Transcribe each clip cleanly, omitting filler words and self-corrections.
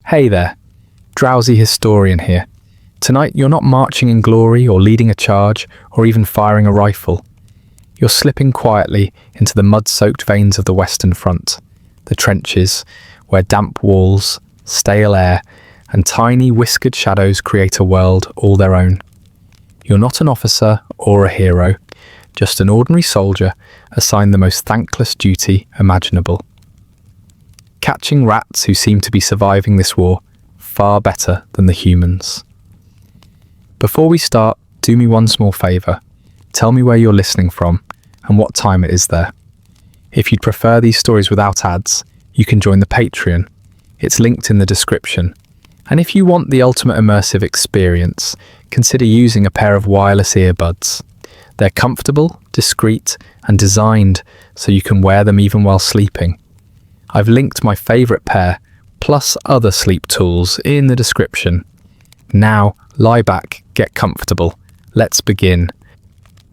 Hey there, Drowsy Historian here. Tonight you're not marching in glory or leading a charge or even firing a rifle. You're slipping quietly into the mud-soaked veins of the Western Front, the trenches where damp walls, stale air and tiny whiskered shadows create a world all their own. You're not an officer or a hero, just an ordinary soldier assigned the most thankless duty imaginable. Catching rats who seem to be surviving this war far better than the humans. Before we start, do me one small favour. Tell me where you're listening from and what time it is there. If you'd prefer these stories without ads, you can join the Patreon. It's linked in the description. And if you want the ultimate immersive experience, consider using a pair of wireless earbuds. They're comfortable, discreet, and designed so you can wear them even while sleeping. I've linked my favourite pair, plus other sleep tools, in the description. Now, lie back, get comfortable. Let's begin.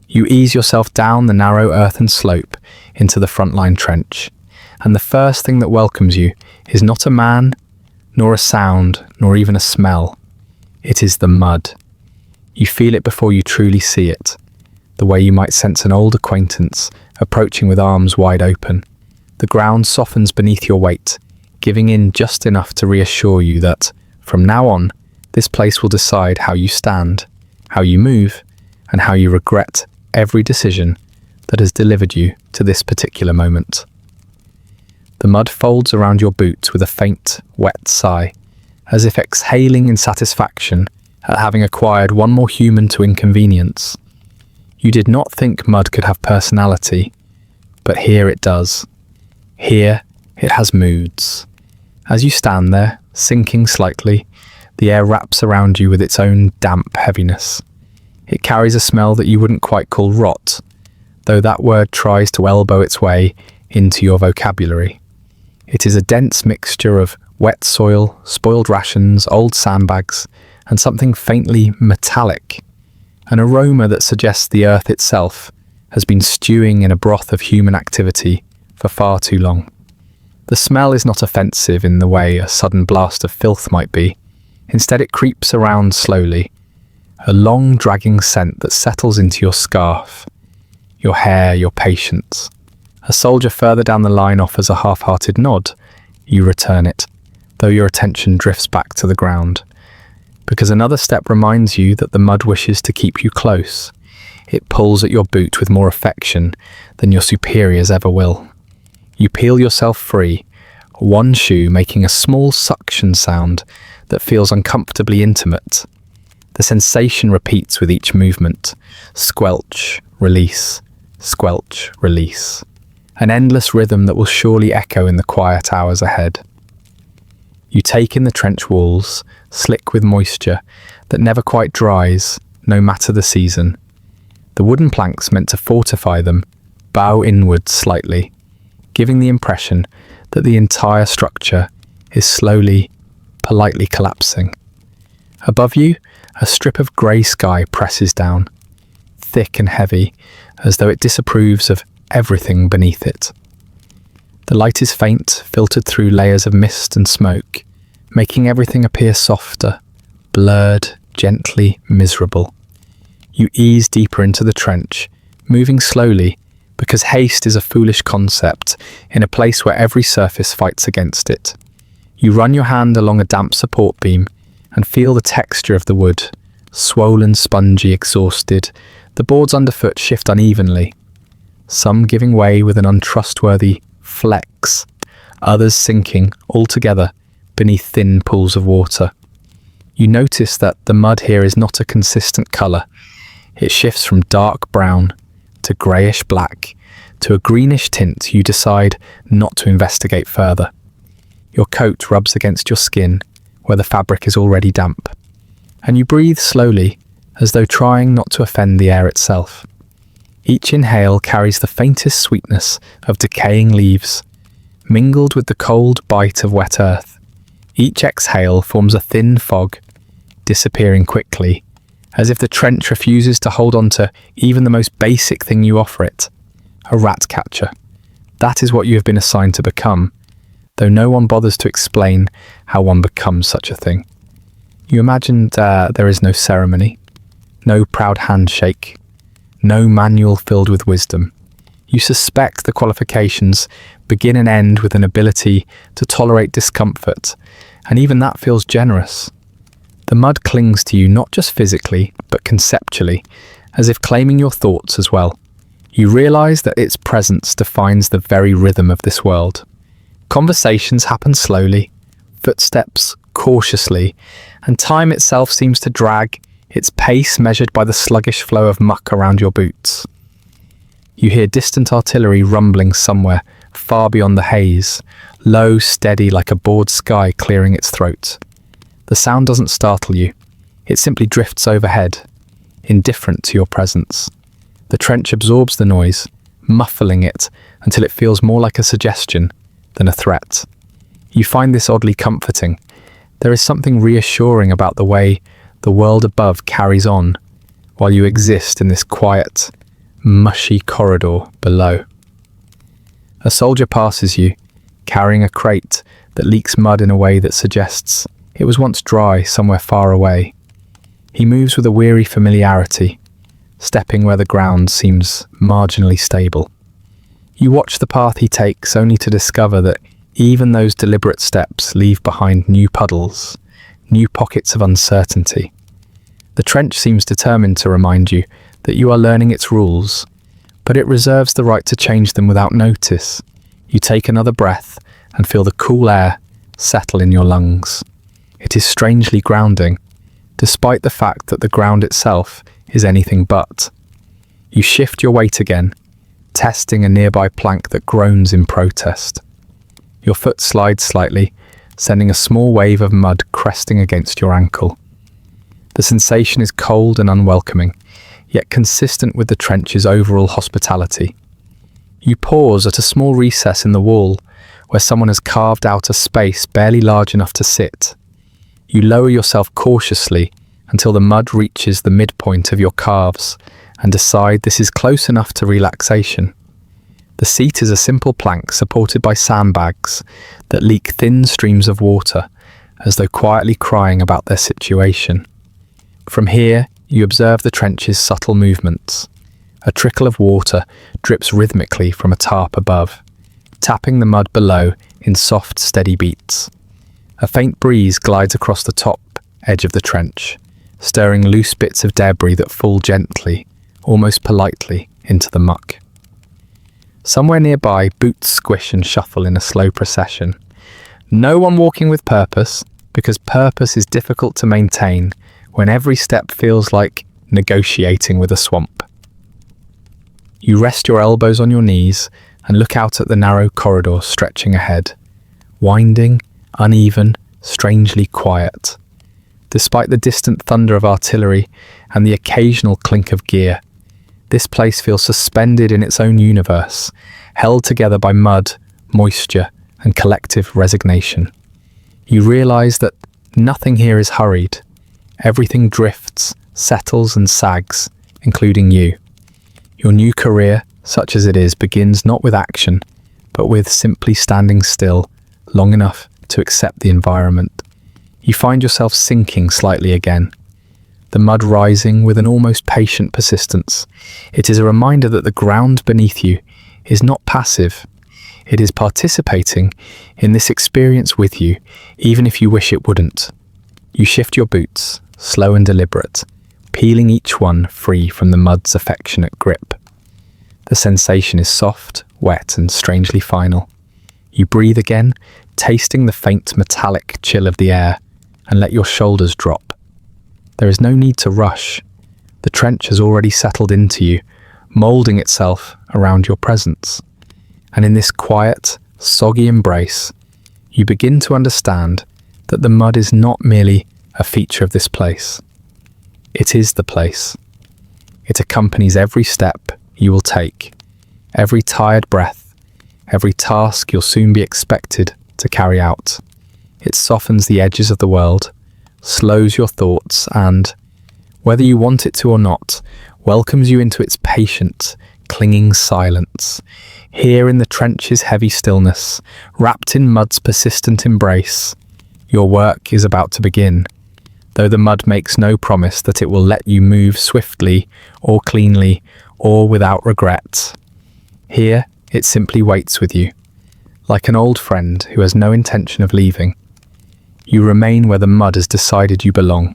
You ease yourself down the narrow earthen slope into the frontline trench, and the first thing that welcomes you is not a man, nor a sound, nor even a smell. It is the mud. You feel it before you truly see it, the way you might sense an old acquaintance approaching with arms wide open. The ground softens beneath your weight, giving in just enough to reassure you that, from now on, this place will decide how you stand, how you move, and how you regret every decision that has delivered you to this particular moment. The mud folds around your boot with a faint, wet sigh, as if exhaling in satisfaction at having acquired one more human to inconvenience. You did not think mud could have personality, but here it does. Here it has moods. As you stand there, sinking slightly, the air wraps around you with its own damp heaviness. It carries a smell that you wouldn't quite call rot, though that word tries to elbow its way into your vocabulary. It is a dense mixture of wet soil, spoiled rations, old sandbags, and something faintly metallic, an aroma that suggests the earth itself has been stewing in a broth of human activity for far too long. The smell is not offensive in the way a sudden blast of filth might be. Instead, it creeps around slowly, a long dragging scent that settles into your scarf, your hair, your patience. A soldier further down the line offers a half-hearted nod. You return it, though your attention drifts back to the ground, because another step reminds you that the mud wishes to keep you close. It pulls at your boot with more affection than your superiors ever will. You peel yourself free, one shoe making a small suction sound that feels uncomfortably intimate. The sensation repeats with each movement. Squelch, release, squelch, release. An endless rhythm that will surely echo in the quiet hours ahead. You take in the trench walls, slick with moisture, that never quite dries, no matter the season. The wooden planks meant to fortify them bow inward slightly, giving the impression that the entire structure is slowly, politely collapsing. Above you, a strip of grey sky presses down, thick and heavy, as though it disapproves of everything beneath it. The light is faint, filtered through layers of mist and smoke, making everything appear softer, blurred, gently miserable. You ease deeper into the trench, moving slowly, because haste is a foolish concept in a place where every surface fights against it. You run your hand along a damp support beam and feel the texture of the wood, swollen, spongy, exhausted. The boards underfoot shift unevenly, some giving way with an untrustworthy flex, others sinking altogether beneath thin pools of water. You notice that the mud here is not a consistent colour. It shifts from dark brown to greyish black to a greenish tint you decide not to investigate further. Your coat rubs against your skin where the fabric is already damp, and you breathe slowly as though trying not to offend the air itself. Each inhale carries the faintest sweetness of decaying leaves, mingled with the cold bite of wet earth. Each exhale forms a thin fog, disappearing quickly, as if the trench refuses to hold on to even the most basic thing you offer it, a rat catcher. That is what you have been assigned to become. though no one bothers to explain how one becomes such a thing. You imagine there is no ceremony, no proud handshake, no manual filled with wisdom. You suspect the qualifications begin and end with an ability to tolerate discomfort, and even that feels generous. The mud clings to you not just physically, but conceptually, as if claiming your thoughts as well. You realize that its presence defines the very rhythm of this world. Conversations happen slowly, footsteps cautiously, and time itself seems to drag, its pace measured by the sluggish flow of muck around your boots. You hear distant artillery rumbling somewhere, far beyond the haze, low, steady like a bored sky clearing its throat. The sound doesn't startle you. It simply drifts overhead, indifferent to your presence. The trench absorbs the noise, muffling it until it feels more like a suggestion than a threat. You find this oddly comforting. There is something reassuring about the way the world above carries on while you exist in this quiet, mushy corridor below. A soldier passes you, carrying a crate that leaks mud in a way that suggests it was once dry somewhere far away. He moves with a weary familiarity, stepping where the ground seems marginally stable. You watch the path he takes, only to discover that even those deliberate steps leave behind new puddles, new pockets of uncertainty. The trench seems determined to remind you that you are learning its rules, but it reserves the right to change them without notice. You take another breath and feel the cool air settle in your lungs. It is strangely grounding, despite the fact that the ground itself is anything but. You shift your weight again, testing a nearby plank that groans in protest. Your foot slides slightly, sending a small wave of mud cresting against your ankle. The sensation is cold and unwelcoming, yet consistent with the trench's overall hospitality. You pause at a small recess in the wall where someone has carved out a space barely large enough to sit. You lower yourself cautiously until the mud reaches the midpoint of your calves and decide this is close enough to relaxation. The seat is a simple plank supported by sandbags that leak thin streams of water, as though quietly crying about their situation. From here, you observe the trench's subtle movements. A trickle of water drips rhythmically from a tarp above, tapping the mud below in soft, steady beats. A faint breeze glides across the top edge of the trench, stirring loose bits of debris that fall gently, almost politely, into the muck. Somewhere nearby, boots squish and shuffle in a slow procession. No one walking with purpose, because purpose is difficult to maintain when every step feels like negotiating with a swamp. You rest your elbows on your knees and look out at the narrow corridor stretching ahead, winding, uneven, strangely quiet. Despite the distant thunder of artillery and the occasional clink of gear, this place feels suspended in its own universe, held together by mud, moisture, and collective resignation. You realize that nothing here is hurried. Everything drifts, settles, and sags, including you. Your new career, such as it is, begins not with action, but with simply standing still long enough to accept the environment. You find yourself sinking slightly again, the mud rising with an almost patient persistence. It is a reminder that the ground beneath you is not passive. It is participating in this experience with you, even if you wish it wouldn't. You shift your boots, slow and deliberate, peeling each one free from the mud's affectionate grip. The sensation is soft, wet, and strangely final. You breathe again, tasting the faint metallic chill of the air, and let your shoulders drop. There is no need to rush. The trench has already settled into you, moulding itself around your presence. And in this quiet, soggy embrace, you begin to understand that the mud is not merely a feature of this place. It is the place. It accompanies every step you will take, every tired breath, every task you'll soon be expected to carry out. It softens the edges of the world, slows your thoughts, and, whether you want it to or not, welcomes you into its patient, clinging silence. Here in the trench's heavy stillness, wrapped in mud's persistent embrace, your work is about to begin, though the mud makes no promise that it will let you move swiftly or cleanly or without regret. Here, it simply waits with you, like an old friend who has no intention of leaving. You remain where the mud has decided you belong,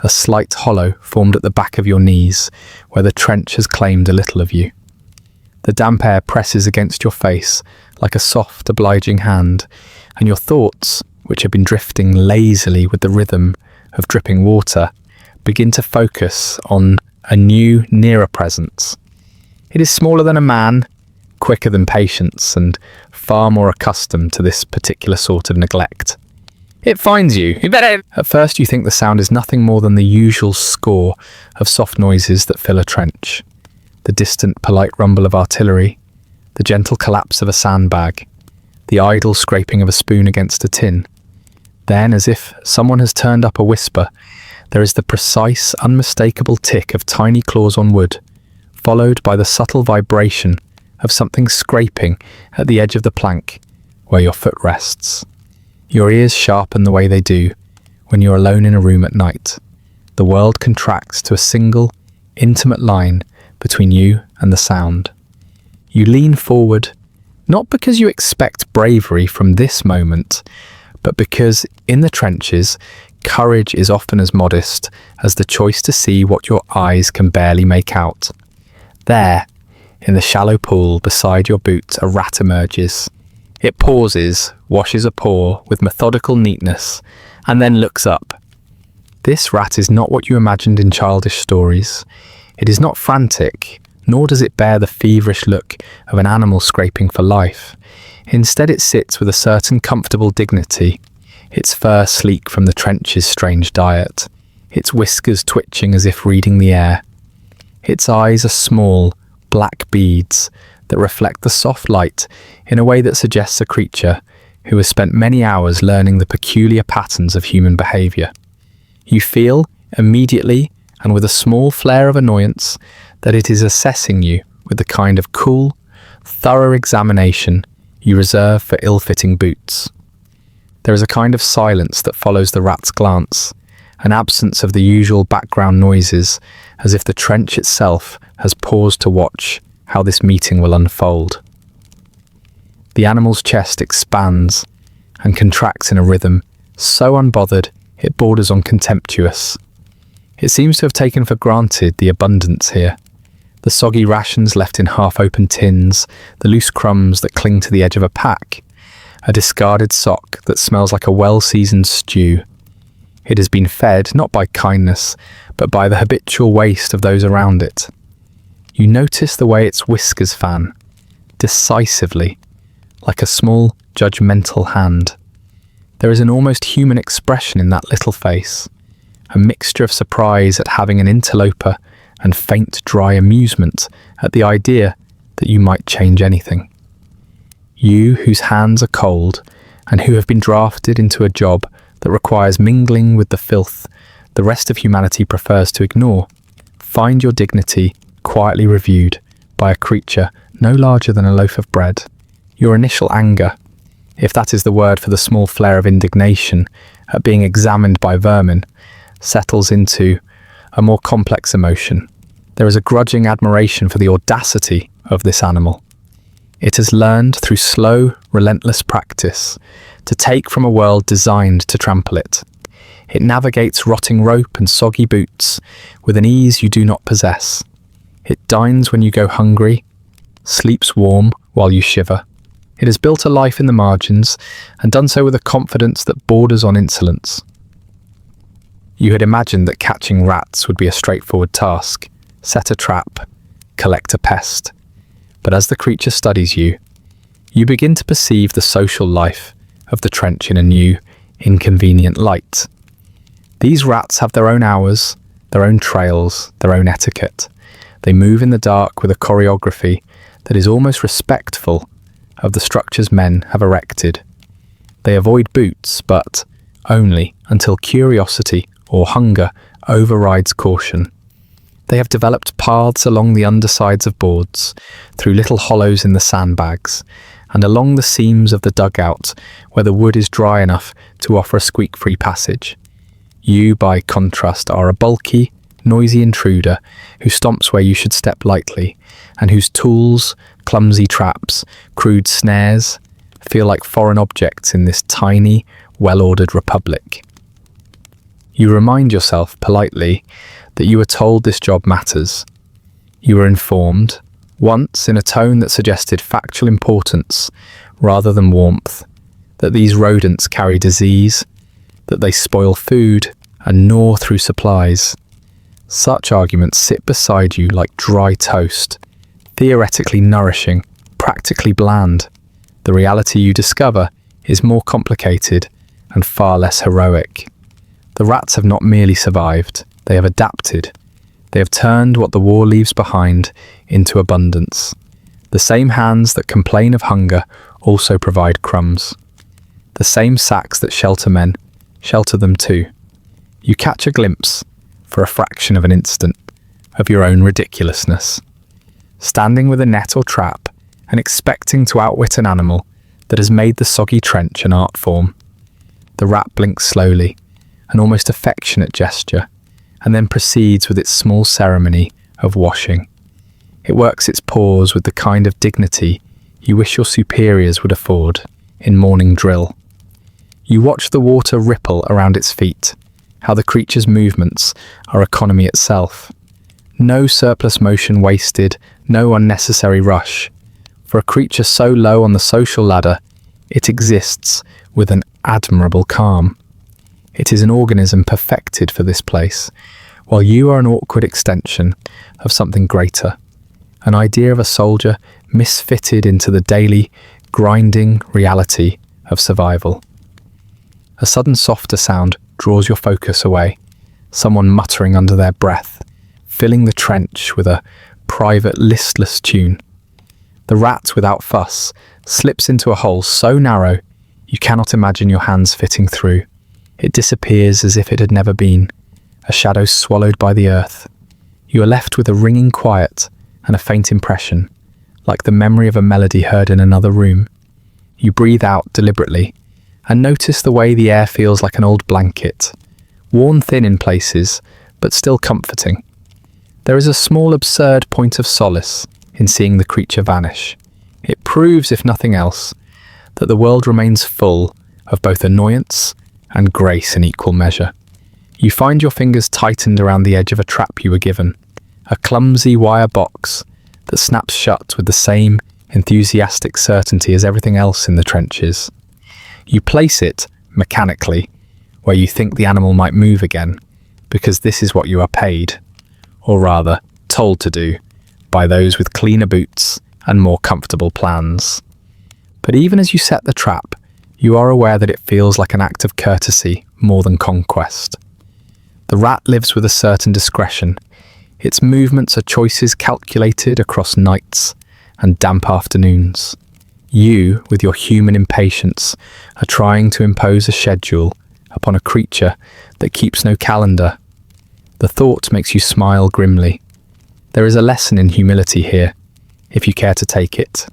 a slight hollow formed at the back of your knees, where the trench has claimed a little of you. The damp air presses against your face like a soft, obliging hand, and your thoughts, which have been drifting lazily with the rhythm of dripping water, begin to focus on a new, nearer presence. It is smaller than a man, quicker than patience, and far more accustomed to this particular sort of neglect. It finds you. At first you think the sound is nothing more than the usual score of soft noises that fill a trench. The distant, polite rumble of artillery, the gentle collapse of a sandbag, the idle scraping of a spoon against a tin. Then, as if someone has turned up a whisper, there is the precise, unmistakable tick of tiny claws on wood, followed by the subtle vibration of something scraping at the edge of the plank where your foot rests. Your ears sharpen the way they do when you're alone in a room at night. The world contracts to a single, intimate line between you and the sound. You lean forward, not because you expect bravery from this moment, but because in the trenches, courage is often as modest as the choice to see what your eyes can barely make out. There, in the shallow pool beside your boot, a rat emerges. It pauses, washes a paw with methodical neatness, and then looks up. This rat is not what you imagined in childish stories. It is not frantic, nor does it bear the feverish look of an animal scraping for life. Instead, it sits with a certain comfortable dignity, its fur sleek from the trench's strange diet, its whiskers twitching as if reading the air. Its eyes are small, black beads that reflect the soft light in a way that suggests a creature who has spent many hours learning the peculiar patterns of human behaviour. You feel, immediately and with a small flare of annoyance, that it is assessing you with the kind of cool, thorough examination you reserve for ill-fitting boots. There is a kind of silence that follows the rat's glance, an absence of the usual background noises, as if the trench itself has paused to watch how this meeting will unfold. The animal's chest expands and contracts in a rhythm so unbothered it borders on contemptuous. It seems to have taken for granted the abundance here. The soggy rations left in half-open tins, the loose crumbs that cling to the edge of a pack, a discarded sock that smells like a well-seasoned stew. It has been fed not by kindness, but by the habitual waste of those around it. You notice the way its whiskers fan, decisively, like a small, judgmental hand. There is an almost human expression in that little face, a mixture of surprise at having an interloper and faint, dry amusement at the idea that you might change anything. You, whose hands are cold, and who have been drafted into a job that requires mingling with the filth the rest of humanity prefers to ignore, find your dignity quietly reviewed by a creature no larger than a loaf of bread. Your initial anger, if that is the word for the small flare of indignation at being examined by vermin, settles into a more complex emotion. There is a grudging admiration for the audacity of this animal. It has learned through slow, relentless practice to take from a world designed to trample it. It navigates rotting rope and soggy boots with an ease you do not possess. It dines when you go hungry, sleeps warm while you shiver. It has built a life in the margins and done so with a confidence that borders on insolence. You had imagined that catching rats would be a straightforward task. Set a trap, collect a pest. But as the creature studies you, you begin to perceive the social life of the trench in a new, inconvenient light. These rats have their own hours, their own trails, their own etiquette. They move in the dark with a choreography that is almost respectful of the structures men have erected. They avoid boots, but only until curiosity or hunger overrides caution. They have developed paths along the undersides of boards, through little hollows in the sandbags, and along the seams of the dugout where the wood is dry enough to offer a squeak-free passage. You, by contrast, are a bulky, noisy intruder who stomps where you should step lightly, and whose tools, clumsy traps, crude snares feel like foreign objects in this tiny, well-ordered republic. You remind yourself politely that you were told this job matters. You were informed, once in a tone that suggested factual importance rather than warmth, that these rodents carry disease, that they spoil food and gnaw through supplies. Such arguments sit beside you like dry toast, theoretically nourishing, practically bland. The reality you discover is more complicated and far less heroic. The rats have not merely survived, they have adapted. They have turned what the war leaves behind into abundance. The same hands that complain of hunger also provide crumbs. The same sacks that shelter men shelter them too. You catch a glimpse, for a fraction of an instant, of your own ridiculousness. Standing with a net or trap and expecting to outwit an animal that has made the soggy trench an art form. The rat blinks slowly, an almost affectionate gesture, and then proceeds with its small ceremony of washing. It works its paws with the kind of dignity you wish your superiors would afford in morning drill. You watch the water ripple around its feet, how the creature's movements are economy itself. No surplus motion wasted, no unnecessary rush. For a creature so low on the social ladder, it exists with an admirable calm. It is an organism perfected for this place, while you are an awkward extension of something greater, an idea of a soldier misfitted into the daily, grinding reality of survival. A sudden softer sound draws your focus away, someone muttering under their breath, filling the trench with a private, listless tune. The rat, without fuss, slips into a hole so narrow you cannot imagine your hands fitting through. It disappears as if it had never been, a shadow swallowed by the earth. You are left with a ringing quiet and a faint impression, like the memory of a melody heard in another room. You breathe out deliberately and notice the way the air feels like an old blanket, worn thin in places, but still comforting. There is a small absurd point of solace in seeing the creature vanish. It proves, if nothing else, that the world remains full of both annoyance and grace in equal measure. You find your fingers tightened around the edge of a trap you were given, a clumsy wire box that snaps shut with the same enthusiastic certainty as everything else in the trenches. You place it, mechanically, where you think the animal might move again, because this is what you are paid, or rather, told to do, by those with cleaner boots and more comfortable plans. But even as you set the trap, you are aware that it feels like an act of courtesy more than conquest. The rat lives with a certain discretion. Its movements are choices calculated across nights and damp afternoons. You, with your human impatience, are trying to impose a schedule upon a creature that keeps no calendar. The thought makes you smile grimly. There is a lesson in humility here, if you care to take it.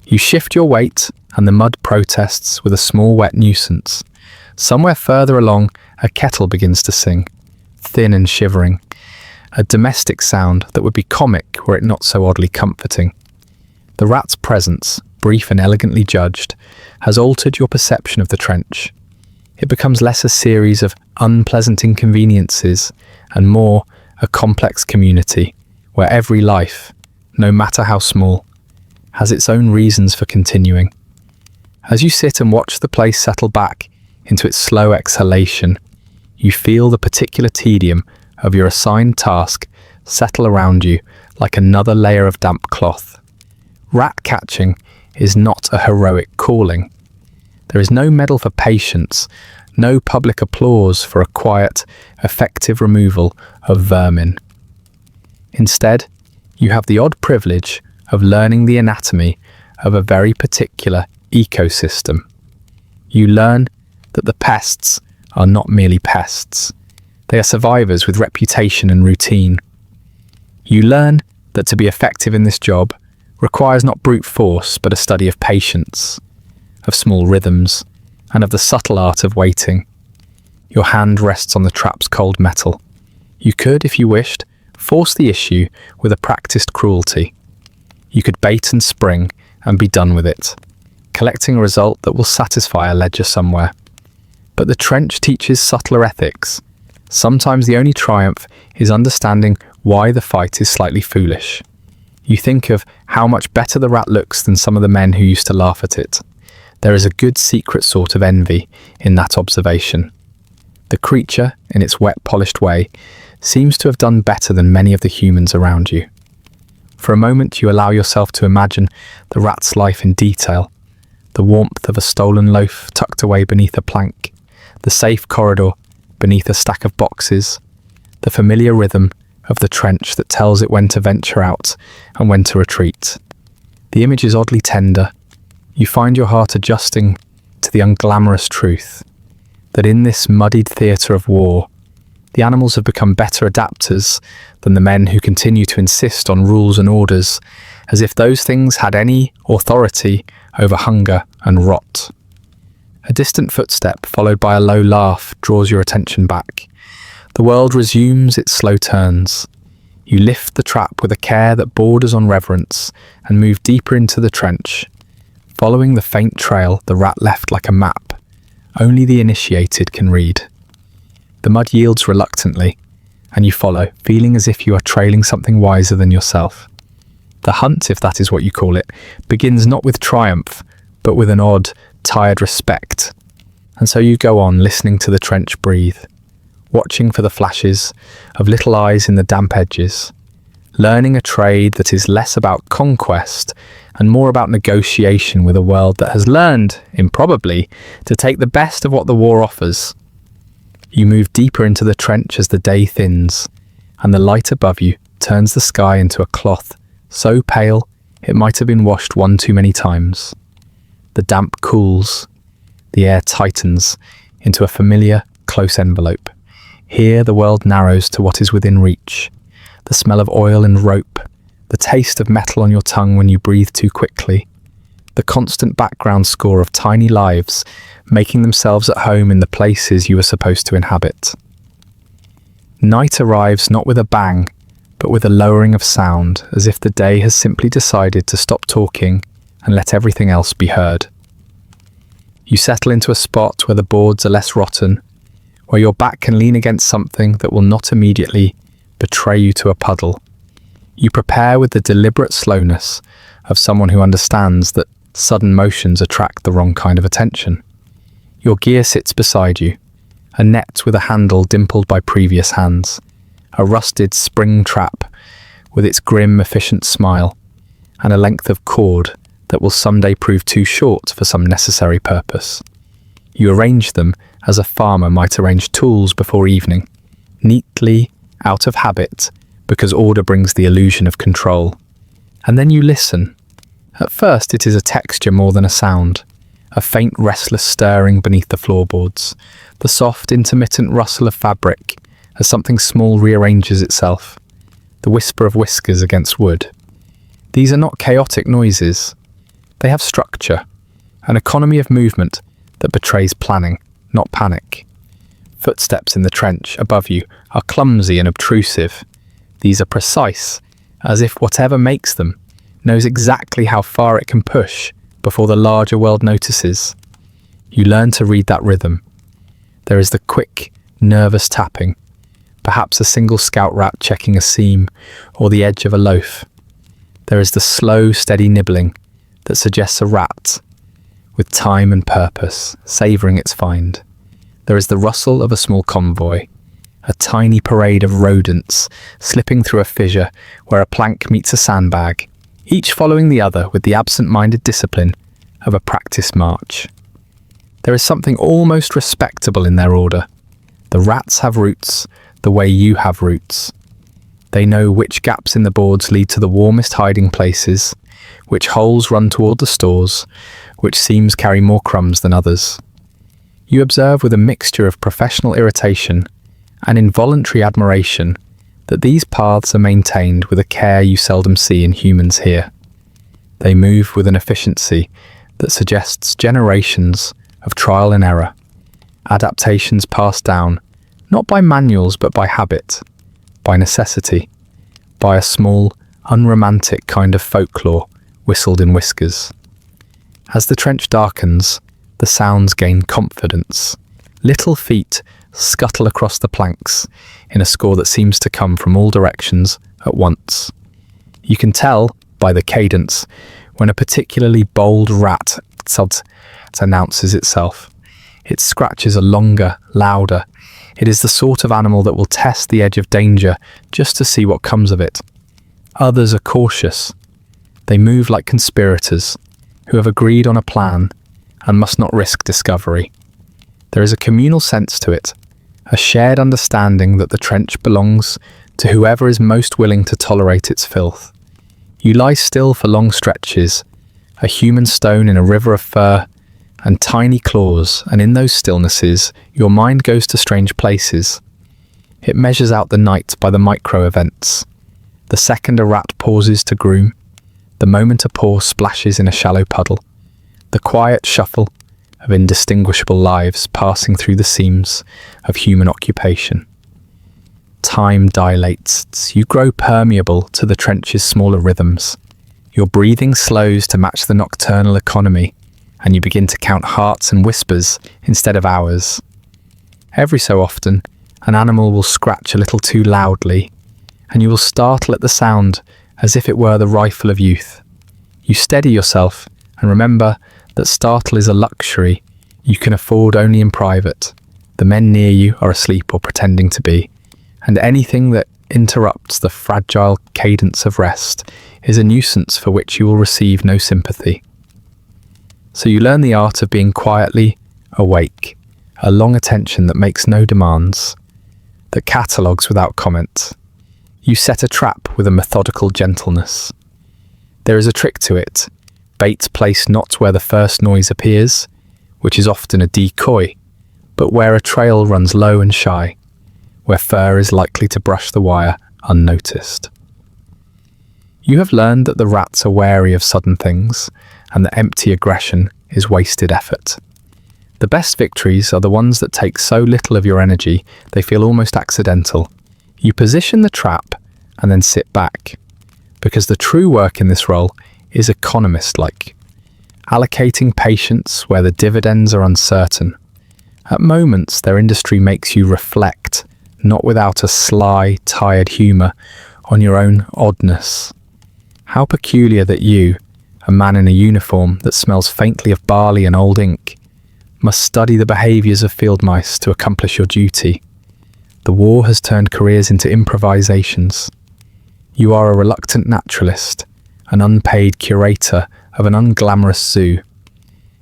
You shift your weight, and the mud protests with a small wet nuisance. Somewhere further along, a kettle begins to sing, thin and shivering, a domestic sound that would be comic were it not so oddly comforting. The rat's presence, brief and elegantly judged, has altered your perception of the trench. It becomes less a series of unpleasant inconveniences and more a complex community where every life, no matter how small, has its own reasons for continuing. As you sit and watch the place settle back into its slow exhalation, you feel the particular tedium of your assigned task settle around you like another layer of damp cloth. Rat catching is not a heroic calling. There is no medal for patience, no public applause for a quiet, effective removal of vermin. Instead, you have the odd privilege of learning the anatomy of a very particular ecosystem. You learn that the pests are not merely pests. They are survivors with reputation and routine. You learn that to be effective in this job requires not brute force, but a study of patience, of small rhythms, and of the subtle art of waiting. Your hand rests on the trap's cold metal. You could, if you wished, force the issue with a practiced cruelty. You could bait and spring and be done with it, collecting a result that will satisfy a ledger somewhere. But the trench teaches subtler ethics. Sometimes the only triumph is understanding why the fight is slightly foolish. You think of how much better the rat looks than some of the men who used to laugh at it. There is a good secret sort of envy in that observation. The creature, in its wet, polished way, seems to have done better than many of the humans around you. For a moment you allow yourself to imagine the rat's life in detail, the warmth of a stolen loaf tucked away beneath a plank, the safe corridor beneath a stack of boxes, the familiar rhythm of the trench that tells it when to venture out and when to retreat. The image is oddly tender. You find your heart adjusting to the unglamorous truth that in this muddied theatre of war, the animals have become better adapters than the men who continue to insist on rules and orders, as if those things had any authority over hunger and rot. A distant footstep, followed by a low laugh, draws your attention back. The world resumes its slow turns. You lift the trap with a care that borders on reverence and move deeper into the trench, following the faint trail the rat left like a map only the initiated can read. The mud yields reluctantly, and you follow, feeling as if you are trailing something wiser than yourself. The hunt, if that is what you call it, begins not with triumph, but with an odd, tired respect. And so you go on, listening to the trench breathe, watching for the flashes of little eyes in the damp edges, learning a trade that is less about conquest and more about negotiation with a world that has learned, improbably, to take the best of what the war offers. You move deeper into the trench as the day thins, and the light above you turns the sky into a cloth so pale it might have been washed one too many times. The damp cools. The air tightens into a familiar, close envelope. Here the world narrows to what is within reach. The smell of oil and rope, the taste of metal on your tongue when you breathe too quickly, the constant background score of tiny lives making themselves at home in the places you are supposed to inhabit. Night arrives not with a bang, but with a lowering of sound, as if the day has simply decided to stop talking and let everything else be heard. You settle into a spot where the boards are less rotten, where your back can lean against something that will not immediately betray you to a puddle. You prepare with the deliberate slowness of someone who understands that sudden motions attract the wrong kind of attention. Your gear sits beside you, a net with a handle dimpled by previous hands, a rusted spring trap with its grim, efficient smile, and a length of cord that will someday prove too short for some necessary purpose. You arrange them as a farmer might arrange tools before evening, neatly, out of habit, because order brings the illusion of control. And then you listen. At first it is a texture more than a sound, a faint restless stirring beneath the floorboards, the soft intermittent rustle of fabric as something small rearranges itself, the whisper of whiskers against wood. These are not chaotic noises. They have structure, an economy of movement that betrays planning, not panic. Footsteps in the trench above you are clumsy and obtrusive. These are precise, as if whatever makes them knows exactly how far it can push before the larger world notices. You learn to read that rhythm. There is the quick, nervous tapping, perhaps a single scout rat checking a seam or the edge of a loaf. There is the slow, steady nibbling that suggests a rat, with time and purpose, savouring its find. There is the rustle of a small convoy, a tiny parade of rodents slipping through a fissure where a plank meets a sandbag, each following the other with the absent-minded discipline of a practiced march. There is something almost respectable in their order. The rats have roots the way you have roots. They know which gaps in the boards lead to the warmest hiding places, which holes run toward the stores, which seams carry more crumbs than others. You observe with a mixture of professional irritation and involuntary admiration that these paths are maintained with a care you seldom see in humans here. They move with an efficiency that suggests generations of trial and error, adaptations passed down not by manuals but by habit, by necessity, by a small, unromantic kind of folklore whistled in whiskers. As the trench darkens, the sounds gain confidence. Little feet scuttle across the planks in a score that seems to come from all directions at once. You can tell by the cadence when a particularly bold rat announces itself. Its scratches are longer, louder. It is the sort of animal that will test the edge of danger just to see what comes of it. Others are cautious. They move like conspirators who have agreed on a plan and must not risk discovery. There is a communal sense to it, a shared understanding that the trench belongs to whoever is most willing to tolerate its filth. You lie still for long stretches, a human stone in a river of fur and tiny claws, and in those stillnesses your mind goes to strange places. It measures out the night by the micro-events. The second a rat pauses to groom, the moment a paw splashes in a shallow puddle, the quiet shuffle of indistinguishable lives passing through the seams of human occupation. Time dilates. You grow permeable to the trench's smaller rhythms. Your breathing slows to match the nocturnal economy, and you begin to count hearts and whispers instead of hours. Every so often, an animal will scratch a little too loudly, and you will startle at the sound as if it were the rifle of youth. You steady yourself and remember that startle is a luxury you can afford only in private. The men near you are asleep or pretending to be, and anything that interrupts the fragile cadence of rest is a nuisance for which you will receive no sympathy. So you learn the art of being quietly awake, a long attention that makes no demands, that catalogues without comment. You set a trap with a methodical gentleness. There is a trick to it, bait placed not where the first noise appears, which is often a decoy, but where a trail runs low and shy, where fur is likely to brush the wire unnoticed. You have learned that the rats are wary of sudden things, and that empty aggression is wasted effort. The best victories are the ones that take so little of your energy they feel almost accidental. You position the trap and then sit back, because the true work in this role is economist-like, allocating patience where the dividends are uncertain. At moments, their industry makes you reflect, not without a sly, tired humour, on your own oddness. How peculiar that you, a man in a uniform that smells faintly of barley and old ink, must study the behaviours of field mice to accomplish your duty. The war has turned careers into improvisations. You are a reluctant naturalist, an unpaid curator of an unglamorous zoo.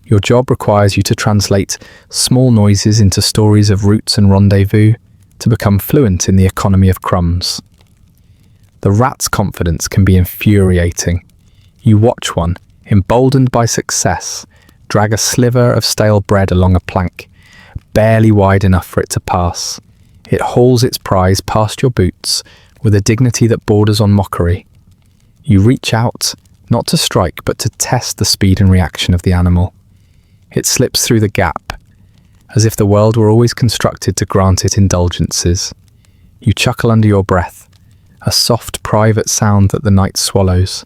Your job requires you to translate small noises into stories of routes and rendezvous to become fluent in the economy of crumbs. The rat's confidence can be infuriating. You watch one, emboldened by success, drag a sliver of stale bread along a plank, barely wide enough for it to pass. It hauls its prize past your boots with a dignity that borders on mockery. You reach out, not to strike, but to test the speed and reaction of the animal. It slips through the gap, as if the world were always constructed to grant it indulgences. You chuckle under your breath, a soft, private sound that the night swallows,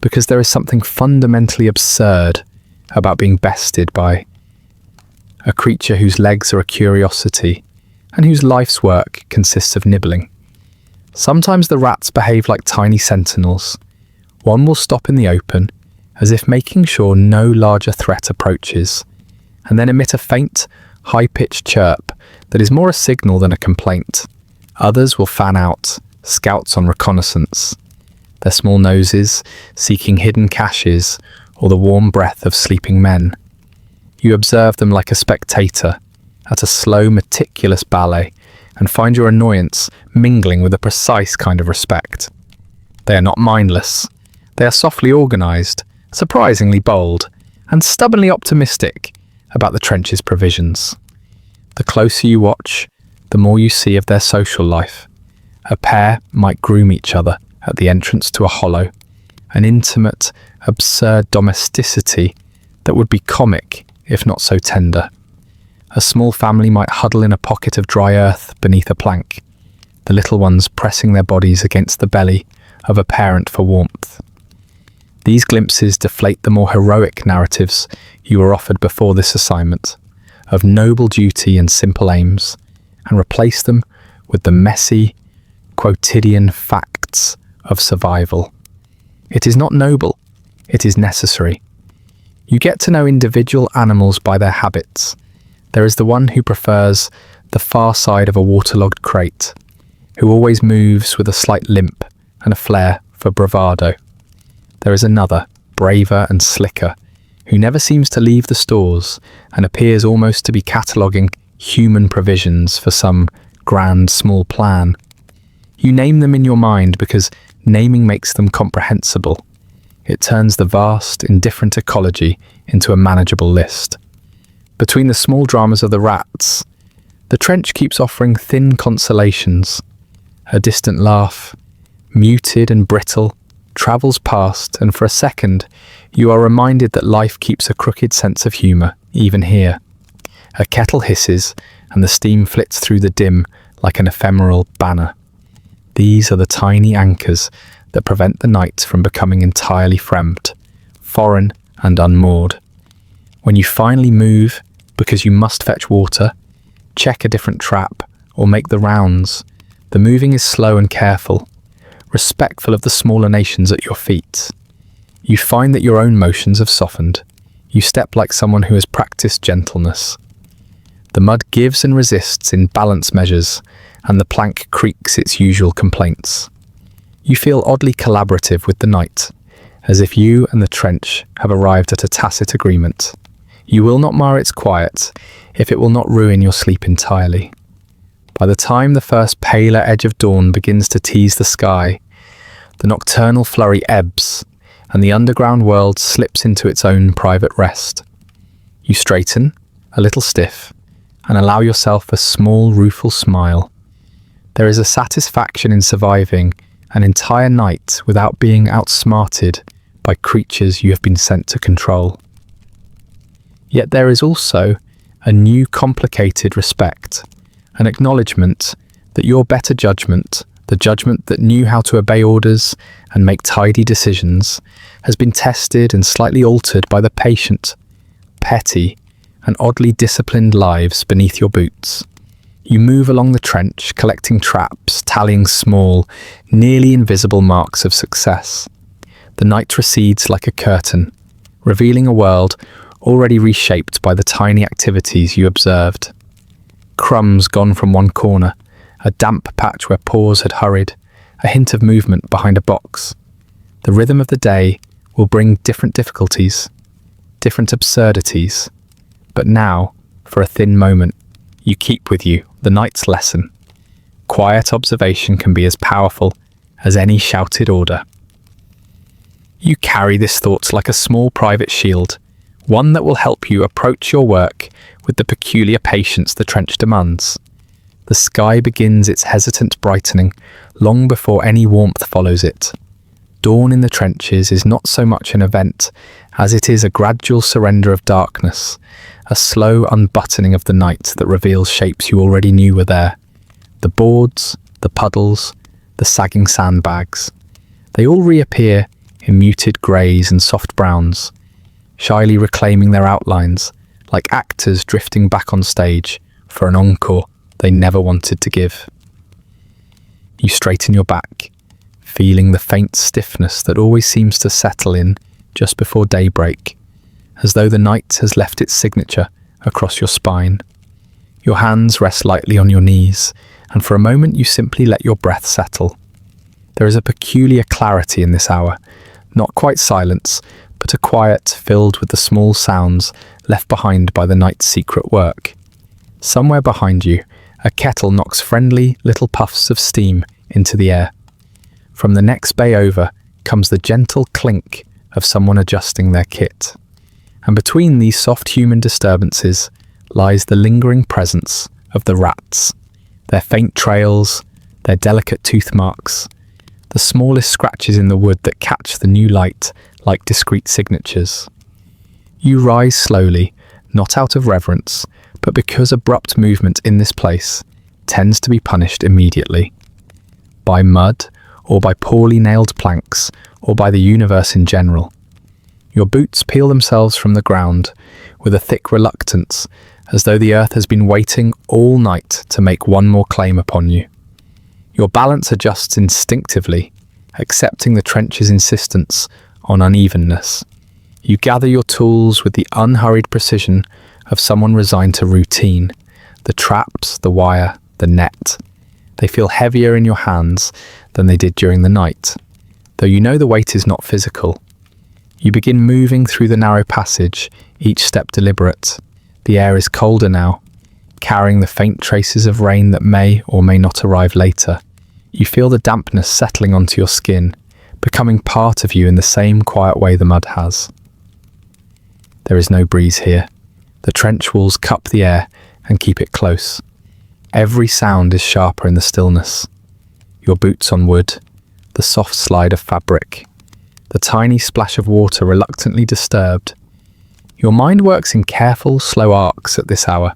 because there is something fundamentally absurd about being bested by a creature whose legs are a curiosity and whose life's work consists of nibbling. Sometimes the rats behave like tiny sentinels. One will stop in the open, as if making sure no larger threat approaches, and then emit a faint, high-pitched chirp that is more a signal than a complaint. Others will fan out, scouts on reconnaissance, their small noses seeking hidden caches or the warm breath of sleeping men. You observe them like a spectator at a slow, meticulous ballet and find your annoyance mingling with a precise kind of respect. They are not mindless. They are softly organised, surprisingly bold, and stubbornly optimistic about the trench's provisions. The closer you watch, the more you see of their social life, A pair might groom each other at the entrance to a hollow, an intimate, absurd domesticity that would be comic if not so tender. A small family might huddle in a pocket of dry earth beneath a plank, the little ones pressing their bodies against the belly of a parent for warmth. These glimpses deflate the more heroic narratives you were offered before this assignment, of noble duty and simple aims, and replace them with the messy, quotidian facts of survival. It is not noble, it is necessary. You get to know individual animals by their habits. There is the one who prefers the far side of a waterlogged crate, who always moves with a slight limp and a flair for bravado. There is another, braver and slicker, who never seems to leave the stores and appears almost to be cataloguing human provisions for some grand small plan. You name them in your mind because naming makes them comprehensible. It turns the vast, indifferent ecology into a manageable list. Between the small dramas of the rats, the trench keeps offering thin consolations. A distant laugh, muted and brittle, travels past, and for a second, you are reminded that life keeps a crooked sense of humour, even here. A kettle hisses, and the steam flits through the dim like an ephemeral banner. These are the tiny anchors that prevent the night from becoming entirely fremd, foreign and unmoored. When you finally move, because you must fetch water, check a different trap, or make the rounds, the moving is slow and careful, respectful of the smaller nations at your feet. You find that your own motions have softened. You step like someone who has practiced gentleness. The mud gives and resists in balance measures, and the plank creaks its usual complaints. You feel oddly collaborative with the night, as if you and the trench have arrived at a tacit agreement. You will not mar its quiet if it will not ruin your sleep entirely. By the time the first paler edge of dawn begins to tease the sky, the nocturnal flurry ebbs, and the underground world slips into its own private rest. You straighten, a little stiff, and allow yourself a small, rueful smile. There is a satisfaction in surviving an entire night without being outsmarted by creatures you have been sent to control. Yet there is also a new complicated respect, an acknowledgement that your better judgment, the judgment that knew how to obey orders and make tidy decisions, has been tested and slightly altered by the patient, petty, and oddly disciplined lives beneath your boots. You move along the trench, collecting traps, tallying small, nearly invisible marks of success. The night recedes like a curtain, revealing a world already reshaped by the tiny activities you observed. Crumbs gone from one corner, a damp patch where paws had hurried, a hint of movement behind a box. The rhythm of the day will bring different difficulties, different absurdities. But now, for a thin moment, you keep with you the night's lesson. Quiet observation can be as powerful as any shouted order. You carry this thought like a small private shield, one that will help you approach your work with the peculiar patience the trench demands. The sky begins its hesitant brightening long before any warmth follows it. Dawn in the trenches is not so much an event as it is a gradual surrender of darkness, a slow unbuttoning of the night that reveals shapes you already knew were there. The boards, the puddles, the sagging sandbags. They all reappear in muted greys and soft browns, shyly reclaiming their outlines, like actors drifting back on stage for an encore they never wanted to give. You straighten your back, feeling the faint stiffness that always seems to settle in just before daybreak, as though the night has left its signature across your spine. Your hands rest lightly on your knees, and for a moment you simply let your breath settle. There is a peculiar clarity in this hour, not quite silence, but a quiet filled with the small sounds left behind by the night's secret work. Somewhere behind you, a kettle knocks friendly little puffs of steam into the air. From the next bay over comes the gentle clink of someone adjusting their kit. And between these soft human disturbances lies the lingering presence of the rats, their faint trails, their delicate tooth marks, the smallest scratches in the wood that catch the new light like discreet signatures. You rise slowly, not out of reverence, but because abrupt movement in this place tends to be punished immediately. By mud, or by poorly nailed planks, or by the universe in general. Your boots peel themselves from the ground with a thick reluctance, as though the earth has been waiting all night to make one more claim upon you. Your balance adjusts instinctively, accepting the trench's insistence on unevenness. You gather your tools with the unhurried precision of someone resigned to routine. The traps, the wire, the net. They feel heavier in your hands than they did during the night, though you know the weight is not physical. You begin moving through the narrow passage, each step deliberate. The air is colder now, carrying the faint traces of rain that may or may not arrive later. You feel the dampness settling onto your skin, becoming part of you in the same quiet way the mud has. There is no breeze here. The trench walls cup the air and keep it close. Every sound is sharper in the stillness. Your boots on wood, the soft slide of fabric, the tiny splash of water reluctantly disturbed. Your mind works in careful, slow arcs at this hour,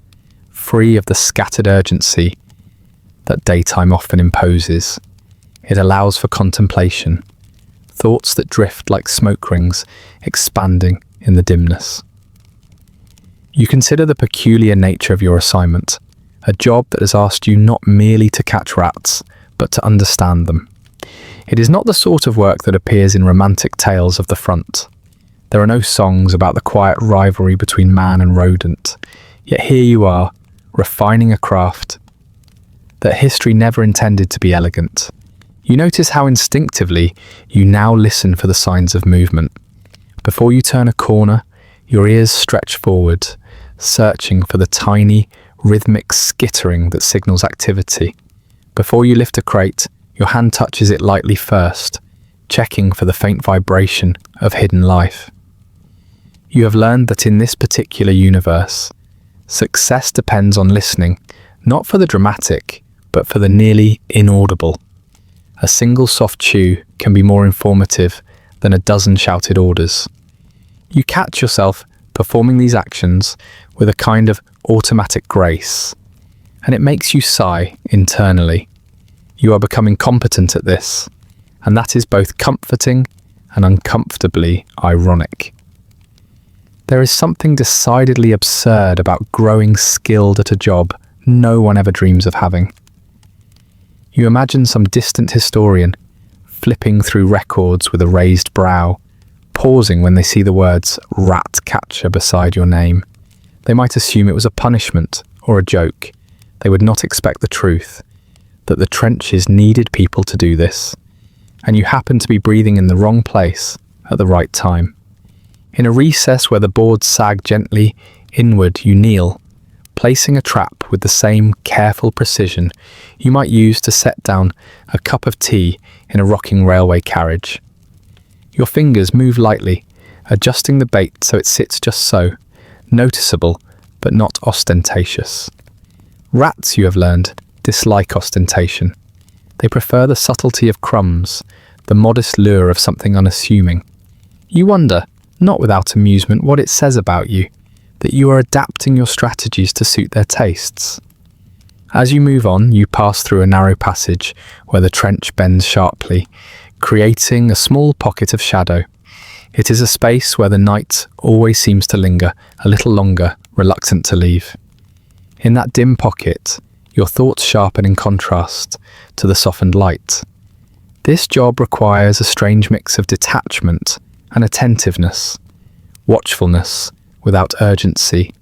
free of the scattered urgency that daytime often imposes. It allows for contemplation, thoughts that drift like smoke rings, expanding in the dimness. You consider the peculiar nature of your assignment, a job that has asked you not merely to catch rats, but to understand them. It is not the sort of work that appears in romantic tales of the front. There are no songs about the quiet rivalry between man and rodent, yet here you are, refining a craft that history never intended to be elegant. You notice how instinctively you now listen for the signs of movement. Before you turn a corner, your ears stretch forward, searching for the tiny, rhythmic skittering that signals activity. Before you lift a crate, your hand touches it lightly first, checking for the faint vibration of hidden life. You have learned that in this particular universe, success depends on listening, not for the dramatic, but for the nearly inaudible. A single soft chew can be more informative than a dozen shouted orders. You catch yourself performing these actions with a kind of automatic grace, and it makes you sigh internally. You are becoming competent at this, and that is both comforting and uncomfortably ironic. There is something decidedly absurd about growing skilled at a job no one ever dreams of having. You imagine some distant historian flipping through records with a raised brow, pausing when they see the words rat catcher beside your name. They might assume it was a punishment or a joke. They would not expect the truth, that the trenches needed people to do this, and you happen to be breathing in the wrong place at the right time. In a recess where the boards sag gently inward, you kneel, placing a trap with the same careful precision you might use to set down a cup of tea in a rocking railway carriage. Your fingers move lightly, adjusting the bait so it sits just so, noticeable but not ostentatious. Rats, you have learned, dislike ostentation. They prefer the subtlety of crumbs, the modest lure of something unassuming. You wonder, not without amusement, what it says about you, that you are adapting your strategies to suit their tastes. As you move on, you pass through a narrow passage where the trench bends sharply, creating a small pocket of shadow. It is a space where the night always seems to linger a little longer, reluctant to leave. In that dim pocket, your thoughts sharpen in contrast to the softened light. This job requires a strange mix of detachment and attentiveness, watchfulness without urgency,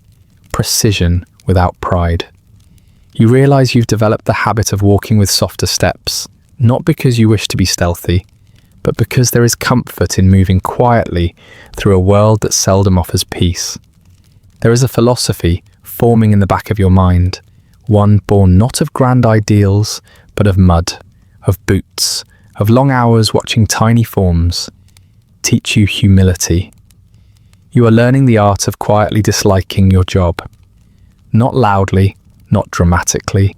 precision without pride. You realize you've developed the habit of walking with softer steps, not because you wish to be stealthy, but because there is comfort in moving quietly through a world that seldom offers peace. There is a philosophy forming in the back of your mind, one born not of grand ideals, but of mud, of boots, of long hours watching tiny forms teach you humility. You are learning the art of quietly disliking your job. Not loudly, not dramatically,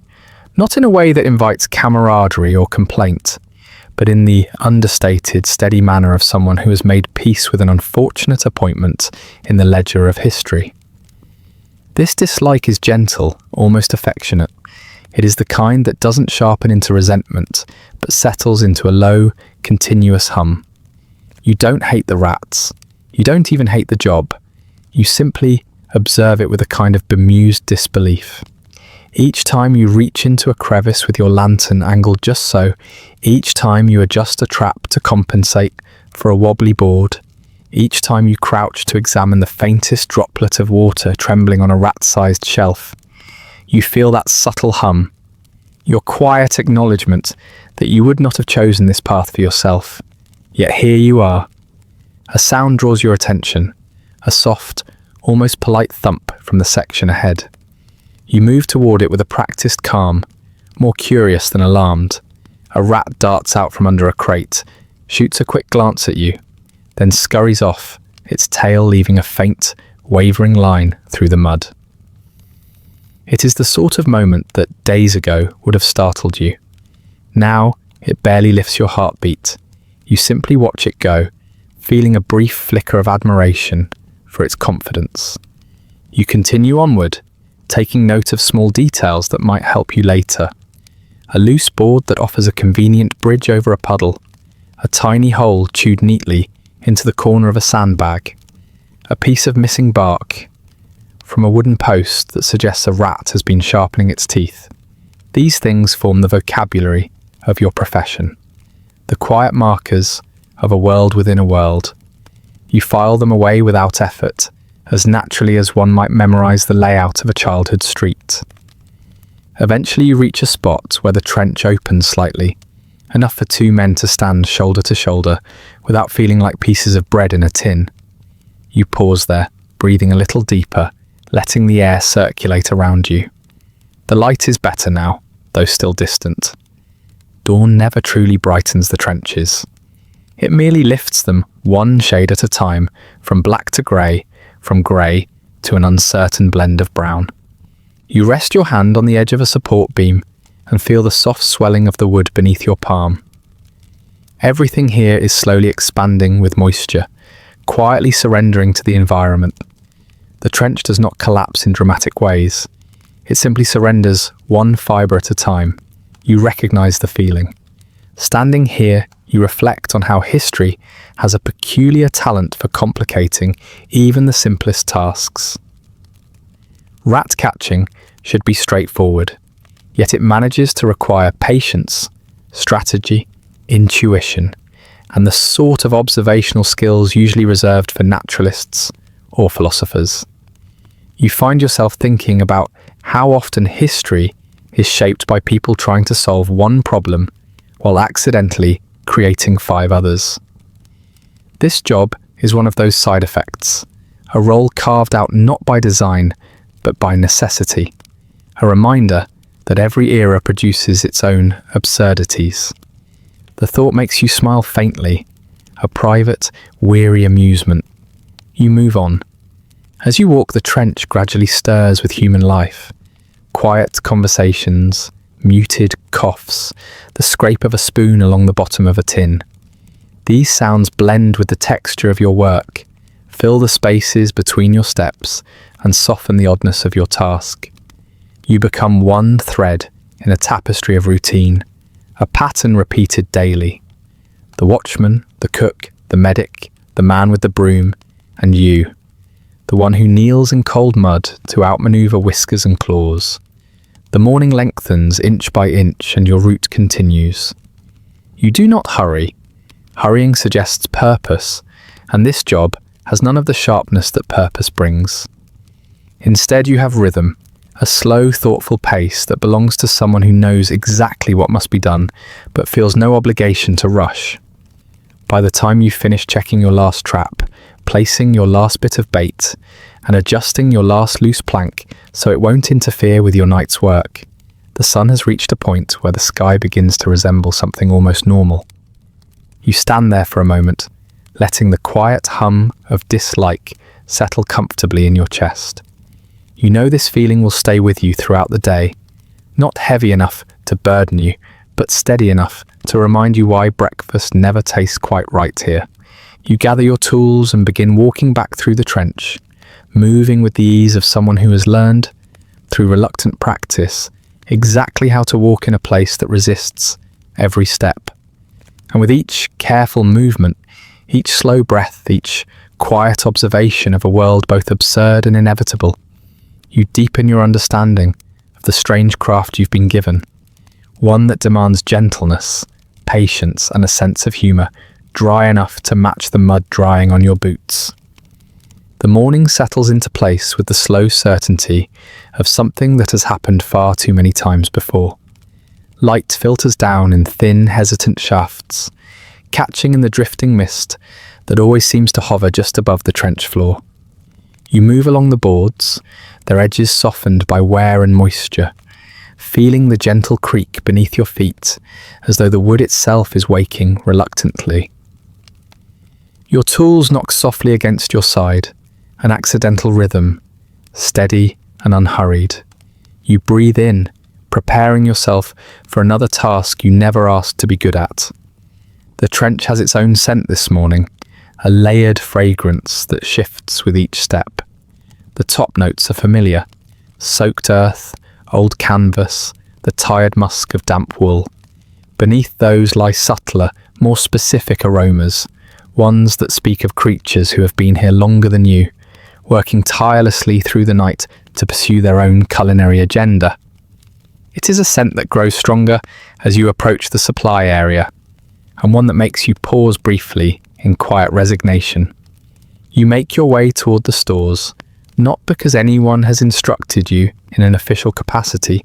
Not in a way that invites camaraderie or complaint, but in the understated, steady manner of someone who has made peace with an unfortunate appointment in the ledger of history. This dislike is gentle, almost affectionate. It is the kind that doesn't sharpen into resentment, but settles into a low, continuous hum. You don't hate the rats. You don't even hate the job. You simply observe it with a kind of bemused disbelief. Each time you reach into a crevice with your lantern angled just so, each time you adjust a trap to compensate for a wobbly board, each time you crouch to examine the faintest droplet of water trembling on a rat-sized shelf, you feel that subtle hum, your quiet acknowledgement that you would not have chosen this path for yourself. Yet here you are. A sound draws your attention, a soft, almost polite thump from the section ahead. You move toward it with a practiced calm, more curious than alarmed. A rat darts out from under a crate, shoots a quick glance at you, then scurries off, its tail leaving a faint, wavering line through the mud. It is the sort of moment that days ago would have startled you. Now it barely lifts your heartbeat. You simply watch it go, feeling a brief flicker of admiration for its confidence. You continue onward, taking note of small details that might help you later. A loose board that offers a convenient bridge over a puddle, a tiny hole chewed neatly into the corner of a sandbag, a piece of missing bark from a wooden post that suggests a rat has been sharpening its teeth. These things form the vocabulary of your profession, the quiet markers of a world within a world. You file them away without effort, as naturally as one might memorize the layout of a childhood street. Eventually you reach a spot where the trench opens slightly, enough for two men to stand shoulder to shoulder without feeling like pieces of bread in a tin. You pause there, breathing a little deeper, letting the air circulate around you. The light is better now, though still distant. Dawn never truly brightens the trenches. It merely lifts them one shade at a time, from black to grey, from grey to an uncertain blend of brown. You rest your hand on the edge of a support beam and feel the soft swelling of the wood beneath your palm. Everything here is slowly expanding with moisture, quietly surrendering to the environment. The trench does not collapse in dramatic ways. It simply surrenders one fibre at a time. You recognise the feeling. Standing here, you reflect on how history has a peculiar talent for complicating even the simplest tasks. Rat catching should be straightforward, yet it manages to require patience, strategy, intuition, and the sort of observational skills usually reserved for naturalists or philosophers. You find yourself thinking about how often history is shaped by people trying to solve one problem while accidentally creating 5 others. This job is one of those side effects, a role carved out not by design, but by necessity, a reminder that every era produces its own absurdities. The thought makes you smile faintly, a private, weary amusement. You move on. As you walk, the trench gradually stirs with human life. Quiet conversations, muted coughs, the scrape of a spoon along the bottom of a tin. These sounds blend with the texture of your work, fill the spaces between your steps, and soften the oddness of your task. You become one thread in a tapestry of routine, a pattern repeated daily. The watchman, the cook, the medic, the man with the broom, and you, the one who kneels in cold mud to outmaneuver whiskers and claws. The morning lengthens inch by inch and your route continues. You do not hurry. Hurrying suggests purpose, and this job has none of the sharpness that purpose brings. Instead, you have rhythm, a slow, thoughtful pace that belongs to someone who knows exactly what must be done, but feels no obligation to rush. By the time you finish checking your last trap, placing your last bit of bait, and adjusting your last loose plank so it won't interfere with your night's work, the sun has reached a point where the sky begins to resemble something almost normal. You stand there for a moment, letting the quiet hum of dislike settle comfortably in your chest. You know this feeling will stay with you throughout the day, Not heavy enough to burden you, but steady enough to remind you why breakfast never tastes quite right here. You gather your tools and begin walking back through the trench, moving with the ease of someone who has learned, through reluctant practice, exactly how to walk in a place that resists every step. And with each careful movement, each slow breath, each quiet observation of a world both absurd and inevitable, you deepen your understanding of the strange craft you've been given, one that demands gentleness, patience, and a sense of humour, dry enough to match the mud drying on your boots. The morning settles into place with the slow certainty of something that has happened far too many times before. Light filters down in thin, hesitant shafts, catching in the drifting mist that always seems to hover just above the trench floor. You move along the boards, their edges softened by wear and moisture, feeling the gentle creak beneath your feet as though the wood itself is waking reluctantly. Your tools knock softly against your side, an accidental rhythm, steady and unhurried. You breathe in, preparing yourself for another task you never asked to be good at. The trench has its own scent this morning, a layered fragrance that shifts with each step. The top notes are familiar: soaked earth, old canvas, the tired musk of damp wool. Beneath those lie subtler, more specific aromas, ones that speak of creatures who have been here longer than you, working tirelessly through the night to pursue their own culinary agenda. It is a scent that grows stronger as you approach the supply area, and one that makes you pause briefly in quiet resignation. You make your way toward the stores, not because anyone has instructed you in an official capacity,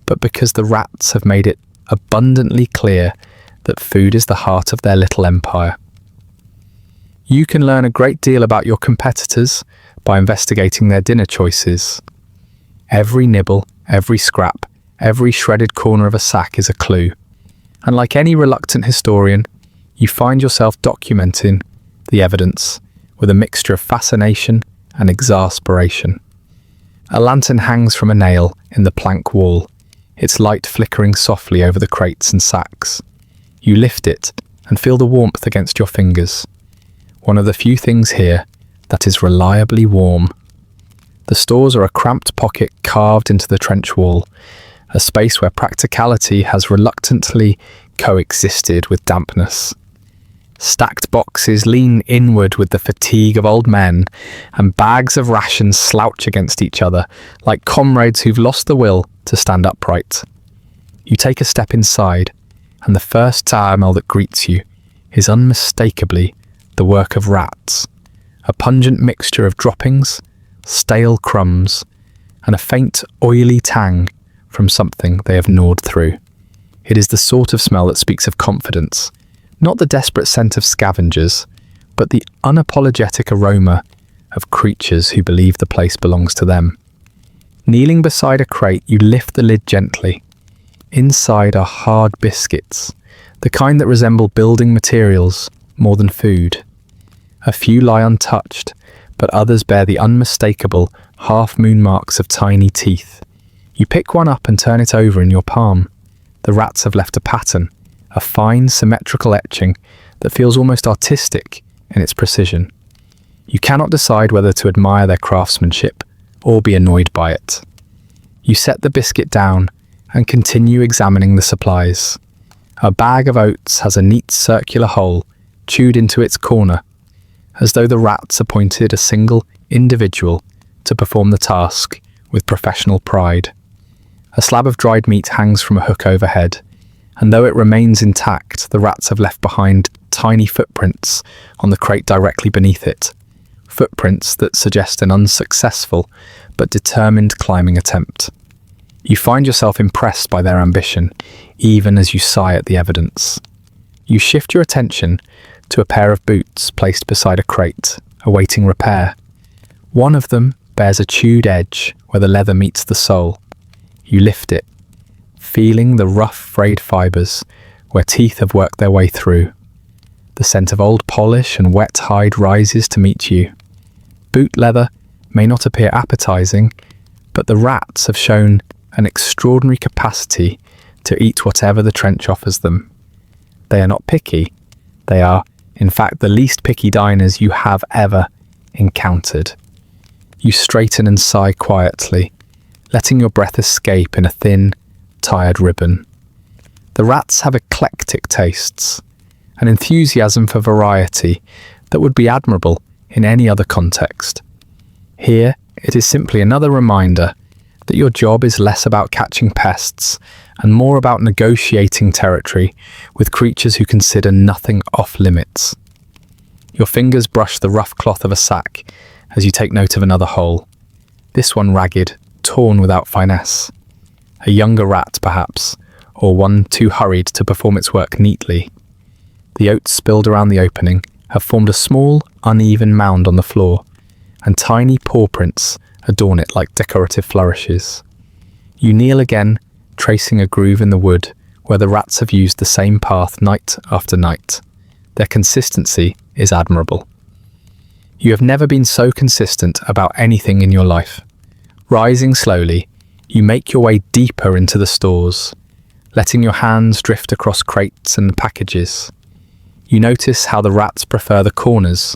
but because the rats have made it abundantly clear that food is the heart of their little empire. You can learn a great deal about your competitors by investigating their dinner choices. Every nibble, every scrap, every shredded corner of a sack is a clue. And like any reluctant historian, you find yourself documenting the evidence with a mixture of fascination and exasperation. A lantern hangs from a nail in the plank wall, its light flickering softly over the crates and sacks. You lift it and feel the warmth against your fingers. One of the few things here that is reliably warm. The stores are a cramped pocket carved into the trench wall, a space where practicality has reluctantly coexisted with dampness. Stacked boxes lean inward with the fatigue of old men, and bags of rations slouch against each other like comrades who've lost the will to stand upright. You take a step inside, and the first smell that greets you is unmistakably the work of rats, a pungent mixture of droppings, stale crumbs, and a faint oily tang from something they have gnawed through. It is the sort of smell that speaks of confidence, not the desperate scent of scavengers, but the unapologetic aroma of creatures who believe the place belongs to them. Kneeling beside a crate, you lift the lid gently. Inside are hard biscuits, the kind that resemble building materials more than food. A few lie untouched, but others bear the unmistakable half-moon marks of tiny teeth. You pick one up and turn it over in your palm. The rats have left a pattern, a fine, symmetrical etching that feels almost artistic in its precision. You cannot decide whether to admire their craftsmanship or be annoyed by it. You set the biscuit down and continue examining the supplies. A bag of oats has a neat circular hole chewed into its corner, as though the rats appointed a single individual to perform the task with professional pride. A slab of dried meat hangs from a hook overhead, and though it remains intact, the rats have left behind tiny footprints on the crate directly beneath it, footprints that suggest an unsuccessful but determined climbing attempt. You find yourself impressed by their ambition, even as you sigh at the evidence. You shift your attention to a pair of boots placed beside a crate, awaiting repair. One of them bears a chewed edge where the leather meets the sole. You lift it, feeling the rough, frayed fibres where teeth have worked their way through. The scent of old polish and wet hide rises to meet you. Boot leather may not appear appetizing, but the rats have shown an extraordinary capacity to eat whatever the trench offers them. They are not picky. They are, in fact, the least picky diners you have ever encountered. You straighten and sigh quietly, letting your breath escape in a thin, tired ribbon. The rats have eclectic tastes, an enthusiasm for variety that would be admirable in any other context. Here, it is simply another reminder that your job is less about catching pests and more about negotiating territory with creatures who consider nothing off limits. Your fingers brush the rough cloth of a sack as you take note of another hole, this one ragged, torn without finesse. A younger rat, perhaps, or one too hurried to perform its work neatly. The oats spilled around the opening have formed a small, uneven mound on the floor, and tiny paw prints adorn it like decorative flourishes. You kneel again, tracing a groove in the wood where the rats have used the same path night after night. Their consistency is admirable. You have never been so consistent about anything in your life. Rising slowly, you make your way deeper into the stores, letting your hands drift across crates and packages. You notice how the rats prefer the corners,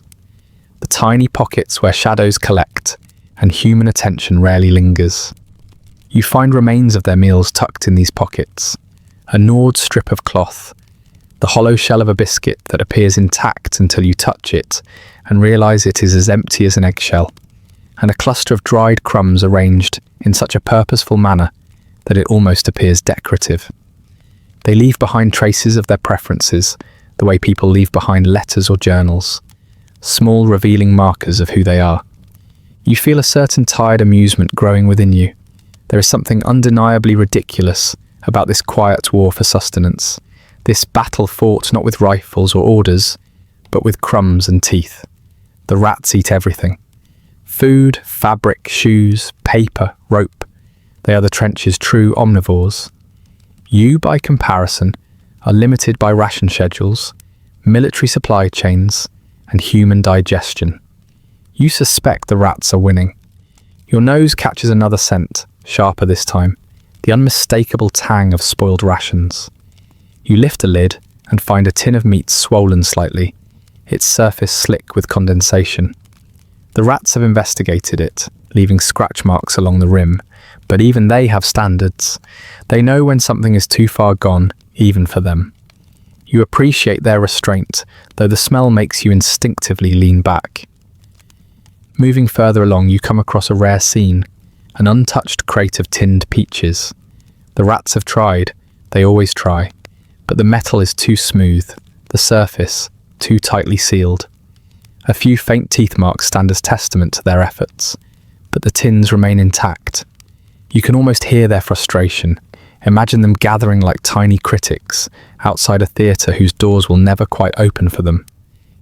the tiny pockets where shadows collect and human attention rarely lingers. You find remains of their meals tucked in these pockets, a gnawed strip of cloth, the hollow shell of a biscuit that appears intact until you touch it and realize it is as empty as an eggshell, and a cluster of dried crumbs arranged in such a purposeful manner that it almost appears decorative. They leave behind traces of their preferences, the way people leave behind letters or journals, small revealing markers of who they are. You feel a certain tired amusement growing within you. There is something undeniably ridiculous about this quiet war for sustenance, this battle fought not with rifles or orders, but with crumbs and teeth. The rats eat everything. Food, fabric, shoes, paper, rope. They are the trench's true omnivores. You, by comparison, are limited by ration schedules, military supply chains, and human digestion. You suspect the rats are winning. Your nose catches another scent, sharper this time, the unmistakable tang of spoiled rations. You lift a lid and find a tin of meat swollen slightly, its surface slick with condensation. The rats have investigated it, leaving scratch marks along the rim, but even they have standards. They know when something is too far gone, even for them. You appreciate their restraint, though the smell makes you instinctively lean back. Moving further along, you come across a rare scene, an untouched crate of tinned peaches. The rats have tried, they always try, but the metal is too smooth, the surface too tightly sealed. A few faint teeth marks stand as testament to their efforts, but the tins remain intact. You can almost hear their frustration. Imagine them gathering like tiny critics outside a theatre whose doors will never quite open for them.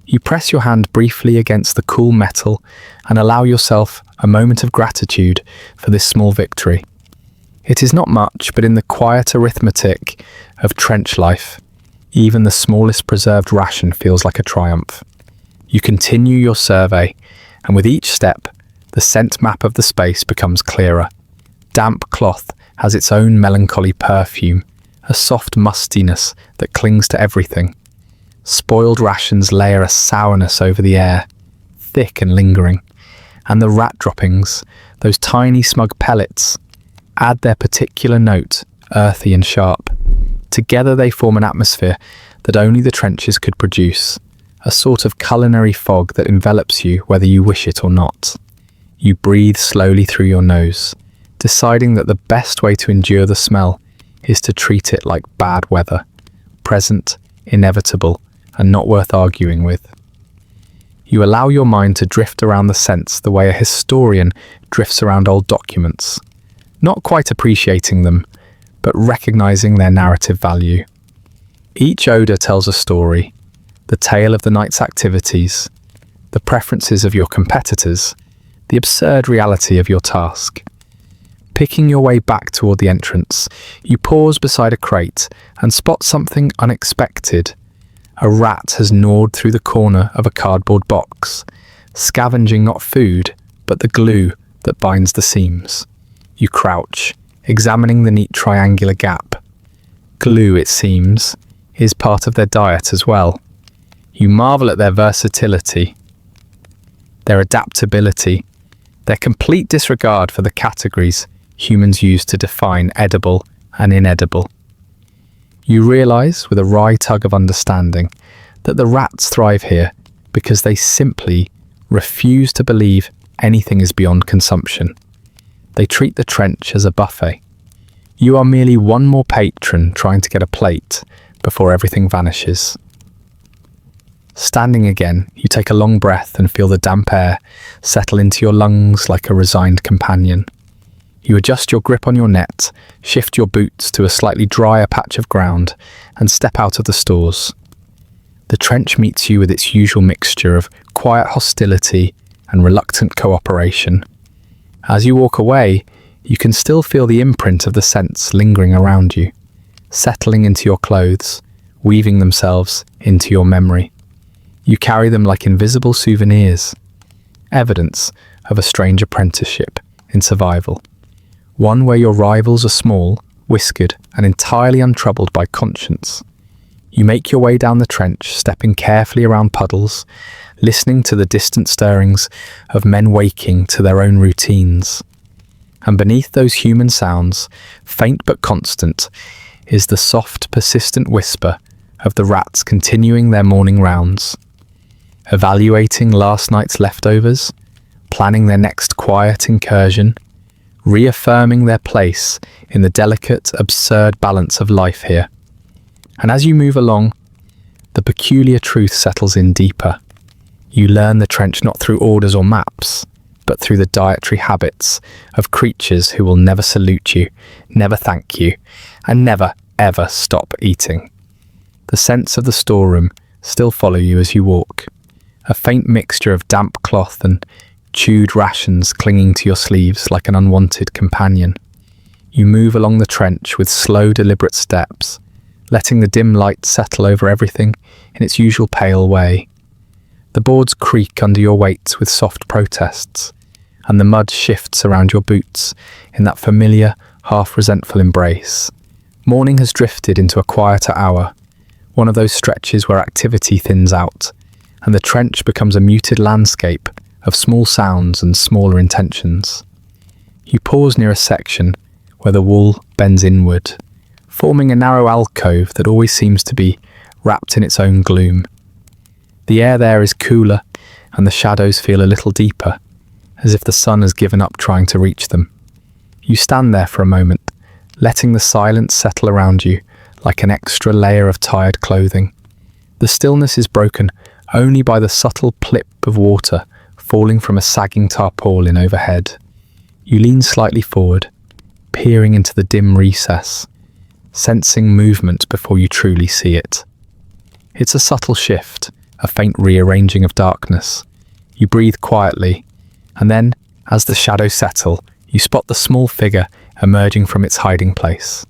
You press your hand briefly against the cool metal and allow yourself a moment of gratitude for this small victory. It is not much, but in the quiet arithmetic of trench life, even the smallest preserved ration feels like a triumph. You continue your survey, and with each step, the scent map of the space becomes clearer. Damp cloth has its own melancholy perfume, a soft mustiness that clings to everything. Spoiled rations layer a sourness over the air, thick and lingering, and the rat droppings, those tiny smug pellets, add their particular note, earthy and sharp. Together they form an atmosphere that only the trenches could produce, a sort of culinary fog that envelops you whether you wish it or not. You breathe slowly through your nose, deciding that the best way to endure the smell is to treat it like bad weather, present, inevitable, and not worth arguing with. You allow your mind to drift around the scents the way a historian drifts around old documents, not quite appreciating them, but recognizing their narrative value. Each odor tells a story, the tale of the night's activities, the preferences of your competitors, the absurd reality of your task. Picking your way back toward the entrance, you pause beside a crate and spot something unexpected. A rat has gnawed through the corner of a cardboard box, scavenging not food, but the glue that binds the seams. You crouch, examining the neat triangular gap. Glue, it seems, is part of their diet as well. You marvel at their versatility, their adaptability, their complete disregard for the categories humans use to define edible and inedible. You realise, with a wry tug of understanding, that the rats thrive here because they simply refuse to believe anything is beyond consumption. They treat the trench as a buffet. You are merely one more patron trying to get a plate before everything vanishes. Standing again, you take a long breath and feel the damp air settle into your lungs like a resigned companion. You adjust your grip on your net, shift your boots to a slightly drier patch of ground, and step out of the stores. The trench meets you with its usual mixture of quiet hostility and reluctant cooperation. As you walk away, you can still feel the imprint of the scents lingering around you, settling into your clothes, weaving themselves into your memory. You carry them like invisible souvenirs, evidence of a strange apprenticeship in survival. One where your rivals are small, whiskered, and entirely untroubled by conscience. You make your way down the trench, stepping carefully around puddles, listening to the distant stirrings of men waking to their own routines. And beneath those human sounds, faint but constant, is the soft, persistent whisper of the rats continuing their morning rounds, evaluating last night's leftovers, planning their next quiet incursion, reaffirming their place in the delicate, absurd balance of life here. And as you move along, the peculiar truth settles in deeper. You learn the trench not through orders or maps, but through the dietary habits of creatures who will never salute you, never thank you, and never, ever stop eating. The scents of the storeroom still follow you as you walk, a faint mixture of damp cloth and chewed rations clinging to your sleeves like an unwanted companion. You move along the trench with slow, deliberate steps, letting the dim light settle over everything in its usual pale way. The boards creak under your weight with soft protests, and the mud shifts around your boots in that familiar, half-resentful embrace. Morning has drifted into a quieter hour, one of those stretches where activity thins out, and the trench becomes a muted landscape of small sounds and smaller intentions. You pause near a section where the wall bends inward, forming a narrow alcove that always seems to be wrapped in its own gloom. The air there is cooler, and the shadows feel a little deeper, as if the sun has given up trying to reach them. You stand there for a moment, letting the silence settle around you like an extra layer of tired clothing. The stillness is broken only by the subtle plip of water falling from a sagging tarpaulin overhead. You lean slightly forward, peering into the dim recess, sensing movement before you truly see it. It's a subtle shift, a faint rearranging of darkness. You breathe quietly, and then, as the shadows settle, you spot the small figure emerging from its hiding place.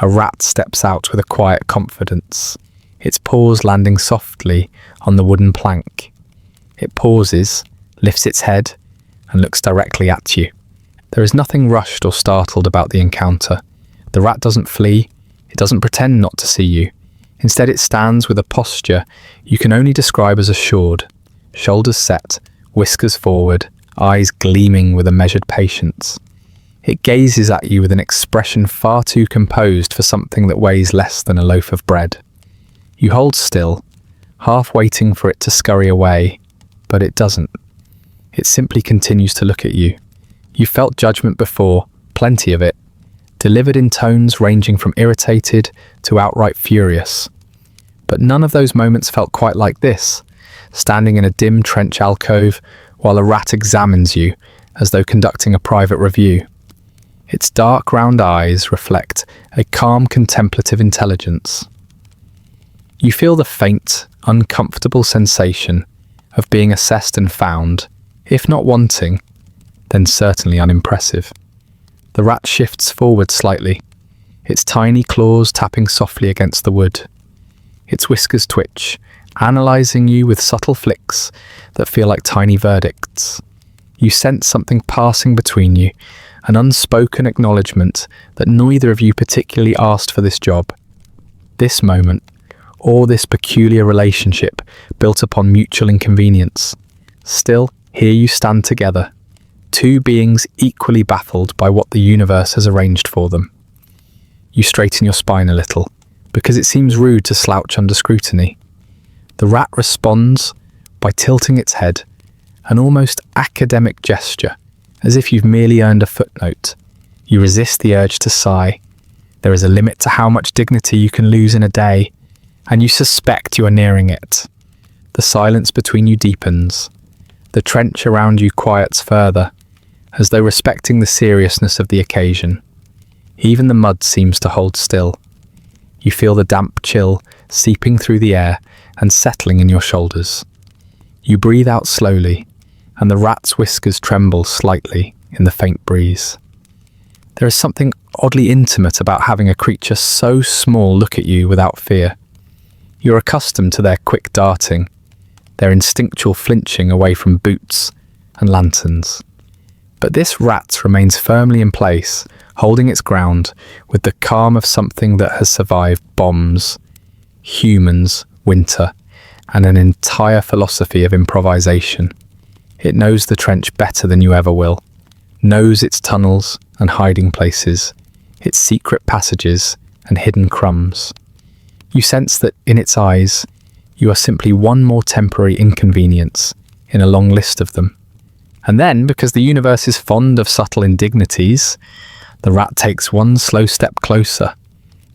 A rat steps out with a quiet confidence, its paws landing softly on the wooden plank. It pauses, lifts its head, and looks directly at you. There is nothing rushed or startled about the encounter. The rat doesn't flee, it doesn't pretend not to see you. Instead, it stands with a posture you can only describe as assured, shoulders set, whiskers forward, eyes gleaming with a measured patience. It gazes at you with an expression far too composed for something that weighs less than a loaf of bread. You hold still, half waiting for it to scurry away, but it doesn't. It simply continues to look at you. You felt judgment before, plenty of it, delivered in tones ranging from irritated to outright furious. But none of those moments felt quite like this, standing in a dim trench alcove while a rat examines you as though conducting a private review. Its dark round eyes reflect a calm contemplative intelligence. You feel the faint, uncomfortable sensation of being assessed and found, if not wanting, then certainly unimpressive. The rat shifts forward slightly, its tiny claws tapping softly against the wood. Its whiskers twitch, analysing you with subtle flicks that feel like tiny verdicts. You sense something passing between you, an unspoken acknowledgement that neither of you particularly asked for this job. This moment, or this peculiar relationship built upon mutual inconvenience. Still, here you stand together, two beings equally baffled by what the universe has arranged for them. You straighten your spine a little, because it seems rude to slouch under scrutiny. The rat responds by tilting its head, an almost academic gesture, as if you've merely earned a footnote. You resist the urge to sigh. There is a limit to how much dignity you can lose in a day, and you suspect you are nearing it. The silence between you deepens. The trench around you quiets further, as though respecting the seriousness of the occasion. Even the mud seems to hold still. You feel the damp chill seeping through the air and settling in your shoulders. You breathe out slowly, and the rat's whiskers tremble slightly in the faint breeze. There is something oddly intimate about having a creature so small look at you without fear. You're accustomed to their quick darting, their instinctual flinching away from boots and lanterns. But this rat remains firmly in place, holding its ground with the calm of something that has survived bombs, humans, winter, and an entire philosophy of improvisation. It knows the trench better than you ever will, knows its tunnels and hiding places, its secret passages and hidden crumbs. You sense that in its eyes, you are simply one more temporary inconvenience in a long list of them. And then, because the universe is fond of subtle indignities, the rat takes one slow step closer.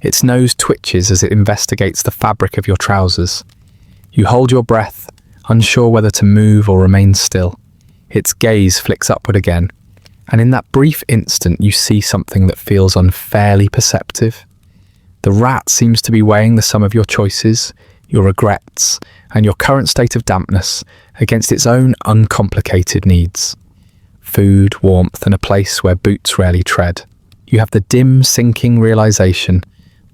Its nose twitches as it investigates the fabric of your trousers. You hold your breath, unsure whether to move or remain still. Its gaze flicks upward again, and in that brief instant you see something that feels unfairly perceptive. The rat seems to be weighing the sum of your choices, your regrets, and your current state of dampness against its own uncomplicated needs. Food, warmth, and a place where boots rarely tread. You have the dim, sinking realization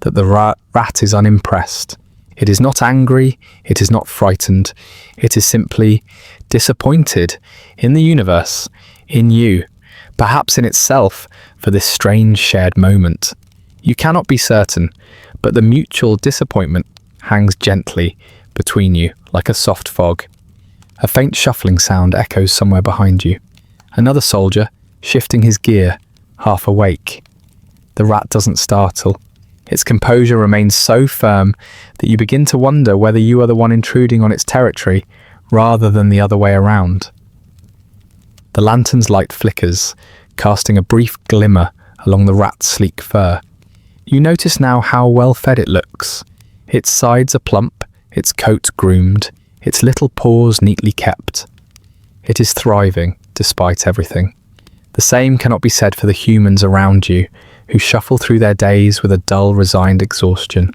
that the rat is unimpressed. It is not angry, it is not frightened, it is simply disappointed in the universe, in you, perhaps in itself for this strange shared moment. You cannot be certain, but the mutual disappointment hangs gently between you like a soft fog. A faint shuffling sound echoes somewhere behind you. Another soldier, shifting his gear, half awake. The rat doesn't startle. Its composure remains so firm that you begin to wonder whether you are the one intruding on its territory rather than the other way around. The lantern's light flickers, casting a brief glimmer along the rat's sleek fur. You notice now how well fed it looks. Its sides are plump, its coat groomed, its little paws neatly kept. It is thriving, despite everything. The same cannot be said for the humans around you, who shuffle through their days with a dull, resigned exhaustion.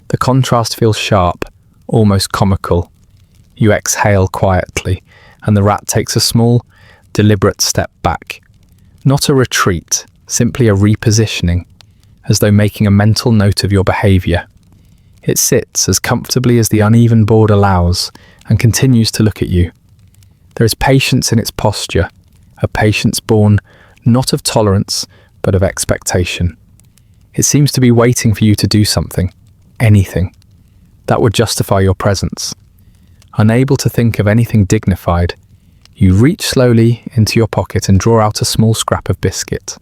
The contrast feels sharp, almost comical. You exhale quietly, and the rat takes a small, deliberate step back. Not a retreat, simply a repositioning, as though making a mental note of your behaviour. It sits as comfortably as the uneven board allows and continues to look at you. There is patience in its posture, a patience born not of tolerance, but of expectation. It seems to be waiting for you to do something, anything, that would justify your presence. Unable to think of anything dignified, you reach slowly into your pocket and draw out a small scrap of biscuit.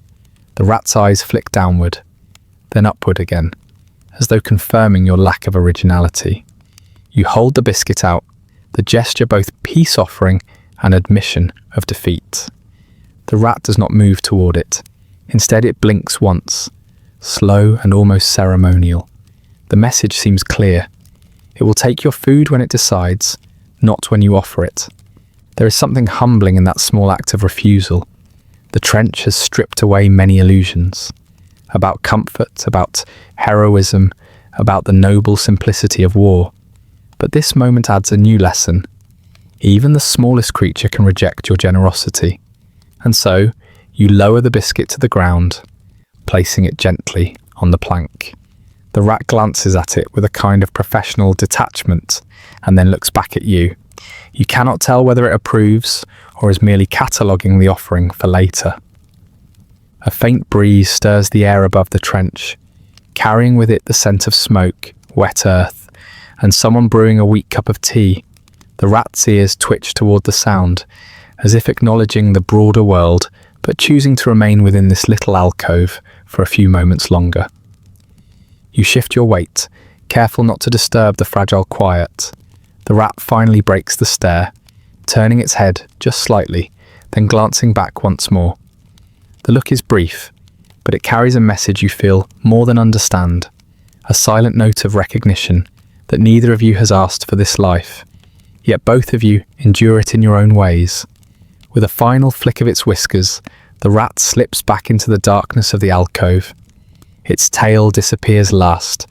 The rat's eyes flick downward, then upward again, as though confirming your lack of originality. You hold the biscuit out, the gesture both peace-offering and admission of defeat. The rat does not move toward it. Instead, it blinks once, slow and almost ceremonial. The message seems clear. It will take your food when it decides, not when you offer it. There is something humbling in that small act of refusal. The trench has stripped away many illusions. About comfort, about heroism, about the noble simplicity of war. But this moment adds a new lesson. Even the smallest creature can reject your generosity. And so, you lower the biscuit to the ground, placing it gently on the plank. The rat glances at it with a kind of professional detachment and then looks back at you. You cannot tell whether it approves or is merely cataloguing the offering for later. A faint breeze stirs the air above the trench, carrying with it the scent of smoke, wet earth, and someone brewing a weak cup of tea. The rat's ears twitch toward the sound, as if acknowledging the broader world, but choosing to remain within this little alcove for a few moments longer. You shift your weight, careful not to disturb the fragile quiet. The rat finally breaks the stare, turning its head just slightly, then glancing back once more. The look is brief, but it carries a message you feel more than understand, a silent note of recognition that neither of you has asked for this life, yet both of you endure it in your own ways. With a final flick of its whiskers, the rat slips back into the darkness of the alcove. Its tail disappears last,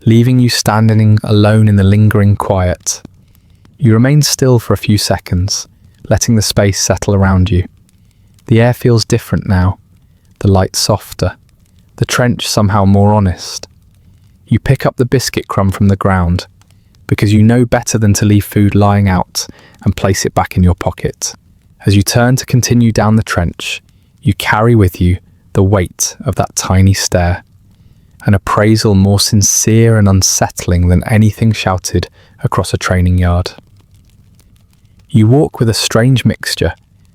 leaving you standing alone in the lingering quiet. You remain still for a few seconds, letting the space settle around you. The air feels different now, the light softer, the trench somehow more honest. You pick up the biscuit crumb from the ground, because you know better than to leave food lying out, and place it back in your pocket. As you turn to continue down the trench, you carry with you the weight of that tiny stare, an appraisal more sincere and unsettling than anything shouted across a training yard. You walk with a strange mixture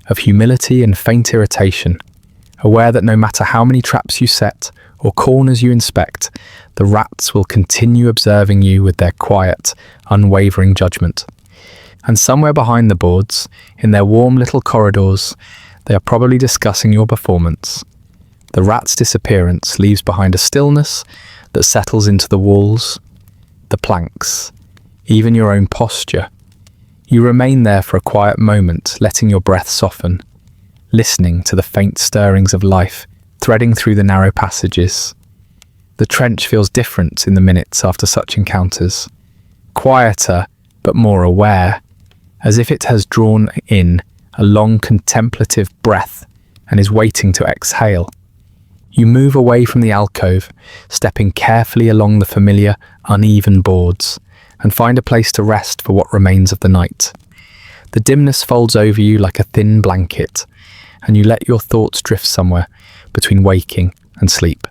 of humility and faint irritation, aware that no matter how many traps you set or corners you inspect, the rats will continue observing you with their quiet, unwavering judgment. And somewhere behind the boards, in their warm little corridors, they are probably discussing your performance. The rat's disappearance leaves behind a stillness that settles into the walls, the planks, even your own posture. You remain there for a quiet moment, letting your breath soften, listening to the faint stirrings of life threading through the narrow passages. The trench feels different in the minutes after such encounters, quieter but more aware, as if it has drawn in a long contemplative breath and is waiting to exhale. You move away from the alcove, stepping carefully along the familiar, uneven boards, and find a place to rest for what remains of the night. The dimness folds over you like a thin blanket, and you let your thoughts drift somewhere between waking and sleep.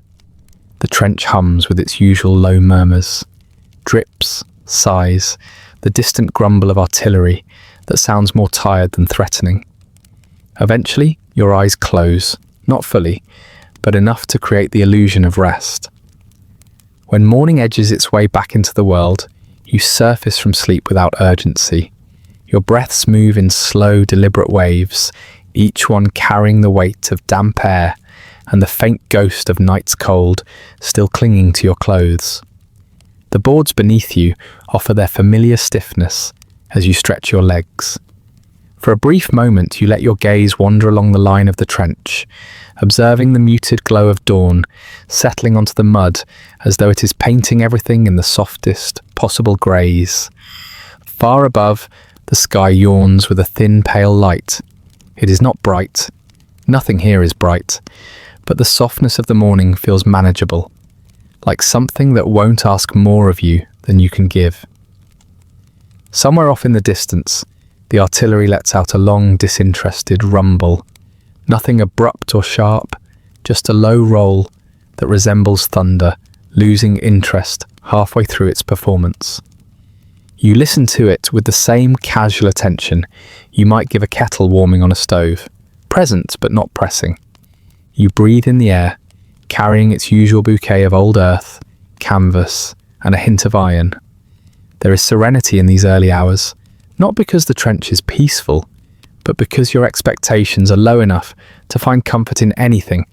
The trench hums with its usual low murmurs, drips, sighs, the distant grumble of artillery that sounds more tired than threatening. Eventually, your eyes close, not fully, but enough to create the illusion of rest. When morning edges its way back into the world, you surface from sleep without urgency. Your breaths move in slow, deliberate waves, each one carrying the weight of damp air and the faint ghost of night's cold still clinging to your clothes. The boards beneath you offer their familiar stiffness as you stretch your legs. For a brief moment, you let your gaze wander along the line of the trench, observing the muted glow of dawn settling onto the mud as though it is painting everything in the softest possible greys. Far above, the sky yawns with a thin, pale light. It is not bright. Nothing here is bright, but the softness of the morning feels manageable, like something that won't ask more of you than you can give. Somewhere off in the distance, the artillery lets out a long, disinterested rumble. Nothing abrupt or sharp, just a low roll that resembles thunder, losing interest halfway through its performance. You listen to it with the same casual attention you might give a kettle warming on a stove, present but not pressing. You breathe in the air, carrying its usual bouquet of old earth, canvas, and a hint of iron. There is serenity in these early hours, not because the trench is peaceful, but because your expectations are low enough to find comfort in anything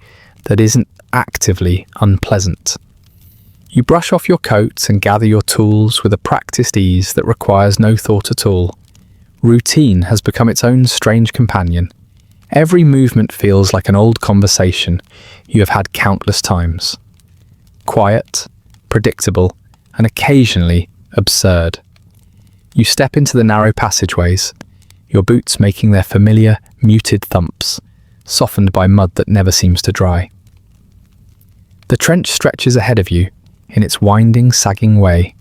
that isn't actively unpleasant. You brush off your coat and gather your tools with a practiced ease that requires no thought at all. Routine has become its own strange companion. Every movement feels like an old conversation you have had countless times. Quiet, predictable, and occasionally absurd. You step into the narrow passageways, your boots making their familiar, muted thumps, softened by mud that never seems to dry. The trench stretches ahead of you in its winding, sagging way.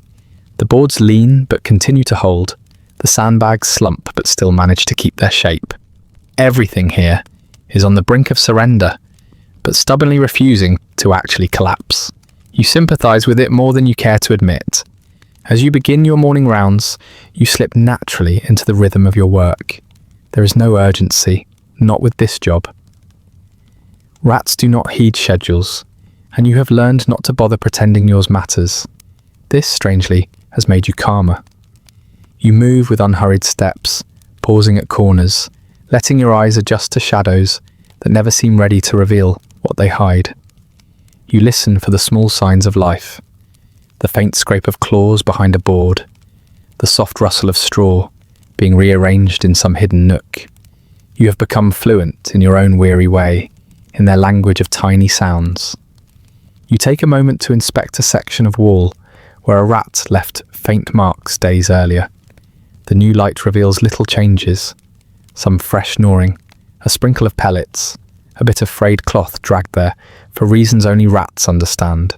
The boards lean but continue to hold. The sandbags slump but still manage to keep their shape. Everything here is on the brink of surrender, but stubbornly refusing to actually collapse. You sympathize with it more than you care to admit. As you begin your morning rounds, you slip naturally into the rhythm of your work. There is no urgency, not with this job. Rats do not heed schedules, and you have learned not to bother pretending yours matters. This, strangely, has made you calmer. You move with unhurried steps, pausing at corners, letting your eyes adjust to shadows that never seem ready to reveal what they hide. You listen for the small signs of life, the faint scrape of claws behind a board, the soft rustle of straw being rearranged in some hidden nook. You have become fluent in your own weary way, in their language of tiny sounds. You take a moment to inspect a section of wall where a rat left faint marks days earlier. The new light reveals little changes, some fresh gnawing, a sprinkle of pellets, a bit of frayed cloth dragged there for reasons only rats understand.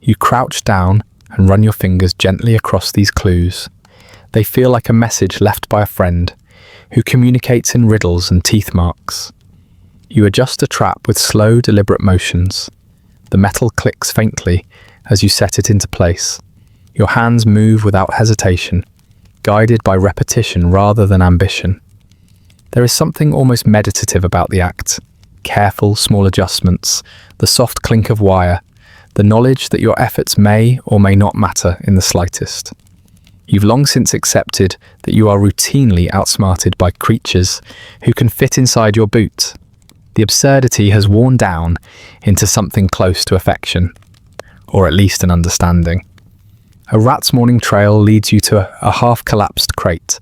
You crouch down and run your fingers gently across these clues. They feel like a message left by a friend who communicates in riddles and teeth marks. You adjust a trap with slow, deliberate motions. The metal clicks faintly as you set it into place. Your hands move without hesitation, guided by repetition rather than ambition. There is something almost meditative about the act. Careful, small adjustments, the soft clink of wire, the knowledge that your efforts may or may not matter in the slightest. You've long since accepted that you are routinely outsmarted by creatures who can fit inside your boot. The absurdity has worn down into something close to affection, or at least an understanding. A rat's morning trail leads you to a half-collapsed crate,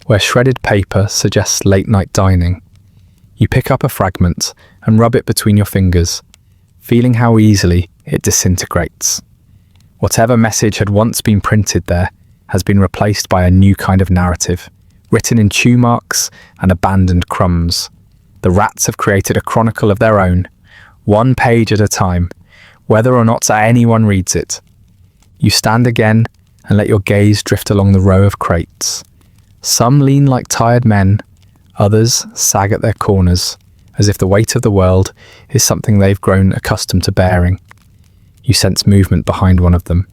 where shredded paper suggests late-night dining. You pick up a fragment and rub it between your fingers, feeling how easily it disintegrates. Whatever message had once been printed there has been replaced by a new kind of narrative, written in chew marks and abandoned crumbs. The rats have created a chronicle of their own, one page at a time, whether or not anyone reads it. You stand again and let your gaze drift along the row of crates. Some lean like tired men, others sag at their corners, as if the weight of the world is something they've grown accustomed to bearing. You sense movement behind one of them,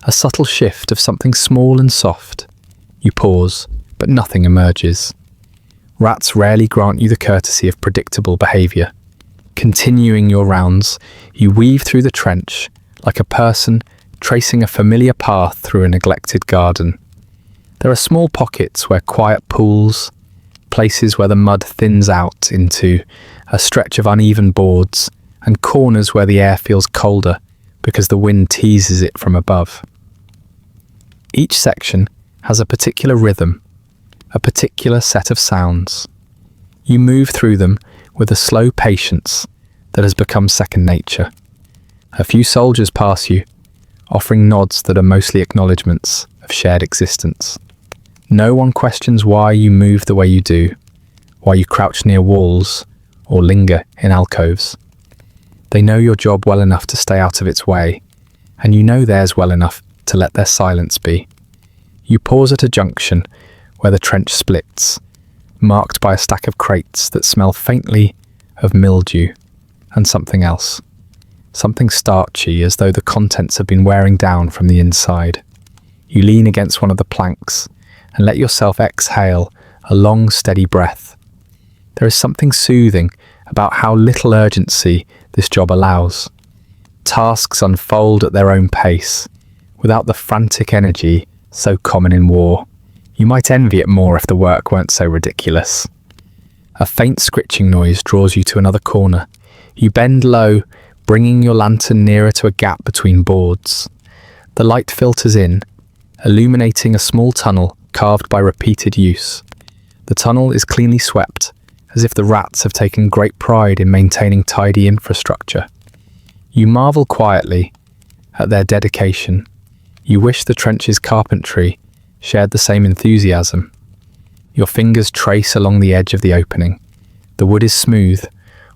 a subtle shift of something small and soft. You pause, but nothing emerges. Rats rarely grant you the courtesy of predictable behaviour. Continuing your rounds, you weave through the trench like a person tracing a familiar path through a neglected garden. There are small pockets where quiet pools, places where the mud thins out into a stretch of uneven boards, and corners where the air feels colder because the wind teases it from above. Each section has a particular rhythm, a particular set of sounds. You move through them with a slow patience that has become second nature. A few soldiers pass you, offering nods that are mostly acknowledgements of shared existence. No one questions why you move the way you do, why you crouch near walls or linger in alcoves. They know your job well enough to stay out of its way, and you know theirs well enough to let their silence be. You pause at a junction where the trench splits, marked by a stack of crates that smell faintly of mildew and something else. Something starchy, as though the contents have been wearing down from the inside. You lean against one of the planks and let yourself exhale a long, steady breath. There is something soothing about how little urgency this job allows. Tasks unfold at their own pace, without the frantic energy so common in war. You might envy it more if the work weren't so ridiculous. A faint scritching noise draws you to another corner. You bend low, bringing your lantern nearer to a gap between boards. The light filters in, illuminating a small tunnel carved by repeated use. The tunnel is cleanly swept, as if the rats have taken great pride in maintaining tidy infrastructure. You marvel quietly at their dedication. You wish the trench's carpentry shared the same enthusiasm. Your fingers trace along the edge of the opening. The wood is smooth,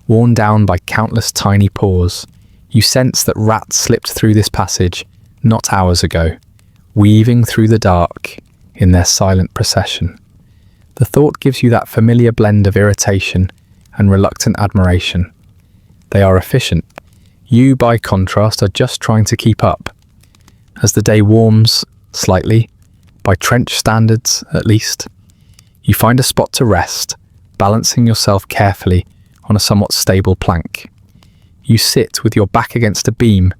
worn down by countless tiny pores. You sense that rats slipped through this passage not hours ago, weaving through the dark in their silent procession. The thought gives you that familiar blend of irritation and reluctant admiration. They are efficient. You, by contrast, are just trying to keep up. As the day warms slightly, by trench standards at least, you find a spot to rest, balancing yourself carefully on a somewhat stable plank. You sit with your back against a beam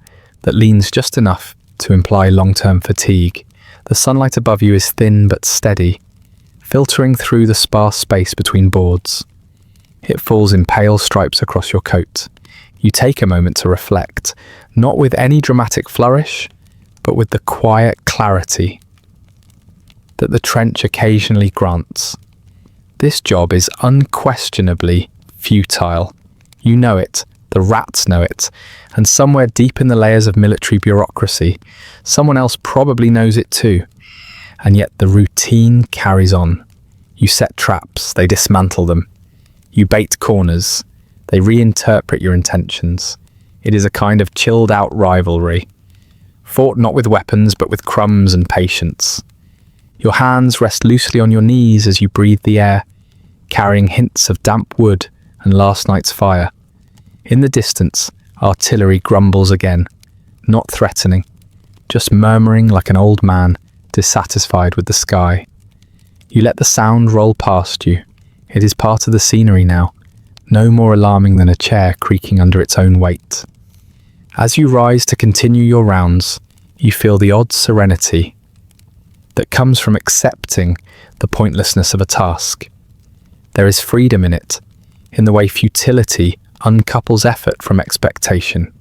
that leans just enough to imply long-term fatigue. The sunlight above you is thin but steady, filtering through the sparse space between boards. It falls in pale stripes across your coat. You take a moment to reflect, not with any dramatic flourish, but with the quiet clarity that the trench occasionally grants. This job is unquestionably futile. You know it, the rats know it, and somewhere deep in the layers of military bureaucracy, someone else probably knows it too. And yet the routine carries on. You set traps, they dismantle them. You bait corners, they reinterpret your intentions. It is a kind of chilled-out rivalry, fought not with weapons but with crumbs and patience. Your hands rest loosely on your knees as you breathe the air, carrying hints of damp wood and last night's fire. In the distance, artillery grumbles again, not threatening, just murmuring like an old man dissatisfied with the sky. You let the sound roll past you. It is part of the scenery now, no more alarming than a chair creaking under its own weight. As you rise to continue your rounds, you feel the odd serenity that comes from accepting the pointlessness of a task. There is freedom in it, in the way futility uncouples effort from expectation.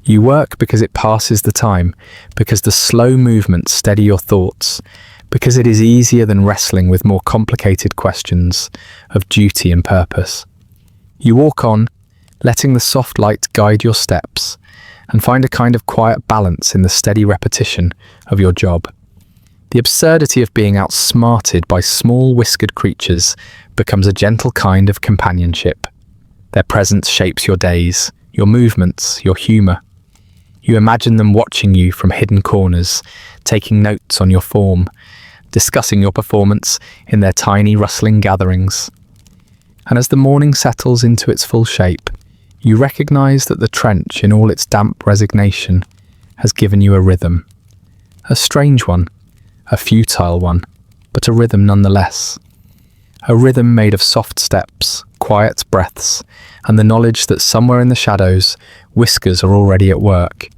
You work because it passes the time, because the slow movements steady your thoughts, because it is easier than wrestling with more complicated questions of duty and purpose. You walk on, letting the soft light guide your steps, and find a kind of quiet balance in the steady repetition of your job. The absurdity of being outsmarted by small whiskered creatures becomes a gentle kind of companionship. Their presence shapes your days, your movements, your humour. You imagine them watching you from hidden corners, taking notes on your form, discussing your performance in their tiny rustling gatherings. And as the morning settles into its full shape, you recognise that the trench, in all its damp resignation, has given you a rhythm. A strange one, a futile one, but a rhythm nonetheless. A rhythm made of soft steps, quiet breaths, and the knowledge that somewhere in the shadows, whiskers are already at work,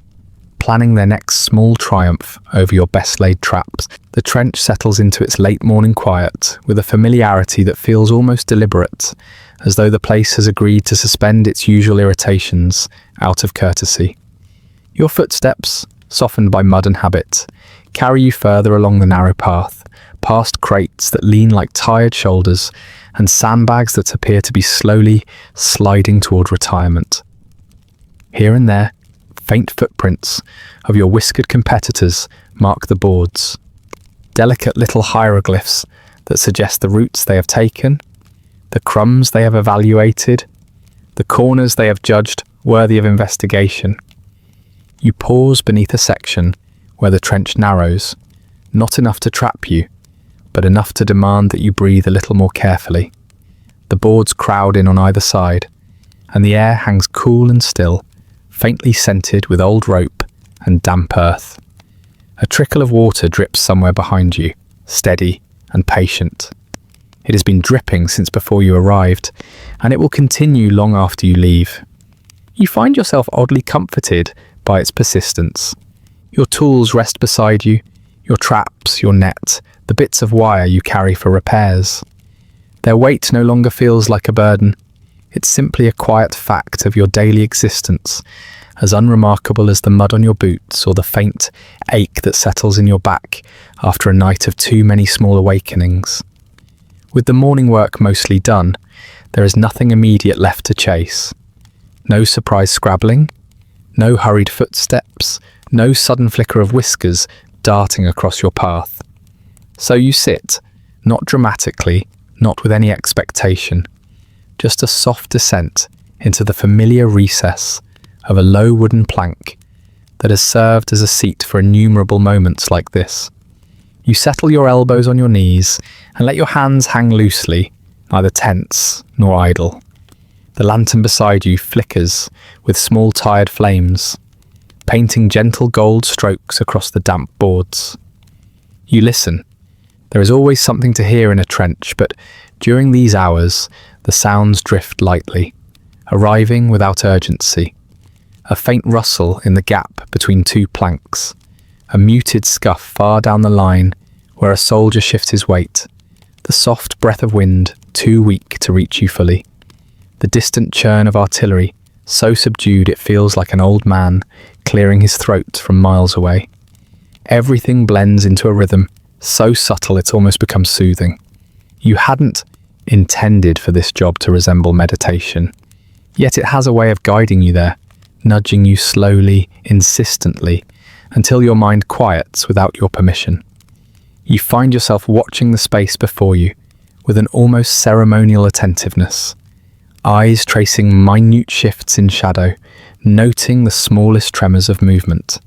planning their next small triumph over your best-laid traps. The trench settles into its late morning quiet with a familiarity that feels almost deliberate, as though the place has agreed to suspend its usual irritations out of courtesy. Your footsteps, softened by mud and habit, carry you further along the narrow path, past crates that lean like tired shoulders and sandbags that appear to be slowly sliding toward retirement. Here and there, faint footprints of your whiskered competitors mark the boards, delicate little hieroglyphs that suggest the routes they have taken, the crumbs they have evaluated, the corners they have judged worthy of investigation. You pause beneath a section where the trench narrows, not enough to trap you, but enough to demand that you breathe a little more carefully. The boards crowd in on either side, and the air hangs cool and still, faintly scented with old rope and damp earth. A trickle of water drips somewhere behind you, steady and patient. It has been dripping since before you arrived, and it will continue long after you leave. You find yourself oddly comforted by its persistence. Your tools rest beside you, your traps, your net, the bits of wire you carry for repairs. Their weight no longer feels like a burden. It's simply a quiet fact of your daily existence, as unremarkable as the mud on your boots or the faint ache that settles in your back after a night of too many small awakenings. With the morning work mostly done, there is nothing immediate left to chase. No surprise scrabbling, no hurried footsteps, no sudden flicker of whiskers darting across your path. So you sit, not dramatically, not with any expectation, just a soft descent into the familiar recess of a low wooden plank that has served as a seat for innumerable moments like this. You settle your elbows on your knees and let your hands hang loosely, neither tense nor idle. The lantern beside you flickers with small tired flames, painting gentle gold strokes across the damp boards. You listen. There is always something to hear in a trench, but during these hours, the sounds drift lightly, arriving without urgency. A faint rustle in the gap between two planks, a muted scuff far down the line where a soldier shifts his weight, the soft breath of wind too weak to reach you fully. The distant churn of artillery, so subdued it feels like an old man clearing his throat from miles away. Everything blends into a rhythm, so subtle it almost becomes soothing. You hadn't intended for this job to resemble meditation, yet it has a way of guiding you there, nudging you slowly, insistently, until your mind quiets without your permission. You find yourself watching the space before you with an almost ceremonial attentiveness, eyes tracing minute shifts in shadow, noting the smallest tremors of movement.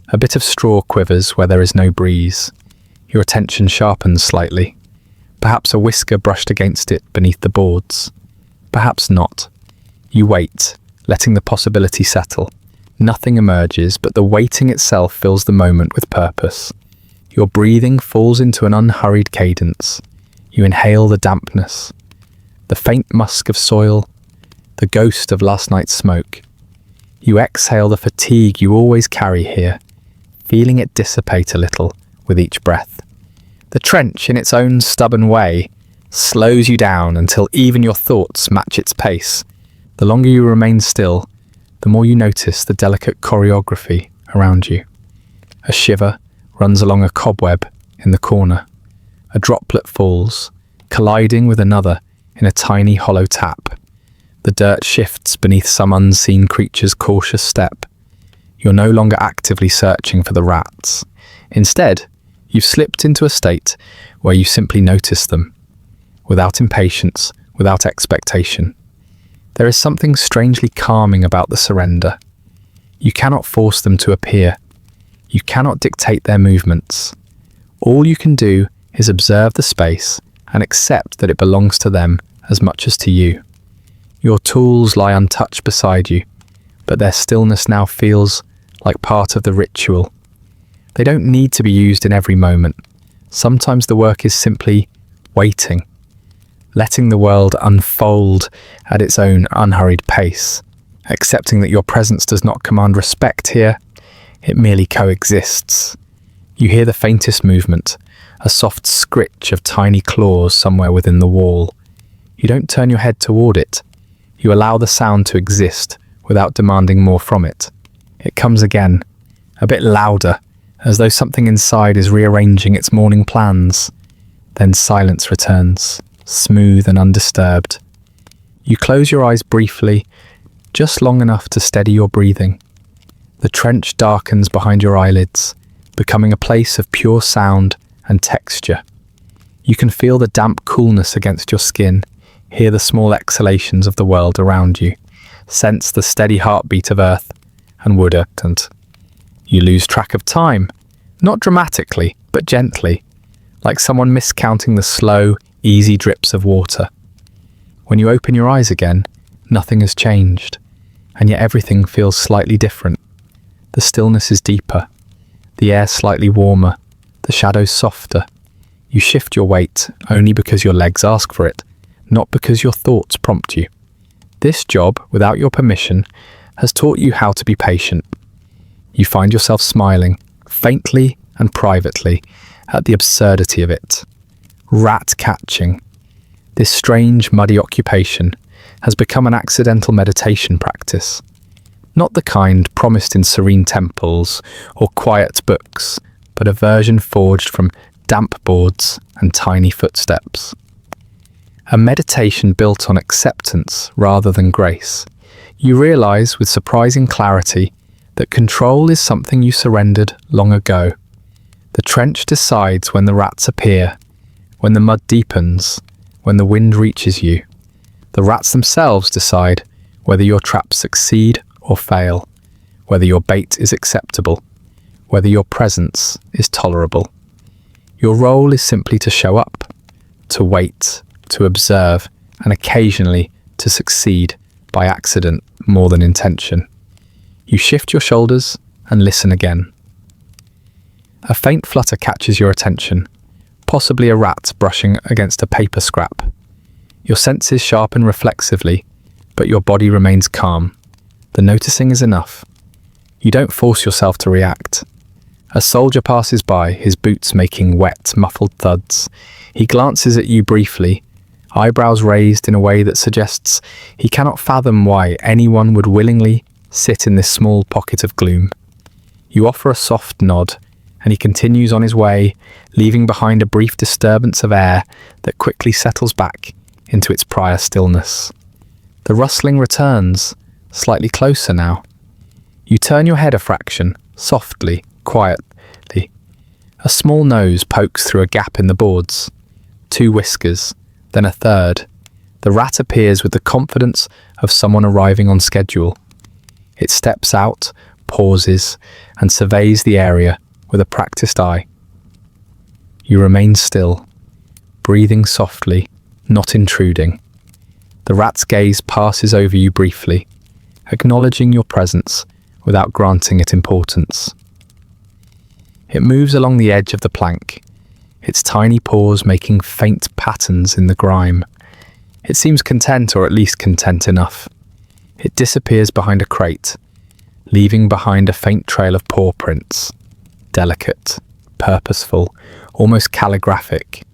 A bit of straw quivers where there is no breeze. Your attention sharpens slightly. Perhaps a whisker brushed against it beneath the boards. Perhaps not. You wait, letting the possibility settle. Nothing emerges, but the waiting itself fills the moment with purpose. Your breathing falls into an unhurried cadence. You inhale the dampness, the faint musk of soil, the ghost of last night's smoke. You exhale the fatigue you always carry here, feeling it dissipate a little with each breath. The trench, in its own stubborn way, slows you down until even your thoughts match its pace. The longer you remain still, the more you notice the delicate choreography around you. A shiver runs along a cobweb in the corner. A droplet falls, colliding with another in a tiny hollow tap. The dirt shifts beneath some unseen creature's cautious step. You're no longer actively searching for the rats. Instead, you've slipped into a state where you simply notice them, without impatience, without expectation. There is something strangely calming about the surrender. You cannot force them to appear. You cannot dictate their movements. All you can do is observe the space and accept that it belongs to them as much as to you. Your tools lie untouched beside you, but their stillness now feels like part of the ritual. They don't need to be used in every moment. Sometimes the work is simply waiting, letting the world unfold at its own unhurried pace, accepting that your presence does not command respect here, it merely coexists. You hear the faintest movement, a soft scritch of tiny claws somewhere within the wall. You don't turn your head toward it. You allow the sound to exist without demanding more from it. It comes again, a bit louder, as though something inside is rearranging its morning plans. Then silence returns, smooth and undisturbed. You close your eyes briefly, just long enough to steady your breathing. The trench darkens behind your eyelids, becoming a place of pure sound and texture. You can feel the damp coolness against your skin, hear the small exhalations of the world around you, sense the steady heartbeat of earth and wood, and you lose track of time, not dramatically, but gently, like someone miscounting the slow, easy drips of water. When you open your eyes again, nothing has changed, and yet everything feels slightly different. The stillness is deeper, the air slightly warmer, the shadows softer. You shift your weight only because your legs ask for it, not because your thoughts prompt you. This job, without your permission, has taught you how to be patient. You find yourself smiling, faintly and privately, at the absurdity of it. Rat catching. This strange, muddy occupation has become an accidental meditation practice. Not the kind promised in serene temples or quiet books, but a version forged from damp boards and tiny footsteps. A meditation built on acceptance rather than grace. You realize with surprising clarity that control is something you surrendered long ago. The trench decides when the rats appear, when the mud deepens, when the wind reaches you. The rats themselves decide whether your traps succeed or fail, whether your bait is acceptable, whether your presence is tolerable. Your role is simply to show up, to wait, to observe, and occasionally to succeed by accident more than intention. You shift your shoulders and listen again. A faint flutter catches your attention, possibly a rat brushing against a paper scrap. Your senses sharpen reflexively, but your body remains calm. The noticing is enough. You don't force yourself to react. A soldier passes by, his boots making wet, muffled thuds. He glances at you briefly, eyebrows raised in a way that suggests he cannot fathom why anyone would willingly sit in this small pocket of gloom. You offer a soft nod, and he continues on his way, leaving behind a brief disturbance of air that quickly settles back into its prior stillness. The rustling returns, slightly closer now. You turn your head a fraction, softly, quietly. A small nose pokes through a gap in the boards. 2 whiskers, then a third. The rat appears with the confidence of someone arriving on schedule. It steps out, pauses, and surveys the area with a practiced eye. You remain still, breathing softly, not intruding. The rat's gaze passes over you briefly, acknowledging your presence without granting it importance. It moves along the edge of the plank, its tiny paws making faint patterns in the grime. It seems content, or at least content enough. It disappears behind a crate, leaving behind a faint trail of paw prints. Delicate, purposeful, almost calligraphic.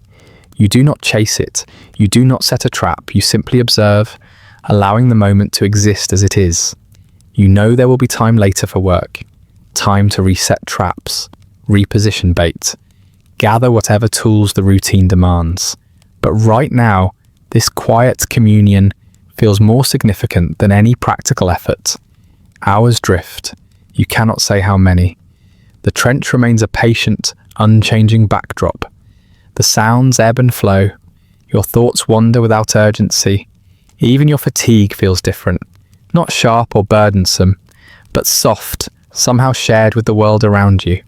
You do not chase it, you do not set a trap, you simply observe, allowing the moment to exist as it is. You know there will be time later for work, time to reset traps, reposition bait, gather whatever tools the routine demands. But right now, this quiet communion feels more significant than any practical effort. Hours drift, you cannot say how many. The trench remains a patient, unchanging backdrop. The sounds ebb and flow. Your thoughts wander without urgency. Even your fatigue feels different. Not sharp or burdensome, but soft, somehow shared with the world around you.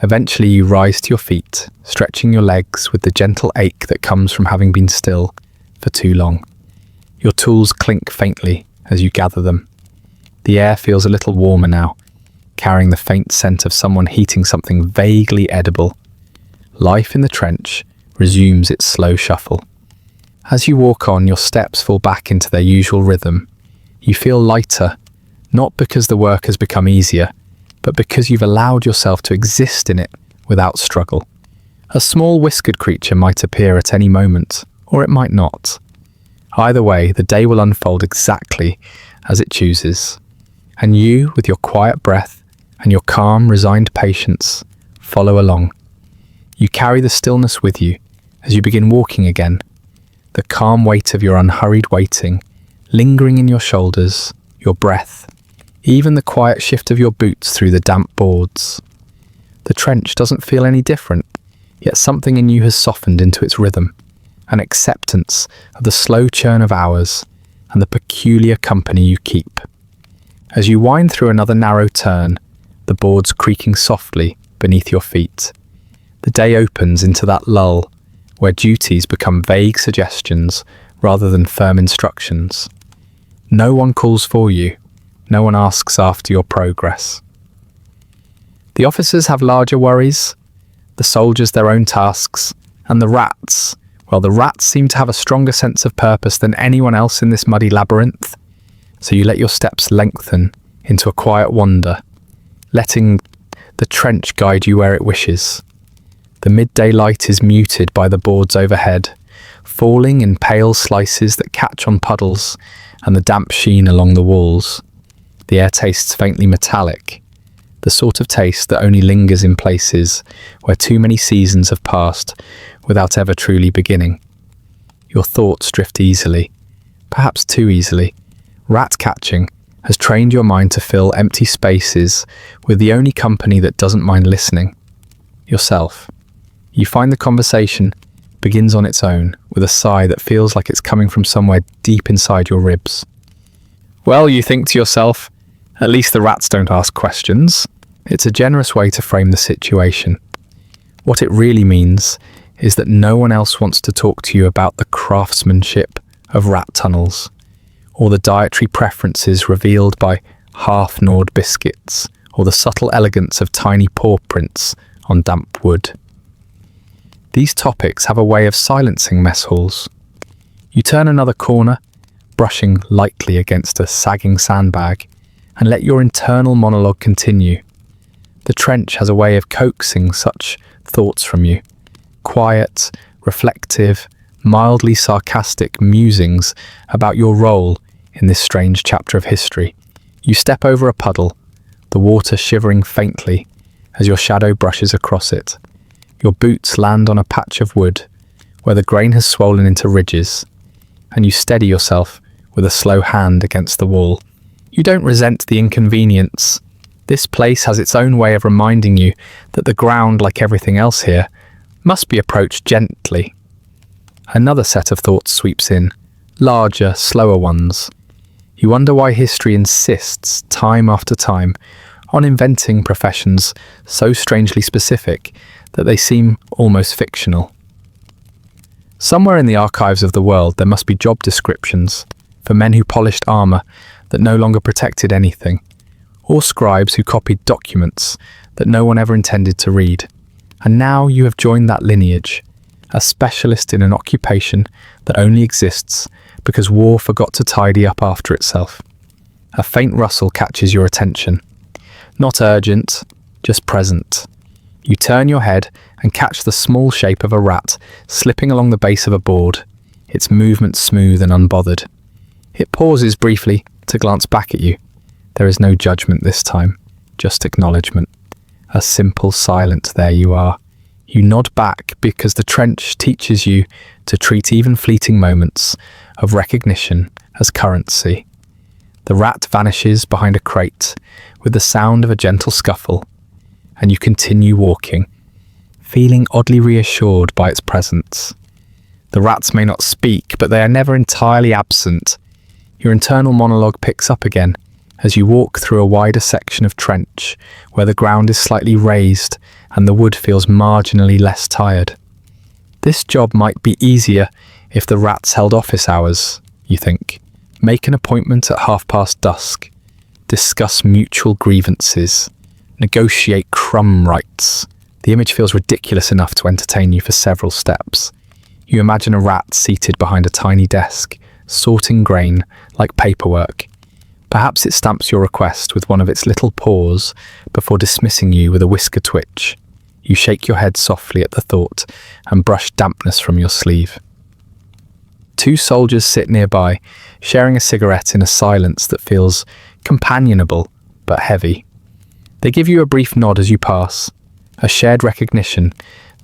Eventually you rise to your feet, stretching your legs with the gentle ache that comes from having been still for too long. Your tools clink faintly as you gather them. The air feels a little warmer now, carrying the faint scent of someone heating something vaguely edible. Life in the trench resumes its slow shuffle. As you walk on, your steps fall back into their usual rhythm. You feel lighter, not because the work has become easier, but because you've allowed yourself to exist in it without struggle. A small whiskered creature might appear at any moment, or it might not. Either way, the day will unfold exactly as it chooses, and you, with your quiet breath and your calm, resigned patience, follow along. You carry the stillness with you as you begin walking again, the calm weight of your unhurried waiting, lingering in your shoulders, your breath, even the quiet shift of your boots through the damp boards. The trench doesn't feel any different, yet something in you has softened into its rhythm, an acceptance of the slow churn of hours and the peculiar company you keep. As you wind through another narrow turn, the boards creaking softly beneath your feet, the day opens into that lull where duties become vague suggestions rather than firm instructions. No one calls for you. No one asks after your progress. The officers have larger worries, the soldiers their own tasks, and the rats, well, the rats seem to have a stronger sense of purpose than anyone else in this muddy labyrinth. So you let your steps lengthen into a quiet wander, letting the trench guide you where it wishes. The midday light is muted by the boards overhead, falling in pale slices that catch on puddles and the damp sheen along the walls. The air tastes faintly metallic, the sort of taste that only lingers in places where too many seasons have passed without ever truly beginning. Your thoughts drift easily, perhaps too easily. Rat catching has trained your mind to fill empty spaces with the only company that doesn't mind listening, yourself. You find the conversation begins on its own with a sigh that feels like it's coming from somewhere deep inside your ribs. Well, you think to yourself, at least the rats don't ask questions. It's a generous way to frame the situation. What it really means is that no one else wants to talk to you about the craftsmanship of rat tunnels, or the dietary preferences revealed by half-gnawed biscuits, or the subtle elegance of tiny paw prints on damp wood. These topics have a way of silencing mess halls. You turn another corner, brushing lightly against a sagging sandbag, and let your internal monologue continue. The trench has a way of coaxing such thoughts from you. Quiet, reflective, mildly sarcastic musings about your role in this strange chapter of history. You step over a puddle, the water shivering faintly as your shadow brushes across it. Your boots land on a patch of wood where the grain has swollen into ridges, and you steady yourself with a slow hand against the wall. You don't resent the inconvenience. This place has its own way of reminding you that the ground, like everything else here, must be approached gently. Another set of thoughts sweeps in, larger, slower ones. You wonder why history insists, time after time, on inventing professions so strangely specific that they seem almost fictional. Somewhere in the archives of the world there must be job descriptions for men who polished armor that no longer protected anything, or scribes who copied documents that no one ever intended to read. And now you have joined that lineage, a specialist in an occupation that only exists because war forgot to tidy up after itself. A faint rustle catches your attention. Not urgent, just present. You turn your head and catch the small shape of a rat slipping along the base of a board, its movement smooth and unbothered. It pauses briefly to glance back at you. There is no judgment this time, just acknowledgement. A simple silent there you are. You nod back because the trench teaches you to treat even fleeting moments of recognition as currency. The rat vanishes behind a crate with the sound of a gentle scuffle, and you continue walking, feeling oddly reassured by its presence. The rats may not speak, but they are never entirely absent. Your internal monologue picks up again as you walk through a wider section of trench where the ground is slightly raised and the wood feels marginally less tired. This job might be easier if the rats held office hours, you think. Make an appointment at dusk, discuss mutual grievances, negotiate crumb rights. The image feels ridiculous enough to entertain you for several steps. You imagine a rat seated behind a tiny desk, sorting grain like paperwork. Perhaps it stamps your request with one of its little paws before dismissing you with a whisker twitch. You shake your head softly at the thought and brush dampness from your sleeve. Two soldiers sit nearby, sharing a cigarette in a silence that feels companionable but heavy. They give you a brief nod as you pass, a shared recognition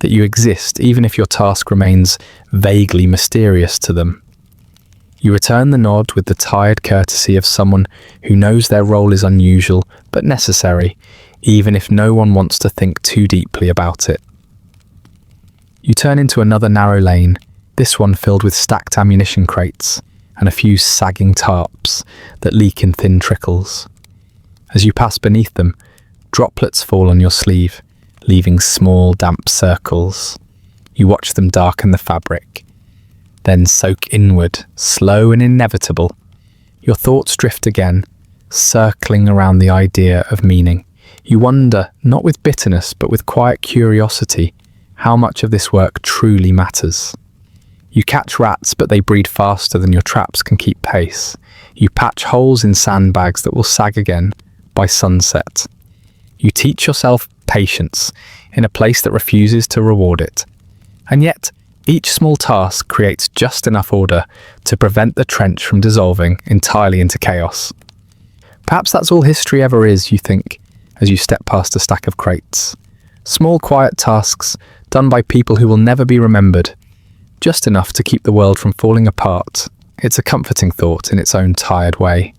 that you exist even if your task remains vaguely mysterious to them. You return the nod with the tired courtesy of someone who knows their role is unusual but necessary, even if no one wants to think too deeply about it. You turn into another narrow lane, this one filled with stacked ammunition crates and a few sagging tarps that leak in thin trickles. As you pass beneath them, droplets fall on your sleeve, leaving small, damp circles. You watch them darken the fabric, then soak inward, slow and inevitable. Your thoughts drift again, circling around the idea of meaning. You wonder, not with bitterness, but with quiet curiosity, how much of this work truly matters. You catch rats, but they breed faster than your traps can keep pace. You patch holes in sandbags that will sag again by sunset. You teach yourself patience in a place that refuses to reward it. And yet, each small task creates just enough order to prevent the trench from dissolving entirely into chaos. Perhaps that's all history ever is, you think, as you step past a stack of crates. Small, quiet tasks done by people who will never be remembered, just enough to keep the world from falling apart. It's a comforting thought in its own tired way.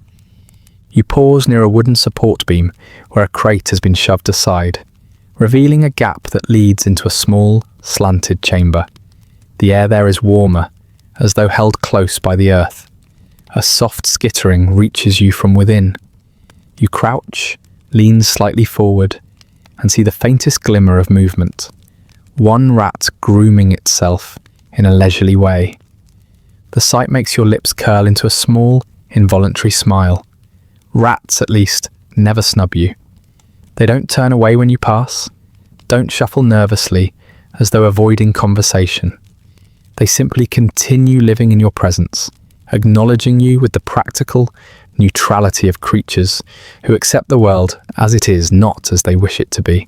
You pause near a wooden support beam where a crate has been shoved aside, revealing a gap that leads into a small, slanted chamber. The air there is warmer, as though held close by the earth. A soft skittering reaches you from within. You crouch, lean slightly forward, and see the faintest glimmer of movement. One rat grooming itself in a leisurely way. The sight makes your lips curl into a small, involuntary smile. Rats, at least, never snub you. They don't turn away when you pass, don't shuffle nervously as though avoiding conversation. They simply continue living in your presence, acknowledging you with the practical neutrality of creatures who accept the world as it is, not as they wish it to be.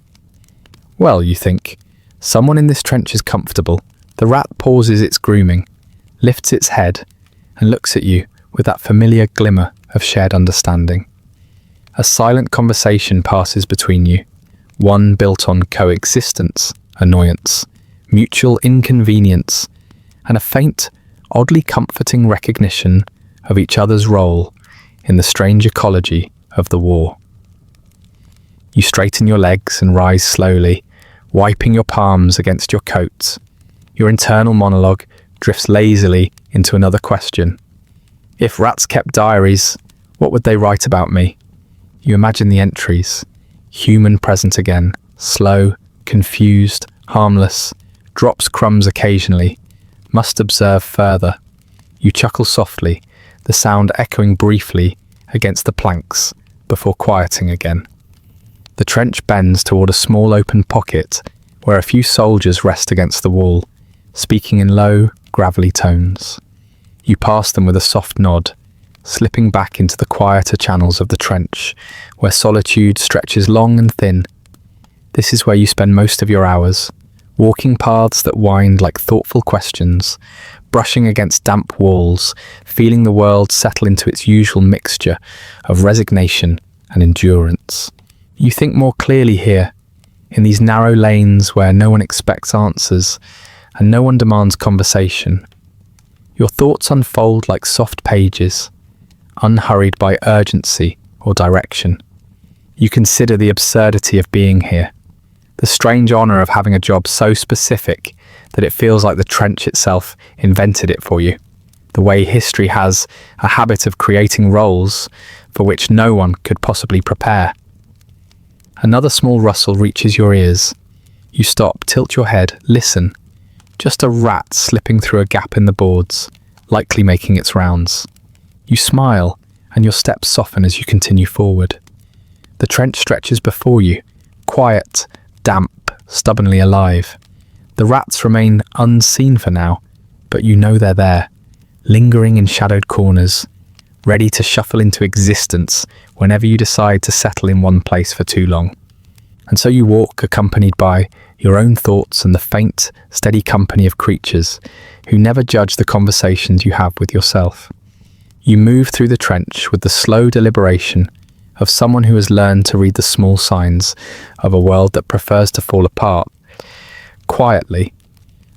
Well, you think, someone in this trench is comfortable. The rat pauses its grooming, lifts its head, and looks at you with that familiar glimmer of shared understanding. A silent conversation passes between you, one built on coexistence, annoyance, mutual inconvenience, and a faint, oddly comforting recognition of each other's role in the strange ecology of the war. You straighten your legs and rise slowly, wiping your palms against your coat. Your internal monologue drifts lazily into another question. If rats kept diaries, what would they write about me? You imagine the entries. Human present again, slow, confused, harmless, drops crumbs occasionally, must observe further. You chuckle softly, the sound echoing briefly against the planks before quieting again. The trench bends toward a small open pocket where a few soldiers rest against the wall, speaking in low, gravelly tones. You pass them with a soft nod, slipping back into the quieter channels of the trench, where solitude stretches long and thin. This is where you spend most of your hours, walking paths that wind like thoughtful questions, brushing against damp walls, feeling the world settle into its usual mixture of resignation and endurance. You think more clearly here, in these narrow lanes where no one expects answers and no one demands conversation. Your thoughts unfold like soft pages, unhurried by urgency or direction. You consider the absurdity of being here, the strange honour of having a job so specific that it feels like the trench itself invented it for you, the way history has a habit of creating roles for which no one could possibly prepare. Another small rustle reaches your ears. You stop, tilt your head, listen. Just a rat slipping through a gap in the boards, likely making its rounds. You smile, and your steps soften as you continue forward. The trench stretches before you, quiet, damp, stubbornly alive. The rats remain unseen for now, but you know they're there, lingering in shadowed corners, ready to shuffle into existence whenever you decide to settle in one place for too long. And so you walk, accompanied by your own thoughts and the faint, steady company of creatures who never judge the conversations you have with yourself. You move through the trench with the slow deliberation of someone who has learned to read the small signs of a world that prefers to fall apart. Quietly,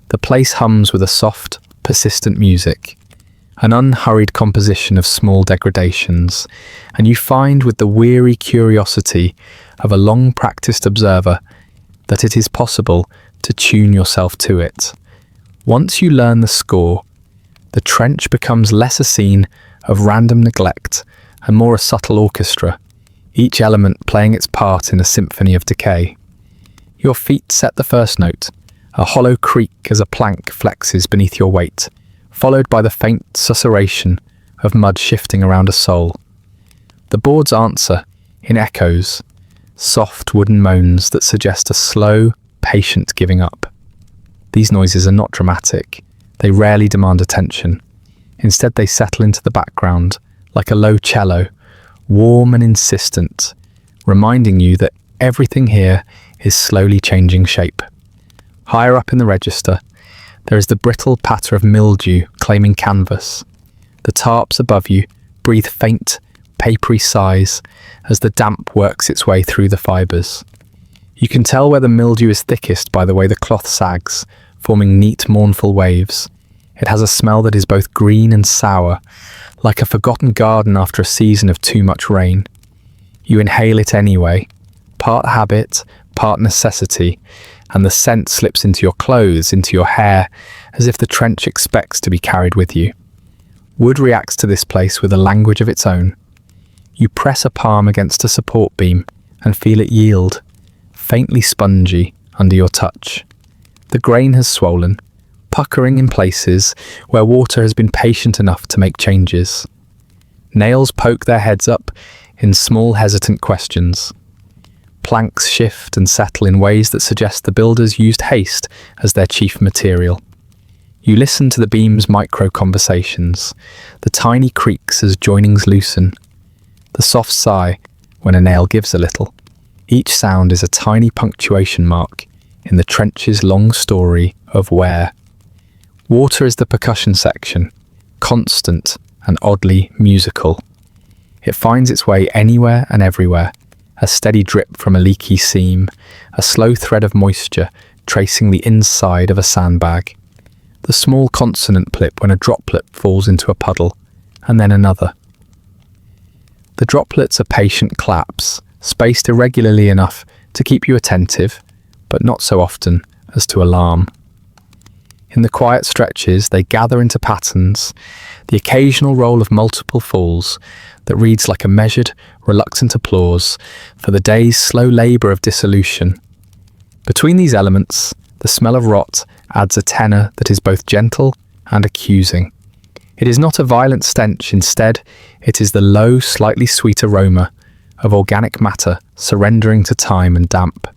the place hums with a soft, persistent music, an unhurried composition of small degradations, and you find with the weary curiosity of a long-practiced observer that it is possible to tune yourself to it. Once you learn the score, the trench becomes less a scene of random neglect and more a subtle orchestra, each element playing its part in a symphony of decay. Your feet set the first note, a hollow creak as a plank flexes beneath your weight, followed by the faint susurration of mud shifting around a sole. The boards answer in echoes, soft wooden moans that suggest a slow, patient giving up. These noises are not dramatic. They rarely demand attention. Instead, they settle into the background like a low cello, warm and insistent, reminding you that everything here is slowly changing shape. Higher up in the register, there is the brittle patter of mildew claiming canvas. The tarps above you breathe faint, papery sighs as the damp works its way through the fibres. You can tell where the mildew is thickest by the way the cloth sags, forming neat, mournful waves. It has a smell that is both green and sour, like a forgotten garden after a season of too much rain. You inhale it anyway, part habit, part necessity, and the scent slips into your clothes, into your hair, as if the trench expects to be carried with you. Wood reacts to this place with a language of its own. You press a palm against a support beam and feel it yield, faintly spongy under your touch. The grain has swollen, puckering in places where water has been patient enough to make changes. Nails poke their heads up in small hesitant questions. Planks shift and settle in ways that suggest the builders used haste as their chief material. You listen to the beam's micro-conversations, the tiny creaks as joinings loosen, the soft sigh when a nail gives a little. Each sound is a tiny punctuation mark in the trench's long story of wear. Water is the percussion section, constant and oddly musical. It finds its way anywhere and everywhere, a steady drip from a leaky seam, a slow thread of moisture tracing the inside of a sandbag, the small consonant plip when a droplet falls into a puddle, and then another. The droplets are patient claps, spaced irregularly enough to keep you attentive, but not so often as to alarm. In the quiet stretches, they gather into patterns, the occasional roll of multiple falls that reads like a measured, reluctant applause for the day's slow labour of dissolution. Between these elements, the smell of rot adds a tenor that is both gentle and accusing. It is not a violent stench, instead, it is the low, slightly sweet aroma of organic matter surrendering to time and damp.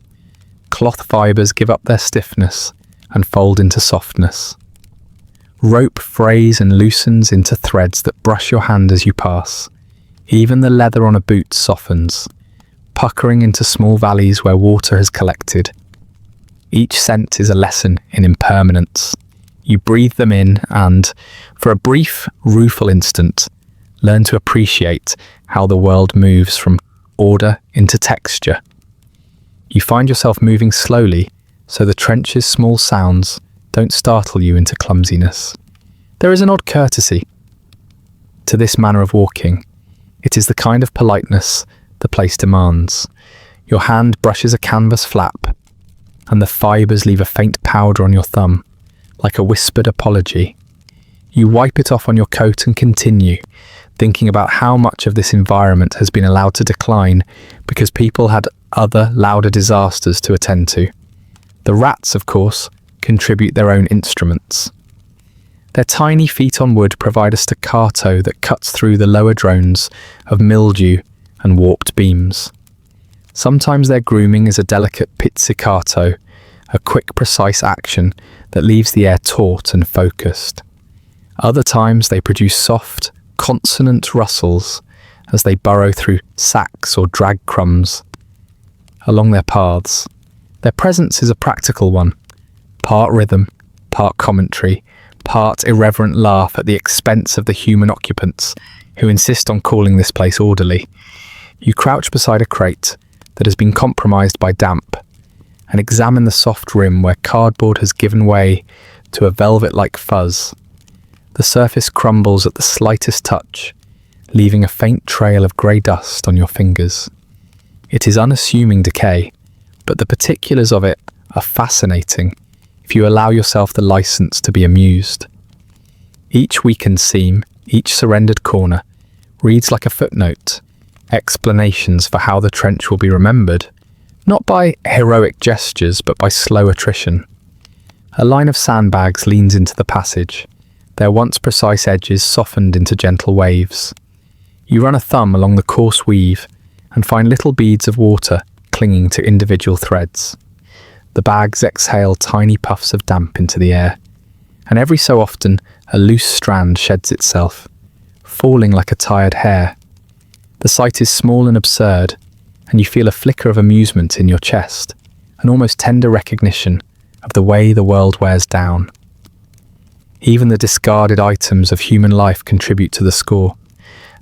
Cloth fibres give up their stiffness and fold into softness. Rope frays and loosens into threads that brush your hand as you pass. Even the leather on a boot softens, puckering into small valleys where water has collected. Each scent is a lesson in impermanence. You breathe them in and, for a brief, rueful instant, learn to appreciate how the world moves from order into texture. You find yourself moving slowly, so the trench's small sounds don't startle you into clumsiness. There is an odd courtesy to this manner of walking. It is the kind of politeness the place demands. Your hand brushes a canvas flap, and the fibres leave a faint powder on your thumb, like a whispered apology. You wipe it off on your coat and continue, thinking about how much of this environment has been allowed to decline because people had other, louder disasters to attend to. The rats, of course, contribute their own instruments. Their tiny feet on wood provide a staccato that cuts through the lower drones of mildew and warped beams. Sometimes their grooming is a delicate pizzicato, a quick, precise action that leaves the air taut and focused. Other times they produce soft, consonant rustles as they burrow through sacks or drag crumbs along their paths. Their presence is a practical one, part rhythm, part commentary, part irreverent laugh at the expense of the human occupants who insist on calling this place orderly. You crouch beside a crate that has been compromised by damp and examine the soft rim where cardboard has given way to a velvet-like fuzz. The surface crumbles at the slightest touch, leaving a faint trail of grey dust on your fingers. It is unassuming decay, but the particulars of it are fascinating if you allow yourself the license to be amused. Each weakened seam, each surrendered corner, reads like a footnote, explanations for how the trench will be remembered, not by heroic gestures but by slow attrition. A line of sandbags leans into the passage, their once precise edges softened into gentle waves. You run a thumb along the coarse weave and find little beads of water clinging to individual threads. The bags exhale tiny puffs of damp into the air, and every so often a loose strand sheds itself, falling like a tired hair. The sight is small and absurd, and you feel a flicker of amusement in your chest, an almost tender recognition of the way the world wears down. Even the discarded items of human life contribute to the score.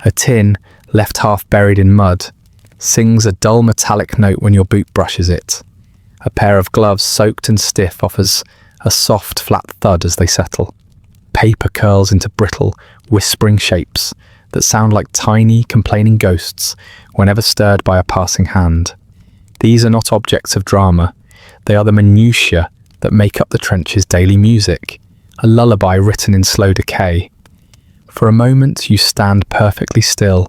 A tin, left half buried in mud, sings a dull metallic note when your boot brushes it. A pair of gloves soaked and stiff offers a soft, flat thud as they settle. Paper curls into brittle, whispering shapes that sound like tiny, complaining ghosts whenever stirred by a passing hand. These are not objects of drama. They are the minutiae that make up the trench's daily music, a lullaby written in slow decay. For a moment you stand perfectly still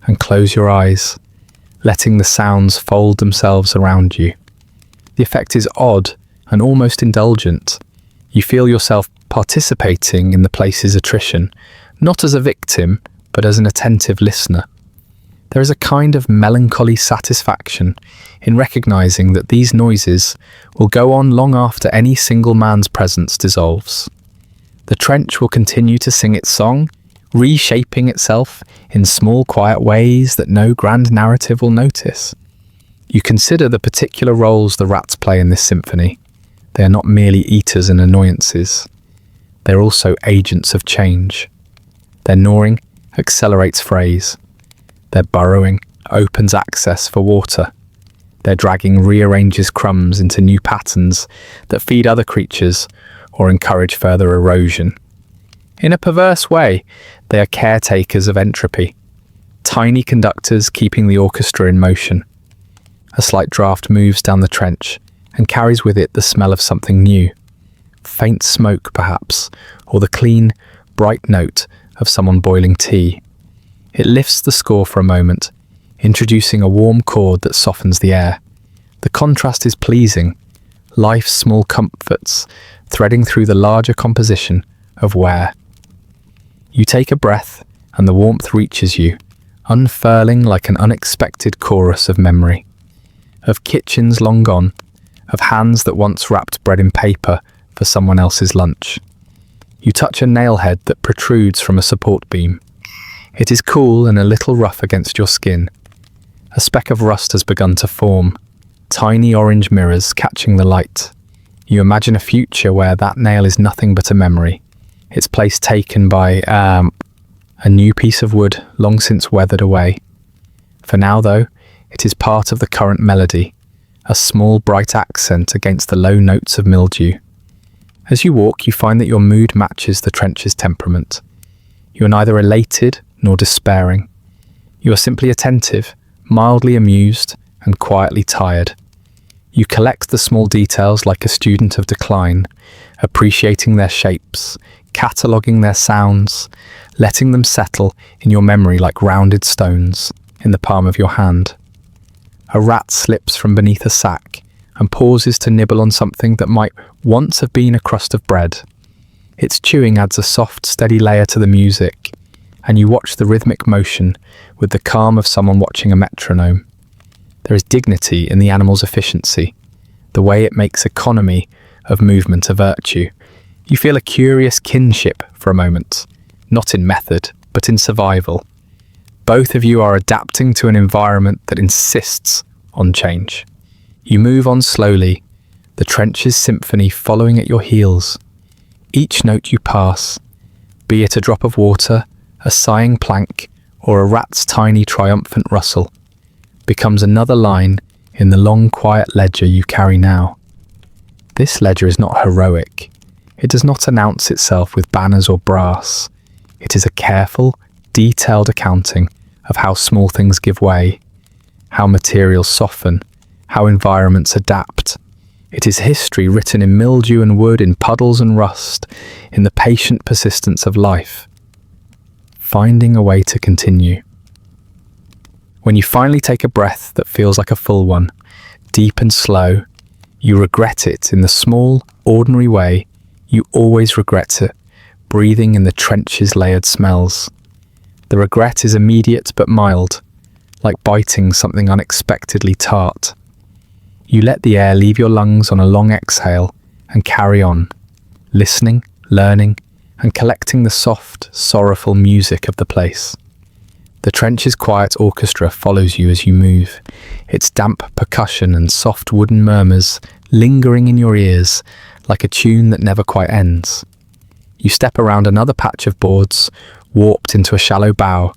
and close your eyes, letting the sounds fold themselves around you. The effect is odd and almost indulgent. You feel yourself participating in the place's attrition, not as a victim, but as an attentive listener. There is a kind of melancholy satisfaction in recognizing that these noises will go on long after any single man's presence dissolves. The trench will continue to sing its song, reshaping itself in small, quiet ways that no grand narrative will notice. You consider the particular roles the rats play in this symphony. They are not merely eaters and annoyances. They're also agents of change. Their gnawing accelerates phrase. Their burrowing opens access for water. Their dragging rearranges crumbs into new patterns that feed other creatures or encourage further erosion. In a perverse way, they are caretakers of entropy, tiny conductors keeping the orchestra in motion. A slight draft moves down the trench and carries with it the smell of something new. Faint smoke, perhaps, or the clean, bright note of someone boiling tea. It lifts the score for a moment, introducing a warm chord that softens the air. The contrast is pleasing, life's small comforts threading through the larger composition of wear. You take a breath, and the warmth reaches you, unfurling like an unexpected chorus of memory. Of kitchens long gone, of hands that once wrapped bread in paper for someone else's lunch. You touch a nailhead that protrudes from a support beam. It is cool and a little rough against your skin. A speck of rust has begun to form, tiny orange mirrors catching the light. You imagine a future where that nail is nothing but a memory, its place taken by a new piece of wood long since weathered away. For now, though, it is part of the current melody, a small bright accent against the low notes of mildew. As you walk, you find that your mood matches the trench's temperament. You are neither elated nor despairing. You are simply attentive, mildly amused, and quietly tired. You collect the small details like a student of decline, appreciating their shapes, cataloguing their sounds, letting them settle in your memory like rounded stones in the palm of your hand. A rat slips from beneath a sack and pauses to nibble on something that might once have been a crust of bread. Its chewing adds a soft, steady layer to the music, and you watch the rhythmic motion with the calm of someone watching a metronome. There is dignity in the animal's efficiency, the way it makes economy of movement a virtue. You feel a curious kinship for a moment, not in method, but in survival. Both of you are adapting to an environment that insists on change. You move on slowly, the trench's symphony following at your heels. Each note you pass, be it a drop of water, a sighing plank, or a rat's tiny triumphant rustle, becomes another line in the long quiet ledger you carry now. This ledger is not heroic. It does not announce itself with banners or brass. It is a careful, detailed accounting of how small things give way, how materials soften, how environments adapt. It is history written in mildew and wood, in puddles and rust, in the patient persistence of life, finding a way to continue. When you finally take a breath that feels like a full one, deep and slow, you regret it in the small, ordinary way you always regret it, breathing in the trench's layered smells. The regret is immediate but mild, like biting something unexpectedly tart. You let the air leave your lungs on a long exhale and carry on, listening, learning, and collecting the soft, sorrowful music of the place. The trench's quiet orchestra follows you as you move, its damp percussion and soft wooden murmurs lingering in your ears like a tune that never quite ends. You step around another patch of boards, warped into a shallow bow,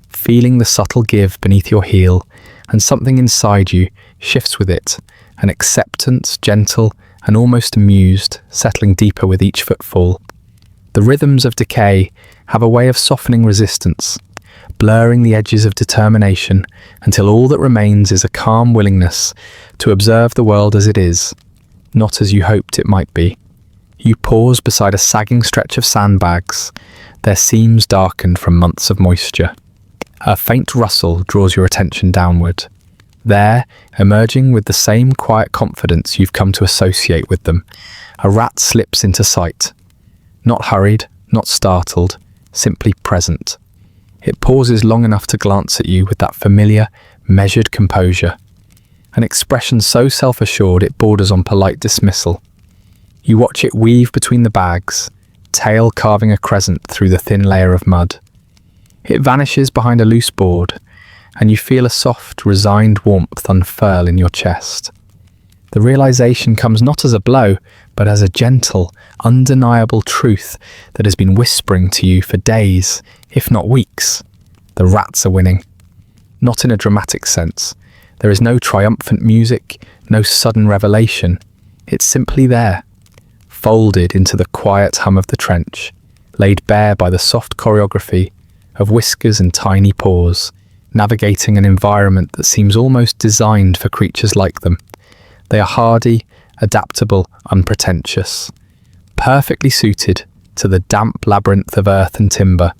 feeling the subtle give beneath your heel, and something inside you shifts with it, an acceptance, gentle and almost amused, settling deeper with each footfall. The rhythms of decay have a way of softening resistance, blurring the edges of determination until all that remains is a calm willingness to observe the world as it is, not as you hoped it might be. You pause beside a sagging stretch of sandbags, their seams darkened from months of moisture. A faint rustle draws your attention downward. There, emerging with the same quiet confidence you've come to associate with them, a rat slips into sight. Not hurried, not startled, simply present. It pauses long enough to glance at you with that familiar, measured composure. An expression so self-assured it borders on polite dismissal. You watch it weave between the bags, tail carving a crescent through the thin layer of mud. It vanishes behind a loose board, and you feel a soft, resigned warmth unfurl in your chest. The realization comes not as a blow, but as a gentle, undeniable truth that has been whispering to you for days, if not weeks. The rats are winning. Not in a dramatic sense. There is no triumphant music, no sudden revelation. It's simply there, folded into the quiet hum of the trench, laid bare by the soft choreography of whiskers and tiny paws, navigating an environment that seems almost designed for creatures like them. They are hardy, adaptable, unpretentious, perfectly suited to the damp labyrinth of earth and timber.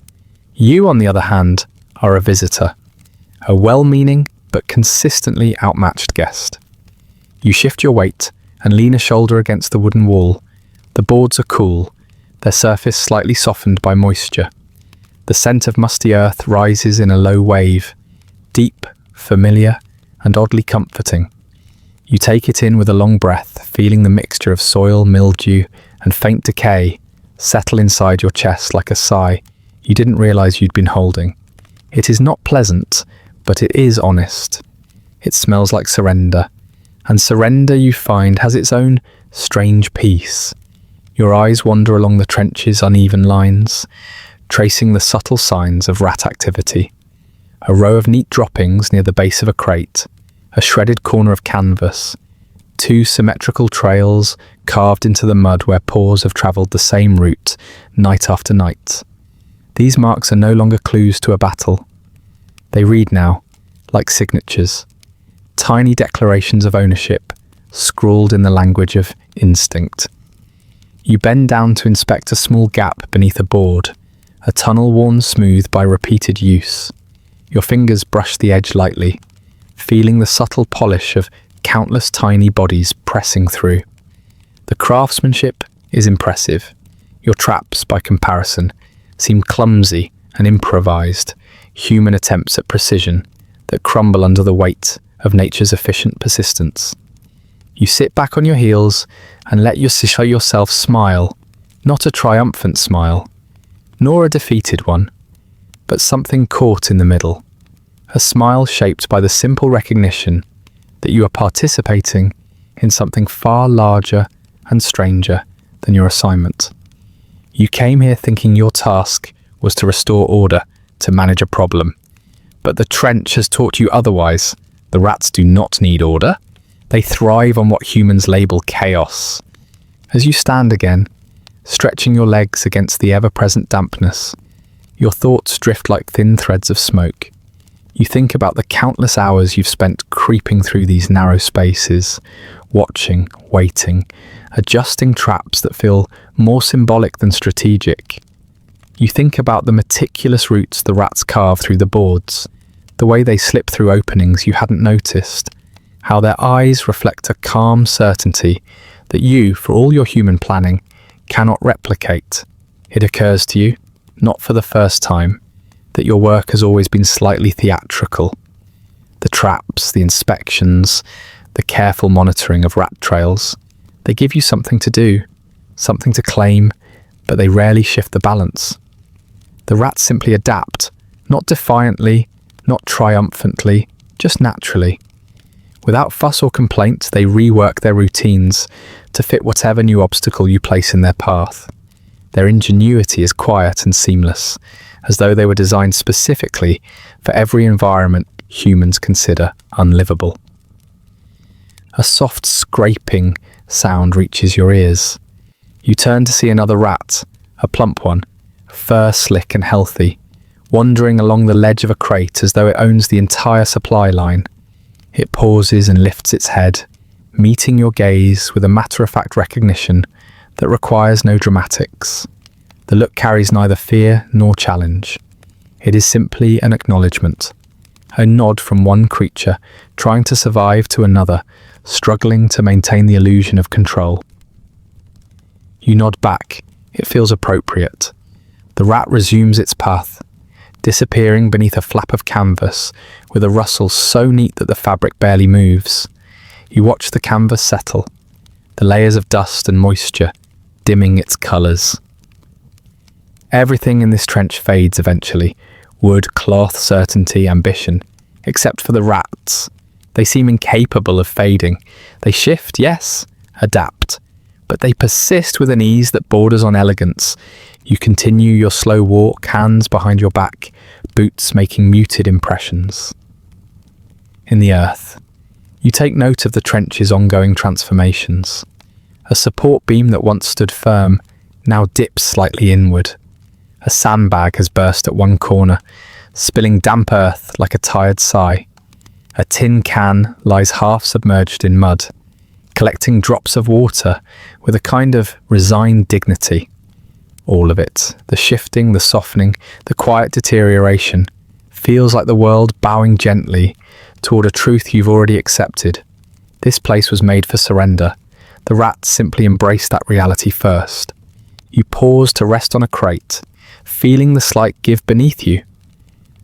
You, on the other hand, are a visitor, a well-meaning but consistently outmatched guest. You shift your weight and lean a shoulder against the wooden wall. The boards are cool, their surface slightly softened by moisture. The scent of musty earth rises in a low wave, deep, familiar, and oddly comforting. You take it in with a long breath, feeling the mixture of soil, mildew, and faint decay settle inside your chest like a sigh you didn't realize you'd been holding. It is not pleasant, but it is honest. It smells like surrender, and surrender, you find, has its own strange peace. Your eyes wander along the trench's uneven lines, tracing the subtle signs of rat activity. A row of neat droppings near the base of a crate, a shredded corner of canvas, two symmetrical trails carved into the mud where paws have travelled the same route night after night. These marks are no longer clues to a battle. They read now, like signatures, tiny declarations of ownership, scrawled in the language of instinct. You bend down to inspect a small gap beneath a board, a tunnel worn smooth by repeated use. Your fingers brush the edge lightly, feeling the subtle polish of countless tiny bodies pressing through. The craftsmanship is impressive. Your traps, by comparison, seem clumsy and improvised, human attempts at precision that crumble under the weight of nature's efficient persistence. You sit back on your heels and let yourself smile, not a triumphant smile, nor a defeated one, but something caught in the middle. A smile shaped by the simple recognition that you are participating in something far larger and stranger than your assignment. You came here thinking your task was to restore order, to manage a problem. But the trench has taught you otherwise. The rats do not need order. They thrive on what humans label chaos. As you stand again, stretching your legs against the ever-present dampness, your thoughts drift like thin threads of smoke. You think about the countless hours you've spent creeping through these narrow spaces, watching, waiting, adjusting traps that feel more symbolic than strategic. You think about the meticulous routes the rats carve through the boards, the way they slip through openings you hadn't noticed, how their eyes reflect a calm certainty that you, for all your human planning, cannot replicate. It occurs to you, not for the first time, that your work has always been slightly theatrical. The traps, the inspections, the careful monitoring of rat trails, they give you something to do, something to claim, but they rarely shift the balance. The rats simply adapt, not defiantly, not triumphantly, just naturally. Without fuss or complaint, they rework their routines to fit whatever new obstacle you place in their path. Their ingenuity is quiet and seamless, as though they were designed specifically for every environment humans consider unlivable. A soft scraping sound reaches your ears. You turn to see another rat, a plump one, fur slick and healthy, wandering along the ledge of a crate as though it owns the entire supply line. It pauses and lifts its head, meeting your gaze with a matter-of-fact recognition that requires no dramatics. The look carries neither fear nor challenge. It is simply an acknowledgement, a nod from one creature trying to survive to another, struggling to maintain the illusion of control. You nod back, It feels appropriate. The rat resumes its path, disappearing beneath a flap of canvas with a rustle so neat that the fabric barely moves. You watch the canvas settle, the layers of dust and moisture dimming its colours. Everything in this trench fades eventually. Wood, cloth, certainty, ambition. Except for the rats. They seem incapable of fading. They shift, yes, adapt. But they persist with an ease that borders on elegance. You continue your slow walk, hands behind your back, boots making muted impressions. In the earth, you take note of the trench's ongoing transformations. A support beam that once stood firm now dips slightly inward. A sandbag has burst at one corner, spilling damp earth like a tired sigh. A tin can lies half submerged in mud, collecting drops of water with a kind of resigned dignity. All of it, the shifting, the softening, the quiet deterioration, feels like the world bowing gently toward a truth you've already accepted. This place was made for surrender. The rats simply embraced that reality first. You pause to rest on a crate, feeling the slight give beneath you.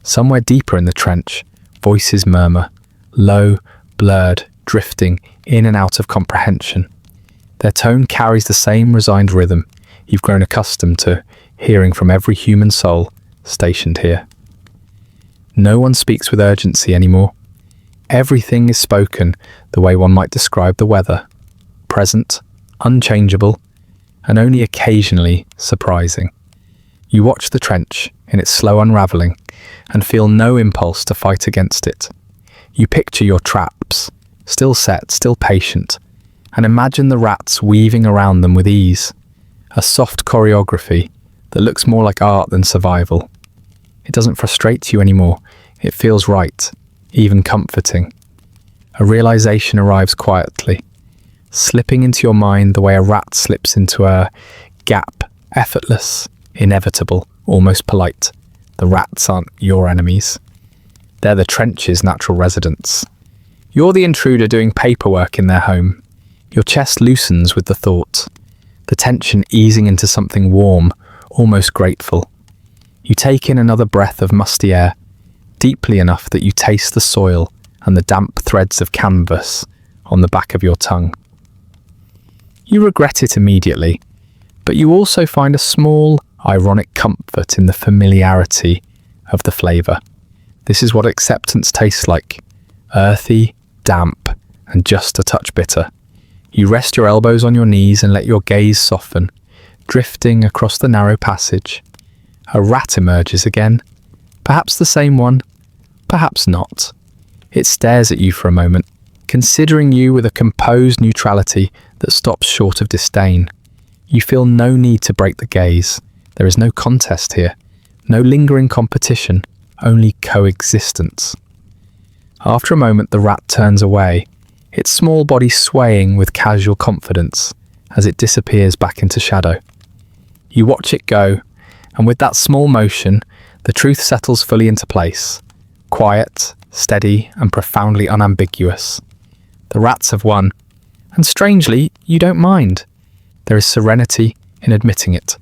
Somewhere deeper in the trench, voices murmur, low, blurred, drifting in and out of comprehension. Their tone carries the same resigned rhythm you've grown accustomed to hearing from every human soul stationed here. No one speaks with urgency anymore. Everything is spoken the way one might describe the weather, present, unchangeable, and only occasionally surprising. You watch the trench in its slow unravelling and feel no impulse to fight against it. You picture your traps, still set, still patient, and imagine the rats weaving around them with ease. A soft choreography that looks more like art than survival. It doesn't frustrate you anymore. It feels right, even comforting. A realization arrives quietly, slipping into your mind the way a rat slips into a gap, effortless, inevitable, almost polite. The rats aren't your enemies. They're the trench's natural residents. You're the intruder doing paperwork in their home. Your chest loosens with the thought, the tension easing into something warm, almost grateful. You take in another breath of musty air, deeply enough that you taste the soil and the damp threads of canvas on the back of your tongue. You regret it immediately, but you also find a small, ironic comfort in the familiarity of the flavour. This is what acceptance tastes like. Earthy, damp, and just a touch bitter. You rest your elbows on your knees and let your gaze soften, drifting across the narrow passage. A rat emerges again. Perhaps the same one, perhaps not. It stares at you for a moment, considering you with a composed neutrality that stops short of disdain. You feel no need to break the gaze. There is no contest here, no lingering competition, only coexistence. After a moment, the rat turns away, its small body swaying with casual confidence as it disappears back into shadow. You watch it go, and with that small motion, the truth settles fully into place, quiet, steady, and profoundly unambiguous. The rats have won, and strangely, you don't mind. There is serenity in admitting it,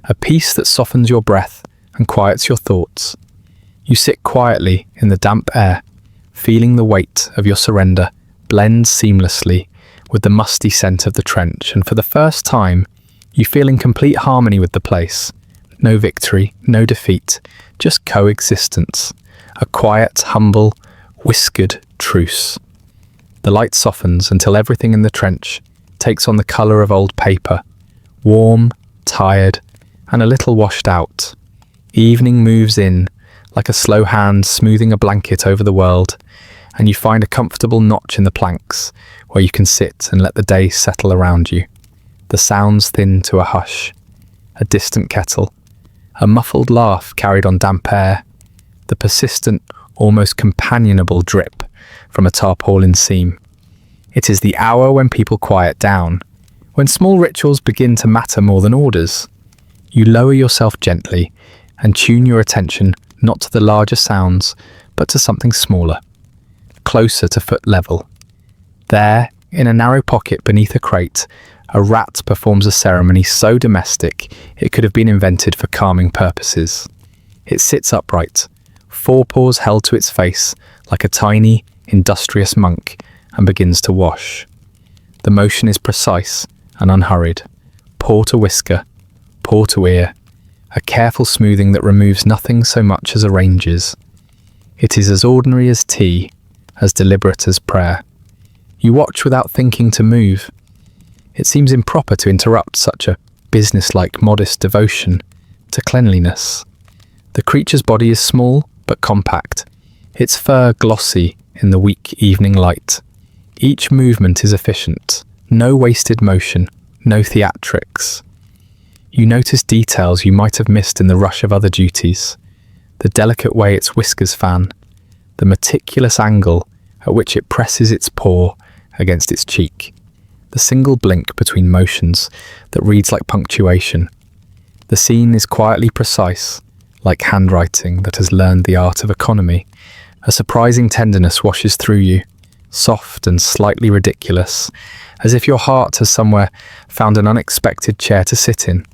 a peace that softens your breath and quiets your thoughts. You sit quietly in the damp air, feeling the weight of your surrender blend seamlessly with the musty scent of the trench, and for the first time, you feel in complete harmony with the place. No victory, no defeat, just coexistence. A quiet, humble, whiskered truce. The light softens until everything in the trench takes on the colour of old paper, warm, tired, and a little washed out. Evening moves in, like a slow hand smoothing a blanket over the world, and you find a comfortable notch in the planks where you can sit and let the day settle around you. The sounds thin to a hush. A distant kettle. A muffled laugh carried on damp air. The persistent, almost companionable drip from a tarpaulin seam. It is the hour when people quiet down, when small rituals begin to matter more than orders. You lower yourself gently and tune your attention not to the larger sounds, but to something smaller, closer to foot level. There, in a narrow pocket beneath a crate, a rat performs a ceremony so domestic it could have been invented for calming purposes. It sits upright, forepaws held to its face like a tiny, industrious monk, and begins to wash. The motion is precise and unhurried, paw to whisker, paw to ear, a careful smoothing that removes nothing so much as arranges. It is as ordinary as tea, as deliberate as prayer. You watch without thinking to move. It seems improper to interrupt such a businesslike, modest devotion to cleanliness. The creature's body is small but compact, its fur glossy in the weak evening light. Each movement is efficient, no wasted motion, no theatrics. You notice details you might have missed in the rush of other duties. The delicate way its whiskers fan, the meticulous angle at which it presses its paw against its cheek, the single blink between motions that reads like punctuation. The scene is quietly precise, like handwriting that has learned the art of economy. A surprising tenderness washes through you, soft and slightly ridiculous, as if your heart has somewhere found an unexpected chair to sit in.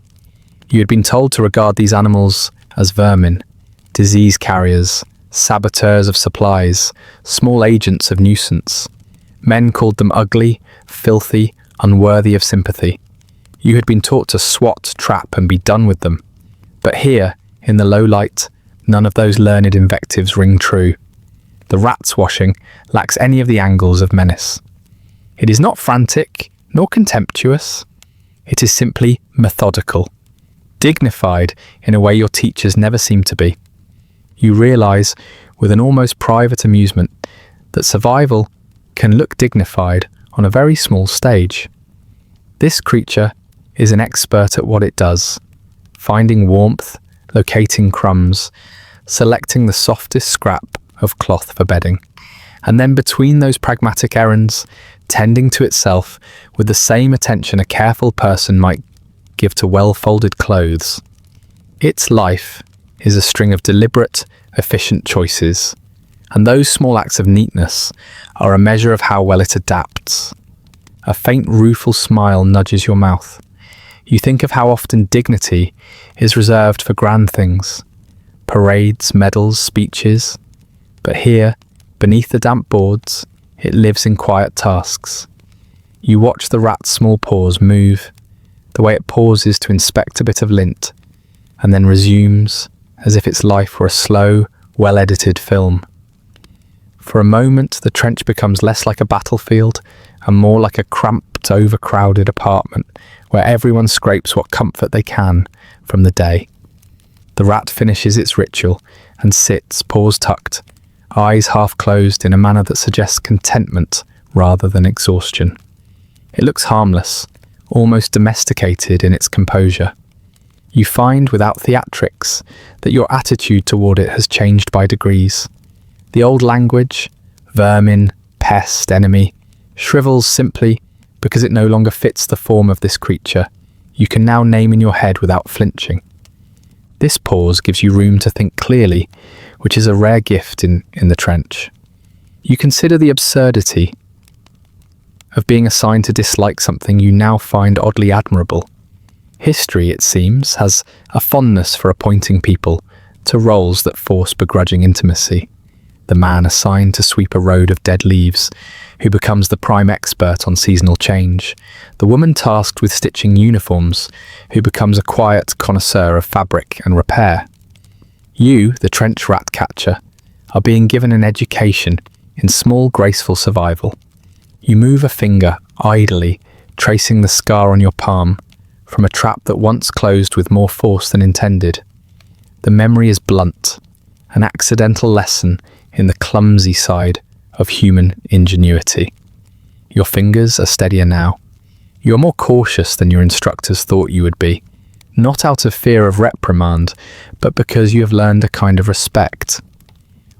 You had been told to regard these animals as vermin, disease carriers, saboteurs of supplies, small agents of nuisance. Men called them ugly, filthy, unworthy of sympathy. You had been taught to swat, trap, and be done with them. But here, in the low light, none of those learned invectives ring true. The rat's washing lacks any of the angles of menace. It is not frantic, nor contemptuous. It is simply methodical, dignified in a way your teachers never seem to be. You realise, with an almost private amusement, that survival can look dignified on a very small stage. This creature is an expert at what it does, finding warmth, locating crumbs, selecting the softest scrap of cloth for bedding, and then between those pragmatic errands, tending to itself with the same attention a careful person might give to well-folded clothes. Its life is a string of deliberate, efficient choices, and those small acts of neatness are a measure of how well it adapts. A faint rueful smile nudges your mouth. You think of how often dignity is reserved for grand things, parades, medals, speeches. But here, beneath the damp boards, it lives in quiet tasks. You watch the rat's small paws move, the way it pauses to inspect a bit of lint, and then resumes as if its life were a slow, well-edited film. For a moment, the trench becomes less like a battlefield and more like a cramped, overcrowded apartment where everyone scrapes what comfort they can from the day. The rat finishes its ritual and sits, paws tucked, eyes half closed in a manner that suggests contentment rather than exhaustion. It looks harmless, almost domesticated in its composure. You find, without theatrics, that your attitude toward it has changed by degrees. The old language, vermin, pest, enemy, shrivels simply because it no longer fits the form of this creature you can now name in your head without flinching. This pause gives you room to think clearly, which is a rare gift in the trench. You consider the absurdity of being assigned to dislike something you now find oddly admirable. History, it seems, has a fondness for appointing people to roles that force begrudging intimacy. The man assigned to sweep a road of dead leaves, who becomes the prime expert on seasonal change. The woman tasked with stitching uniforms, who becomes a quiet connoisseur of fabric and repair. You, the trench rat catcher, are being given an education in small, graceful survival. You move a finger idly, tracing the scar on your palm from a trap that once closed with more force than intended. The memory is blunt, an accidental lesson in the clumsy side of human ingenuity. Your fingers are steadier now. You are more cautious than your instructors thought you would be, not out of fear of reprimand, but because you have learned a kind of respect.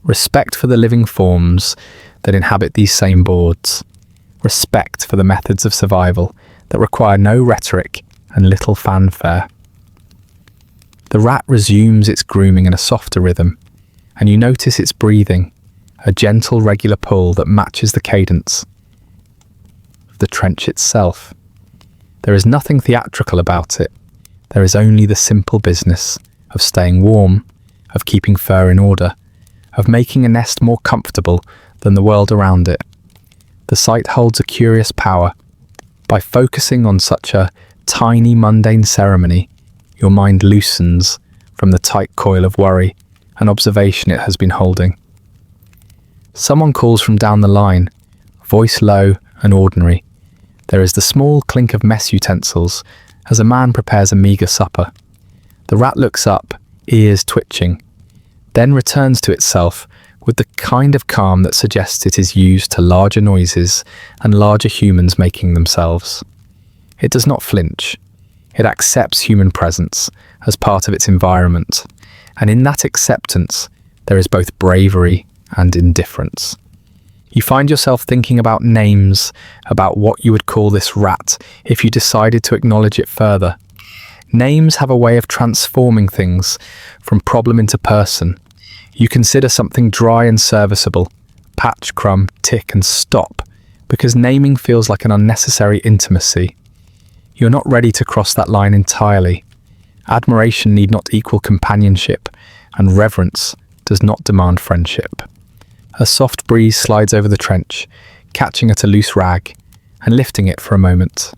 Respect for the living forms that inhabit these same boards. Respect for the methods of survival that require no rhetoric and little fanfare. The rat resumes its grooming in a softer rhythm, and you notice its breathing, a gentle, regular pull that matches the cadence of the trench itself. There is nothing theatrical about it. There is only the simple business of staying warm, of keeping fur in order, of making a nest more comfortable than the world around it. The sight holds a curious power. By focusing on such a tiny, mundane ceremony, your mind loosens from the tight coil of worry and observation it has been holding. Someone calls from down the line, voice low and ordinary. There is the small clink of mess utensils as a man prepares a meagre supper. The rat looks up, ears twitching, then returns to itself with the kind of calm that suggests it is used to larger noises and larger humans making themselves. It does not flinch. It accepts human presence as part of its environment, and in that acceptance, there is both bravery and indifference. You find yourself thinking about names, about what you would call this rat if you decided to acknowledge it further. Names have a way of transforming things from problem into person. You consider something dry and serviceable, patch, crumb, tick and stop, because naming feels like an unnecessary intimacy. You're not ready to cross that line entirely. Admiration need not equal companionship, and reverence does not demand friendship. A soft breeze slides over the trench, catching at a loose rag and lifting it for a moment.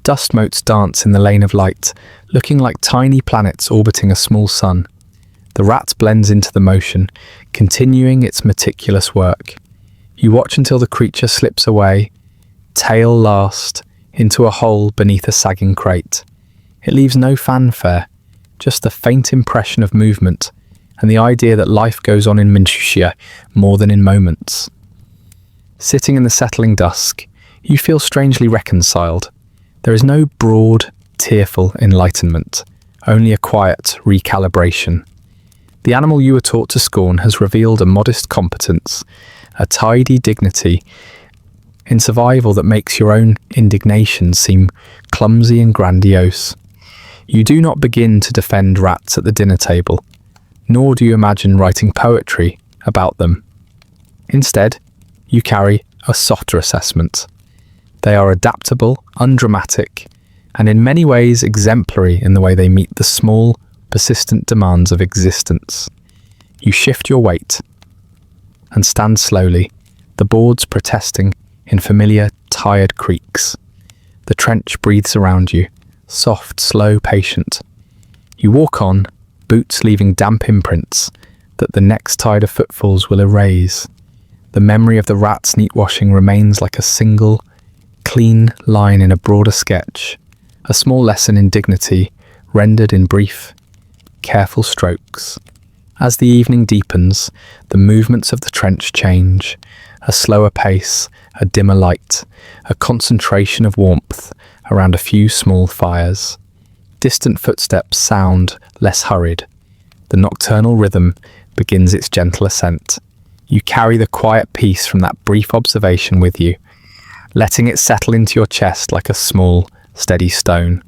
Dust motes dance in the lane of light, looking like tiny planets orbiting a small sun. The rat blends into the motion, continuing its meticulous work. You watch until the creature slips away, tail last, into a hole beneath a sagging crate. It leaves no fanfare, just the faint impression of movement and the idea that life goes on in minutiae more than in moments. Sitting in the settling dusk, you feel strangely reconciled. There is no broad, tearful enlightenment, only a quiet recalibration. The animal you were taught to scorn has revealed a modest competence, a tidy dignity in survival that makes your own indignation seem clumsy and grandiose. You do not begin to defend rats at the dinner table, nor do you imagine writing poetry about them. Instead, you carry a softer assessment. They are adaptable, undramatic, and in many ways exemplary in the way they meet the small, persistent demands of existence. You shift your weight and stand slowly, the boards protesting in familiar, tired creaks. The trench breathes around you, soft, slow, patient. You walk on, boots leaving damp imprints that the next tide of footfalls will erase. The memory of the rat's neat washing remains like a single, clean line in a broader sketch, a small lesson in dignity rendered in brief, careful strokes. As the evening deepens, the movements of the trench change, a slower pace, a dimmer light, a concentration of warmth around a few small fires. Distant footsteps sound less hurried. The nocturnal rhythm begins its gentle ascent. You carry the quiet peace from that brief observation with you, letting it settle into your chest like a small, steady stone.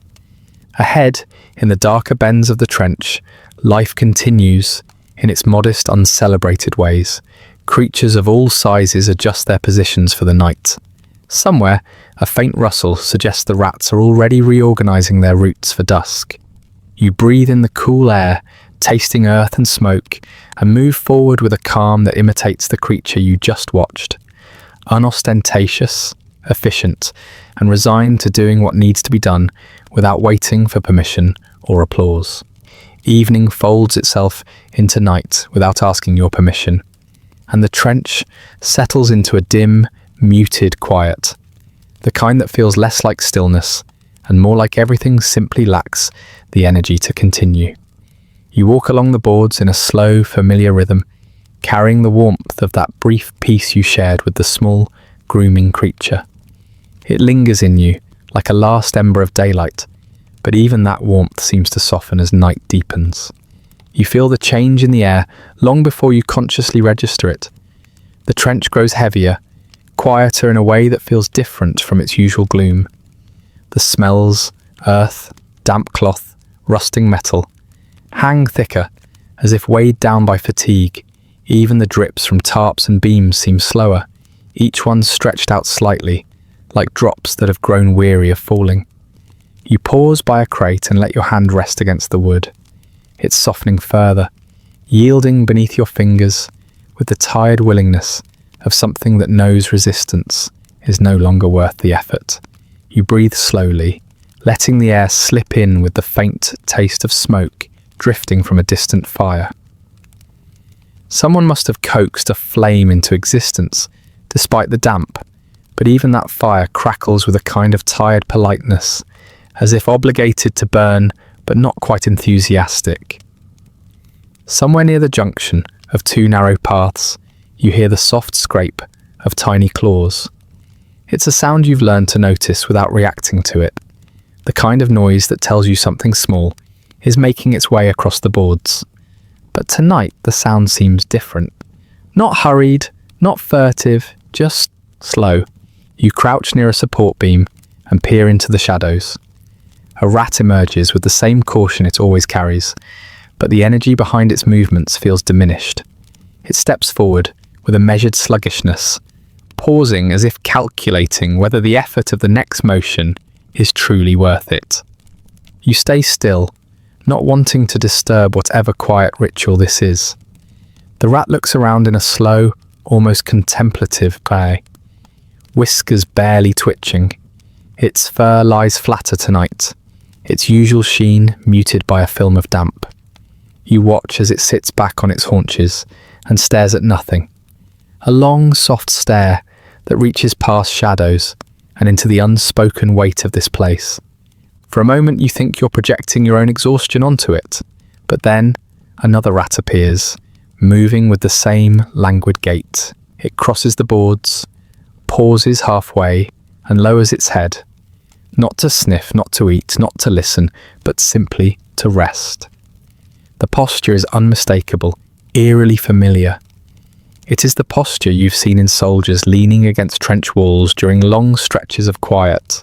Ahead, in the darker bends of the trench, life continues in its modest, uncelebrated ways. Creatures of all sizes adjust their positions for the night. Somewhere, a faint rustle suggests the rats are already reorganizing their routes for dusk. You breathe in the cool air, tasting earth and smoke, and move forward with a calm that imitates the creature you just watched. Unostentatious, efficient, and resigned to doing what needs to be done without waiting for permission or applause. Evening folds itself into night without asking your permission, and the trench settles into a dim, muted quiet, the kind that feels less like stillness and more like everything simply lacks the energy to continue. You walk along the boards in a slow, familiar rhythm, carrying the warmth of that brief peace you shared with the small, grooming creature. It lingers in you like a last ember of daylight, but even that warmth seems to soften as night deepens. You feel the change in the air long before you consciously register it. The trench grows heavier, quieter in a way that feels different from its usual gloom. The smells, earth, damp cloth, rusting metal, hang thicker, as if weighed down by fatigue. Even the drips from tarps and beams seem slower, each one stretched out slightly, like drops that have grown weary of falling. You pause by a crate and let your hand rest against the wood. It's softening further, yielding beneath your fingers with the tired willingness of something that knows resistance is no longer worth the effort. You breathe slowly, letting the air slip in with the faint taste of smoke drifting from a distant fire. Someone must have coaxed a flame into existence, despite the damp, but even that fire crackles with a kind of tired politeness, as if obligated to burn, but not quite enthusiastic. Somewhere near the junction of two narrow paths, you hear the soft scrape of tiny claws. It's a sound you've learned to notice without reacting to it, the kind of noise that tells you something small is making its way across the boards. But tonight the sound seems different. Not hurried, not furtive, just slow. You crouch near a support beam and peer into the shadows. A rat emerges with the same caution it always carries, but the energy behind its movements feels diminished. It steps forward with a measured sluggishness, pausing as if calculating whether the effort of the next motion is truly worth it. You stay still, not wanting to disturb whatever quiet ritual this is. The rat looks around in a slow, almost contemplative way, whiskers barely twitching. Its fur lies flatter tonight, its usual sheen muted by a film of damp. You watch as it sits back on its haunches and stares at nothing. A long, soft stare that reaches past shadows and into the unspoken weight of this place. For a moment you think you're projecting your own exhaustion onto it, but then another rat appears, moving with the same languid gait. It crosses the boards, pauses halfway, and lowers its head. Not to sniff, not to eat, not to listen, but simply to rest. The posture is unmistakable, eerily familiar. It is the posture you've seen in soldiers leaning against trench walls during long stretches of quiet.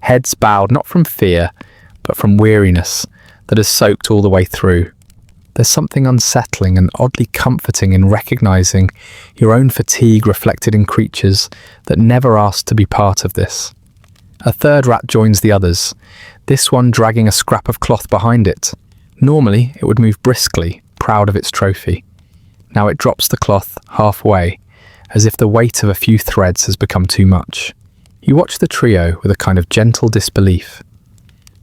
Heads bowed not from fear, but from weariness that has soaked all the way through. There's something unsettling and oddly comforting in recognizing your own fatigue reflected in creatures that never asked to be part of this. A third rat joins the others, this one dragging a scrap of cloth behind it. Normally, it would move briskly, proud of its trophy. Now it drops the cloth halfway, as if the weight of a few threads has become too much. You watch the trio with a kind of gentle disbelief.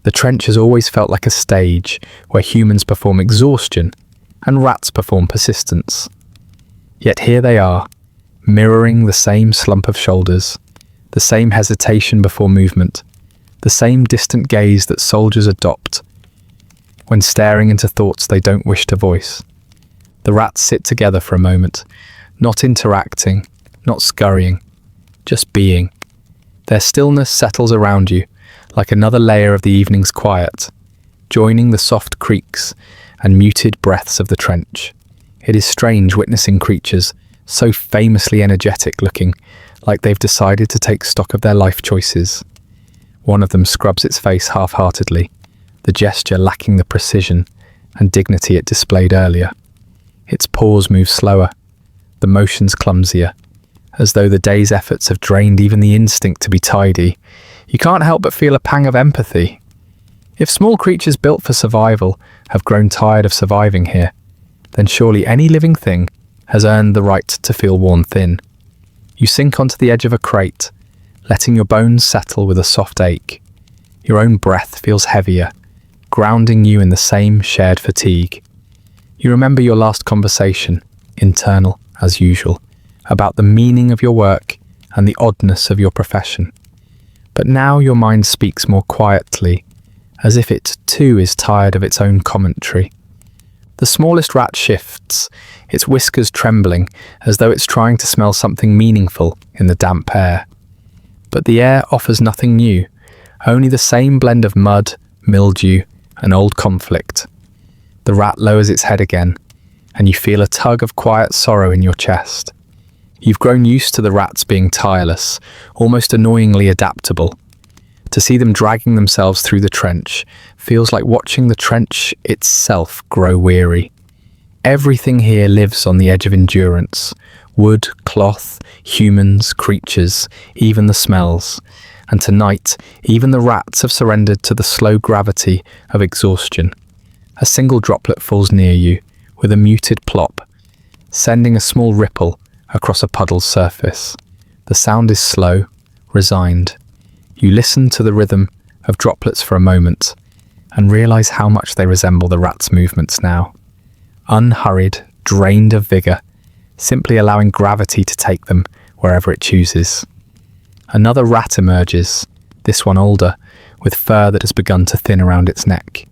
The trench has always felt like a stage where humans perform exhaustion and rats perform persistence. Yet here they are, mirroring the same slump of shoulders, the same hesitation before movement, the same distant gaze that soldiers adopt when staring into thoughts they don't wish to voice. The rats sit together for a moment, not interacting, not scurrying, just being. Their stillness settles around you, like another layer of the evening's quiet, joining the soft creaks and muted breaths of the trench. It is strange witnessing creatures so famously energetic looking, like they've decided to take stock of their life choices. One of them scrubs its face half-heartedly, the gesture lacking the precision and dignity it displayed earlier. Its paws move slower, the motions clumsier, as though the day's efforts have drained even the instinct to be tidy. You can't help but feel a pang of empathy. If small creatures built for survival have grown tired of surviving here, then surely any living thing has earned the right to feel worn thin. You sink onto the edge of a crate, letting your bones settle with a soft ache. Your own breath feels heavier, grounding you in the same shared fatigue. You remember your last conversation, internal as usual, about the meaning of your work and the oddness of your profession. But now your mind speaks more quietly, as if it too is tired of its own commentary. The smallest rat shifts, its whiskers trembling as though it's trying to smell something meaningful in the damp air. But the air offers nothing new, only the same blend of mud, mildew, and old conflict. The rat lowers its head again, and you feel a tug of quiet sorrow in your chest. You've grown used to the rats being tireless, almost annoyingly adaptable. To see them dragging themselves through the trench feels like watching the trench itself grow weary. Everything here lives on the edge of endurance. Wood, cloth, humans, creatures, even the smells. And tonight, even the rats have surrendered to the slow gravity of exhaustion. A single droplet falls near you, with a muted plop, sending a small ripple across a puddle's surface. The sound is slow, resigned. You listen to the rhythm of droplets for a moment, and realize how much they resemble the rat's movements now. Unhurried, drained of vigor, simply allowing gravity to take them wherever it chooses. Another rat emerges, this one older, with fur that has begun to thin around its neck.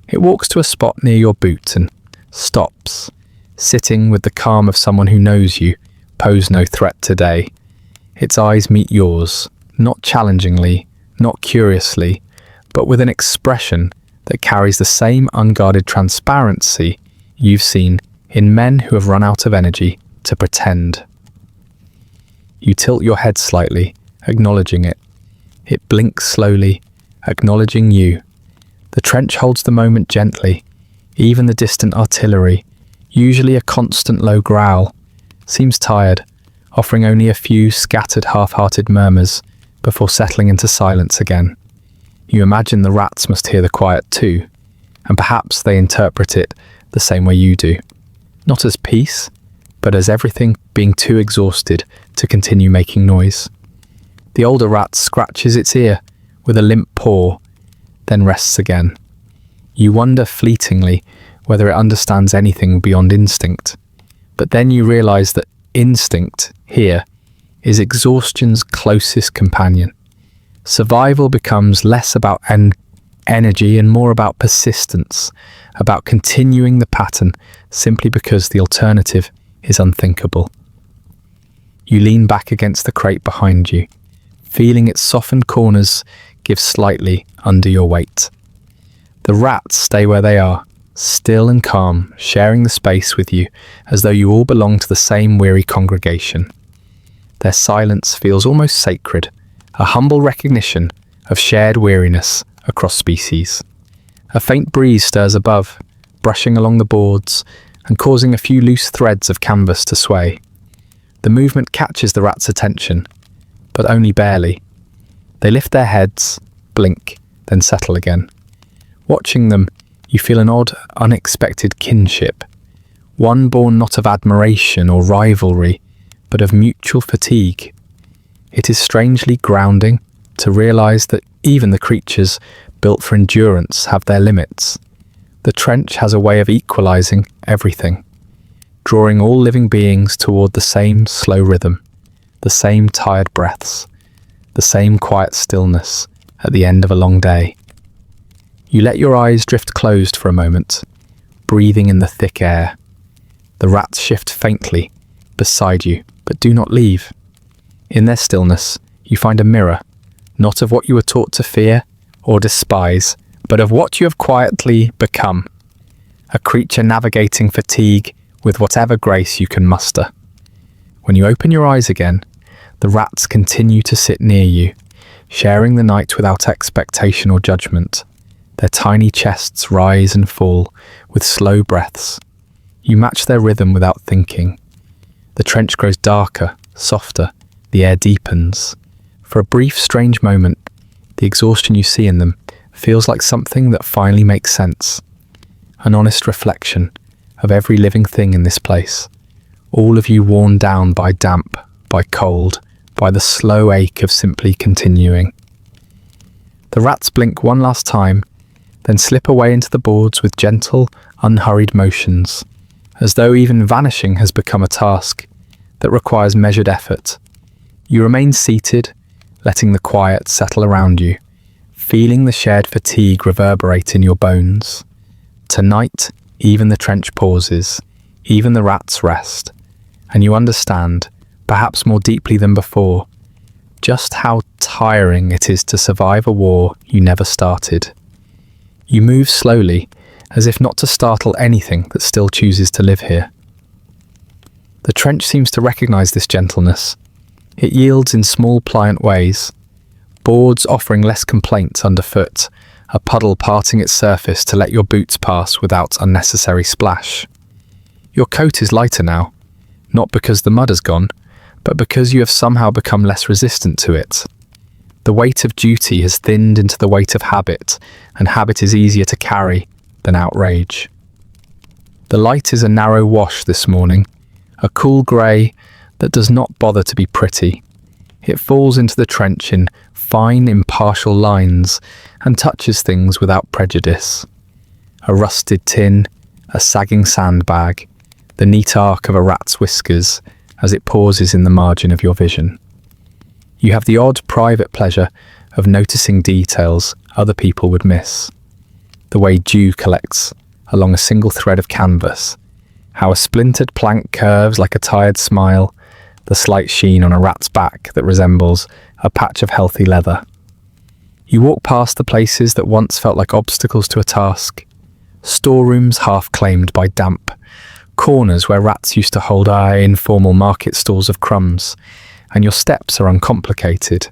It walks to a spot near your boot and stops, sitting with the calm of someone who knows you pose no threat today. Its eyes meet yours, not challengingly, not curiously, but with an expression that carries the same unguarded transparency you've seen in men who have run out of energy to pretend. You tilt your head slightly, acknowledging it. It blinks slowly, acknowledging you. The trench holds the moment gently. Even the distant artillery, usually a constant low growl, seems tired, offering only a few scattered half-hearted murmurs before settling into silence again. You imagine the rats must hear the quiet too, and perhaps they interpret it the same way you do. Not as peace, but as everything being too exhausted to continue making noise. The older rat scratches its ear with a limp paw, then rests again. You wonder fleetingly whether it understands anything beyond instinct, but then you realize that instinct, here, is exhaustion's closest companion. Survival becomes less about energy and more about persistence, about continuing the pattern simply because the alternative is unthinkable. You lean back against the crate behind you, feeling its softened corners give slightly under your weight. The rats stay where they are, still and calm, sharing the space with you as though you all belong to the same weary congregation. Their silence feels almost sacred, a humble recognition of shared weariness across species. A faint breeze stirs above, brushing along the boards and causing a few loose threads of canvas to sway. The movement catches the rats' attention, but only barely. They lift their heads, blink, then settle again. Watching them, you feel an odd, unexpected kinship, one born not of admiration or rivalry, but of mutual fatigue. It is strangely grounding to realize that even the creatures built for endurance have their limits. The trench has a way of equalizing everything, drawing all living beings toward the same slow rhythm, the same tired breaths, the same quiet stillness at the end of a long day. You let your eyes drift closed for a moment, breathing in the thick air. The rats shift faintly beside you, but do not leave. In their stillness, you find a mirror, not of what you were taught to fear or despise, but of what you have quietly become. A creature navigating fatigue with whatever grace you can muster. When you open your eyes again, the rats continue to sit near you, sharing the night without expectation or judgment. Their tiny chests rise and fall with slow breaths. You match their rhythm without thinking. The trench grows darker, softer, the air deepens. For a brief, strange moment, the exhaustion you see in them feels like something that finally makes sense. An honest reflection of every living thing in this place. All of you worn down by damp, by cold, by the slow ache of simply continuing. The rats blink one last time, then slip away into the boards with gentle, unhurried motions, as though even vanishing has become a task that requires measured effort. You remain seated, letting the quiet settle around you, feeling the shared fatigue reverberate in your bones. Tonight, even the trench pauses, even the rats rest, and you understand, perhaps more deeply than before, just how tiring it is to survive a war you never started. You move slowly, as if not to startle anything that still chooses to live here. The trench seems to recognize this gentleness. It yields in small, pliant ways, boards offering less complaint underfoot, a puddle parting its surface to let your boots pass without unnecessary splash. Your coat is lighter now, not because the mud has gone, but because you have somehow become less resistant to it. The weight of duty has thinned into the weight of habit, and habit is easier to carry than outrage. The light is a narrow wash this morning, a cool grey that does not bother to be pretty. It falls into the trench in fine, impartial lines and touches things without prejudice. A rusted tin, a sagging sandbag, the neat arc of a rat's whiskers as it pauses in the margin of your vision. You have the odd private pleasure of noticing details other people would miss. The way dew collects along a single thread of canvas, how a splintered plank curves like a tired smile, the slight sheen on a rat's back that resembles a patch of healthy leather. You walk past the places that once felt like obstacles to a task, storerooms half claimed by damp, corners where rats used to hold informal market stalls of crumbs, and your steps are uncomplicated.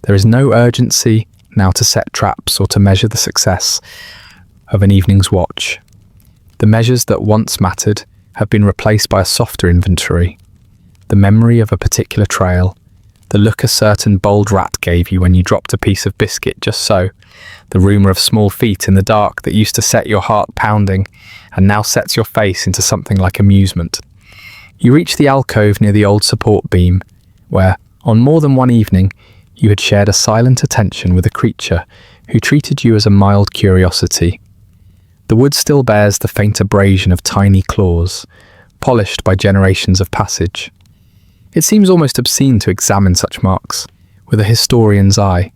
There is no urgency now to set traps or to measure the success of an evening's watch. The measures that once mattered have been replaced by a softer inventory. The memory of a particular trail, the look a certain bold rat gave you when you dropped a piece of biscuit just so, the rumour of small feet in the dark that used to set your heart pounding and now sets your face into something like amusement. You reach the alcove near the old support beam, where, on more than one evening, you had shared a silent attention with a creature who treated you as a mild curiosity. The wood still bears the faint abrasion of tiny claws, polished by generations of passage. It seems almost obscene to examine such marks with a historian's eye,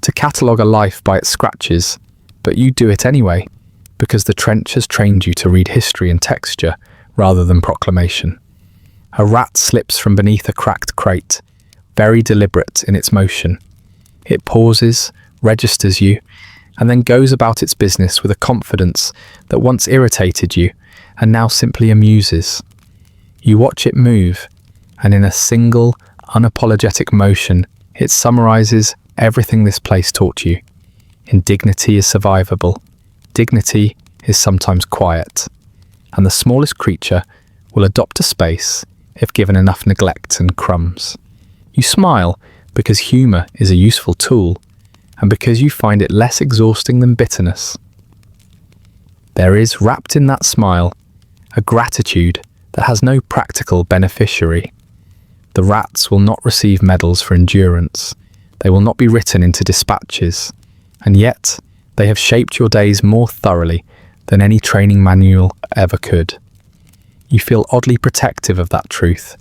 to catalogue a life by its scratches, but you do it anyway, because the trench has trained you to read history and texture rather than proclamation. A rat slips from beneath a cracked crate, very deliberate in its motion. It pauses, registers you, and then goes about its business with a confidence that once irritated you and now simply amuses. You watch it move, and in a single, unapologetic motion, it summarizes everything this place taught you. Indignity is survivable. Dignity is sometimes quiet. And the smallest creature will adopt a space if given enough neglect and crumbs. You smile because humour is a useful tool, and because you find it less exhausting than bitterness. There is, wrapped in that smile, a gratitude that has no practical beneficiary. The rats will not receive medals for endurance. They will not be written into dispatches, and yet they have shaped your days more thoroughly than any training manual ever could. You feel oddly protective of that truth,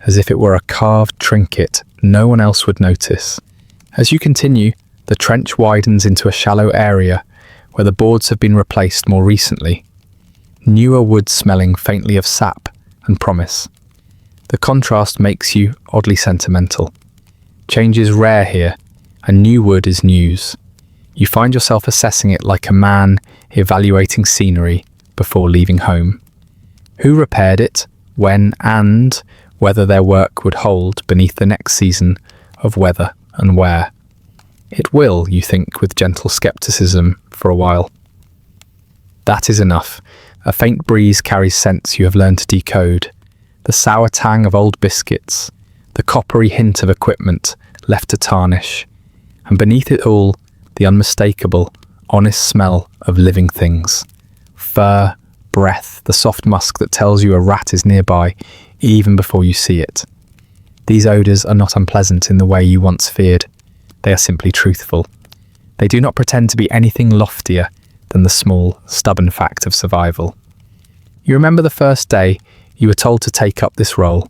as if it were a carved trinket no one else would notice. As you continue, the trench widens into a shallow area where the boards have been replaced more recently. Newer wood smelling faintly of sap and promise. The contrast makes you oddly sentimental. Change is rare here, and new wood is news. You find yourself assessing it like a man evaluating scenery before leaving home. Who repaired it, when, and whether their work would hold beneath the next season of weather and wear. It will, you think with gentle scepticism, for a while. That is enough. A faint breeze carries scents you have learned to decode. The sour tang of old biscuits, the coppery hint of equipment left to tarnish, and beneath it all, the unmistakable, honest smell of living things. Fur, breath, the soft musk that tells you a rat is nearby, even before you see it. These odours are not unpleasant in the way you once feared. They are simply truthful. They do not pretend to be anything loftier than the small, stubborn fact of survival. You remember the first day you were told to take up this role,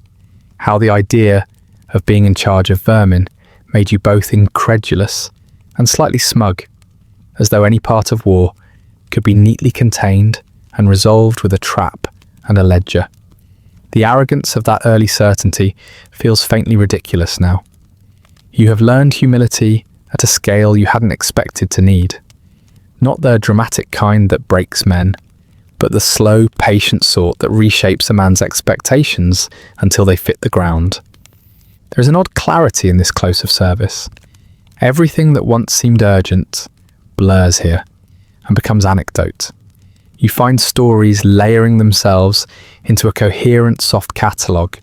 how the idea of being in charge of vermin made you both incredulous and slightly smug, as though any part of war could be neatly contained and resolved with a trap and a ledger. The arrogance of that early certainty feels faintly ridiculous now. You have learned humility at a scale you hadn't expected to need. Not the dramatic kind that breaks men, but the slow, patient sort that reshapes a man's expectations until they fit the ground. There is an odd clarity in this close of service. Everything that once seemed urgent blurs here and becomes anecdote. You find stories layering themselves into a coherent, soft catalogue.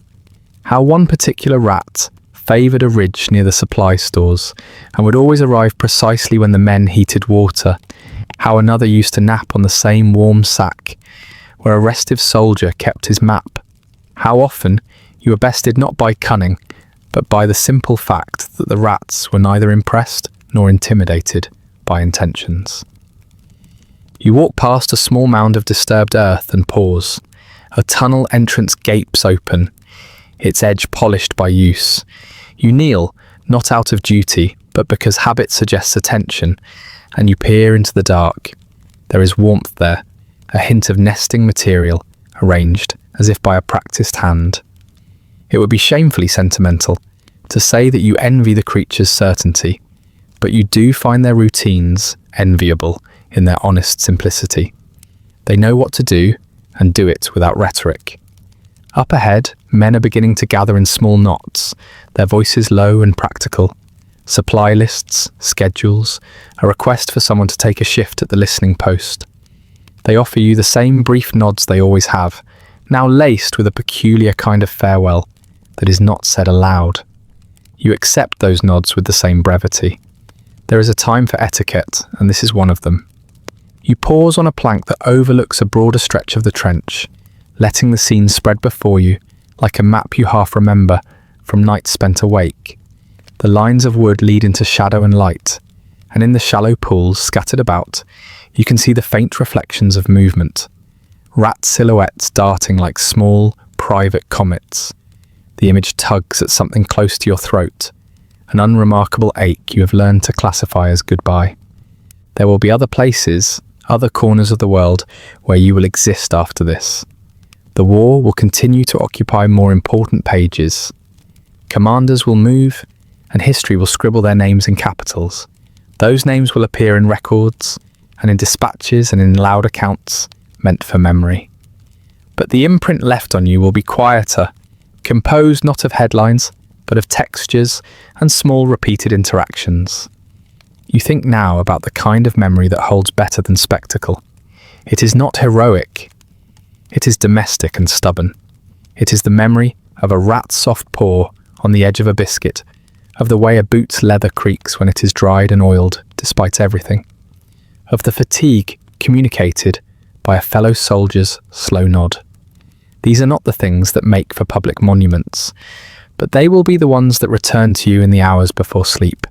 How one particular rat favoured a ridge near the supply stores and would always arrive precisely when the men heated water. How another used to nap on the same warm sack where a restive soldier kept his map. How often you were bested not by cunning, but by the simple fact that the rats were neither impressed nor intimidated by intentions. You walk past a small mound of disturbed earth and pause. A tunnel entrance gapes open, its edge polished by use. You kneel, not out of duty, but because habit suggests attention, and you peer into the dark. There is warmth there, a hint of nesting material, arranged as if by a practiced hand. It would be shamefully sentimental to say that you envy the creature's certainty, but you do find their routines enviable in their honest simplicity. They know what to do and do it without rhetoric. Up ahead, men are beginning to gather in small knots, their voices low and practical. Supply lists, schedules, a request for someone to take a shift at the listening post. They offer you the same brief nods they always have, now laced with a peculiar kind of farewell that is not said aloud. You accept those nods with the same brevity. There is a time for etiquette, and this is one of them. You pause on a plank that overlooks a broader stretch of the trench, letting the scene spread before you like a map you half remember from nights spent awake. The lines of wood lead into shadow and light, and in the shallow pools scattered about, you can see the faint reflections of movement. Rat silhouettes darting like small, private comets. The image tugs at something close to your throat, an unremarkable ache you have learned to classify as goodbye. There will be other places, other corners of the world, where you will exist after this. The war will continue to occupy more important pages. Commanders will move, and history will scribble their names in capitals. Those names will appear in records, and in dispatches and in loud accounts, meant for memory. But the imprint left on you will be quieter, composed not of headlines, but of textures and small repeated interactions. You think now about the kind of memory that holds better than spectacle. It is not heroic. It is domestic and stubborn. It is the memory of a rat's soft paw on the edge of a biscuit, of the way a boot's leather creaks when it is dried and oiled, despite everything, of the fatigue communicated by a fellow soldier's slow nod. These are not the things that make for public monuments, but they will be the ones that return to you in the hours before sleep.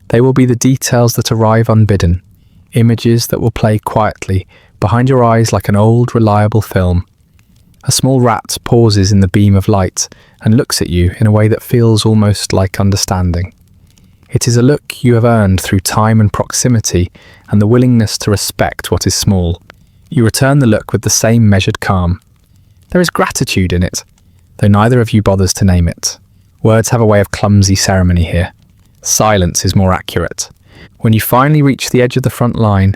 They will be the details that arrive unbidden, images that will play quietly behind your eyes like an old, reliable film. A small rat pauses in the beam of light and looks at you in a way that feels almost like understanding. It is a look you have earned through time and proximity and the willingness to respect what is small. You return the look with the same measured calm. There is gratitude in it, though neither of you bothers to name it. Words have a way of clumsy ceremony here. Silence is more accurate. When you finally reach the edge of the front line,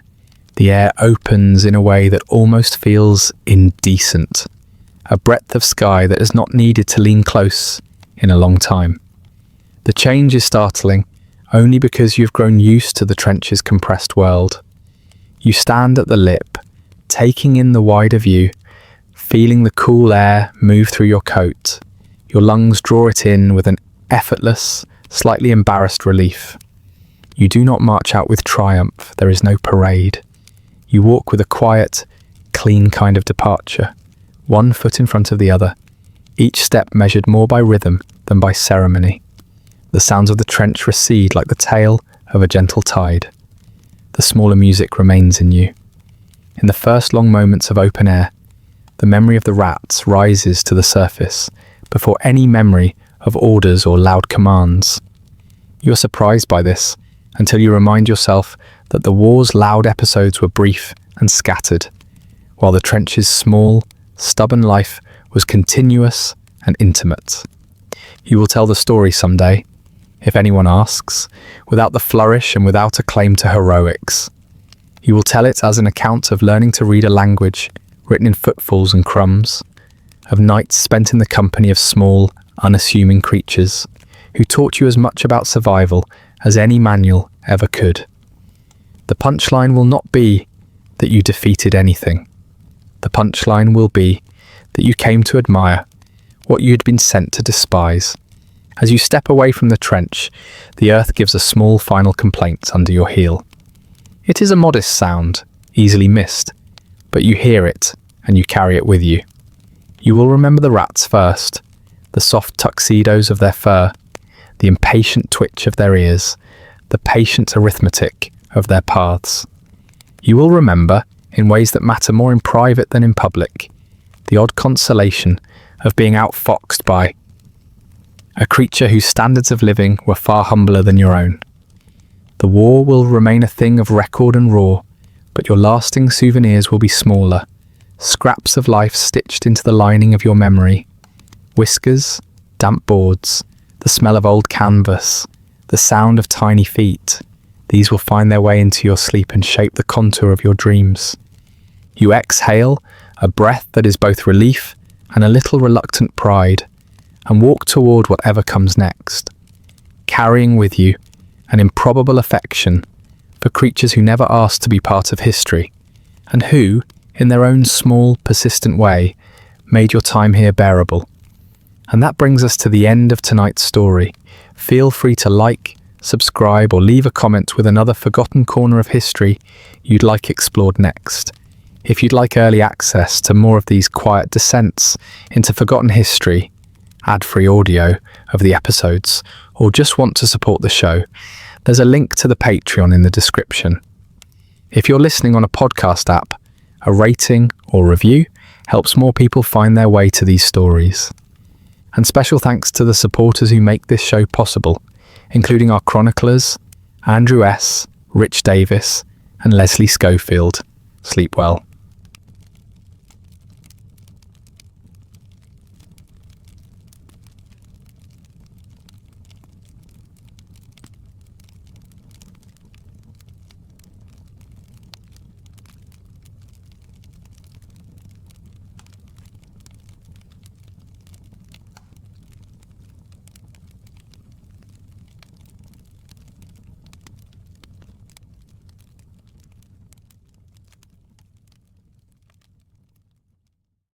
the air opens in a way that almost feels indecent. A breadth of sky that has not needed to lean close in a long time. The change is startling only because you've grown used to the trench's compressed world. You stand at the lip, taking in the wider view, feeling the cool air move through your coat. Your lungs draw it in with an effortless, slightly embarrassed relief. You do not march out with triumph, there is no parade. You walk with a quiet, clean kind of departure, one foot in front of the other, each step measured more by rhythm than by ceremony. The sounds of the trench recede like the tail of a gentle tide. The smaller music remains in you. In the first long moments of open air, the memory of the rats rises to the surface before any memory of orders or loud commands. You are surprised by this until you remind yourself that the war's loud episodes were brief and scattered, while the trench's small, stubborn life was continuous and intimate. You will tell the story someday, if anyone asks, without the flourish and without a claim to heroics. You will tell it as an account of learning to read a language written in footfalls and crumbs, of nights spent in the company of small, unassuming creatures who taught you as much about survival as any manual ever could. The punchline will not be that you defeated anything. The punchline will be that you came to admire what you had been sent to despise, As you step away from the trench, the earth gives a small final complaint under your heel. It is a modest sound, easily missed, but you hear it and you carry it with you. You will remember the rats first, the soft tuxedos of their fur, the impatient twitch of their ears, the patient arithmetic of their paths. You will remember, in ways that matter more in private than in public, the odd consolation of being outfoxed by a creature whose standards of living were far humbler than your own. The war will remain a thing of record and raw, but your lasting souvenirs will be smaller, scraps of life stitched into the lining of your memory. Whiskers, damp boards, the smell of old canvas, the sound of tiny feet. These will find their way into your sleep and shape the contour of your dreams. You exhale, a breath that is both relief and a little reluctant pride, and walk toward whatever comes next, carrying with you an improbable affection for creatures who never asked to be part of history, and who, in their own small, persistent way, made your time here bearable. And that brings us to the end of tonight's story. Feel free to like, subscribe, or leave a comment with another forgotten corner of history you'd like explored next. If you'd like early access to more of these quiet descents into forgotten history, ad-free audio of the episodes, or just want to support the show, there's a link to the Patreon in the description. If you're listening on a podcast app, a rating or review helps more people find their way to these stories. And special thanks to the supporters who make this show possible, including our chroniclers, Andrew S., Rich Davis, and Leslie Schofield. Sleep well.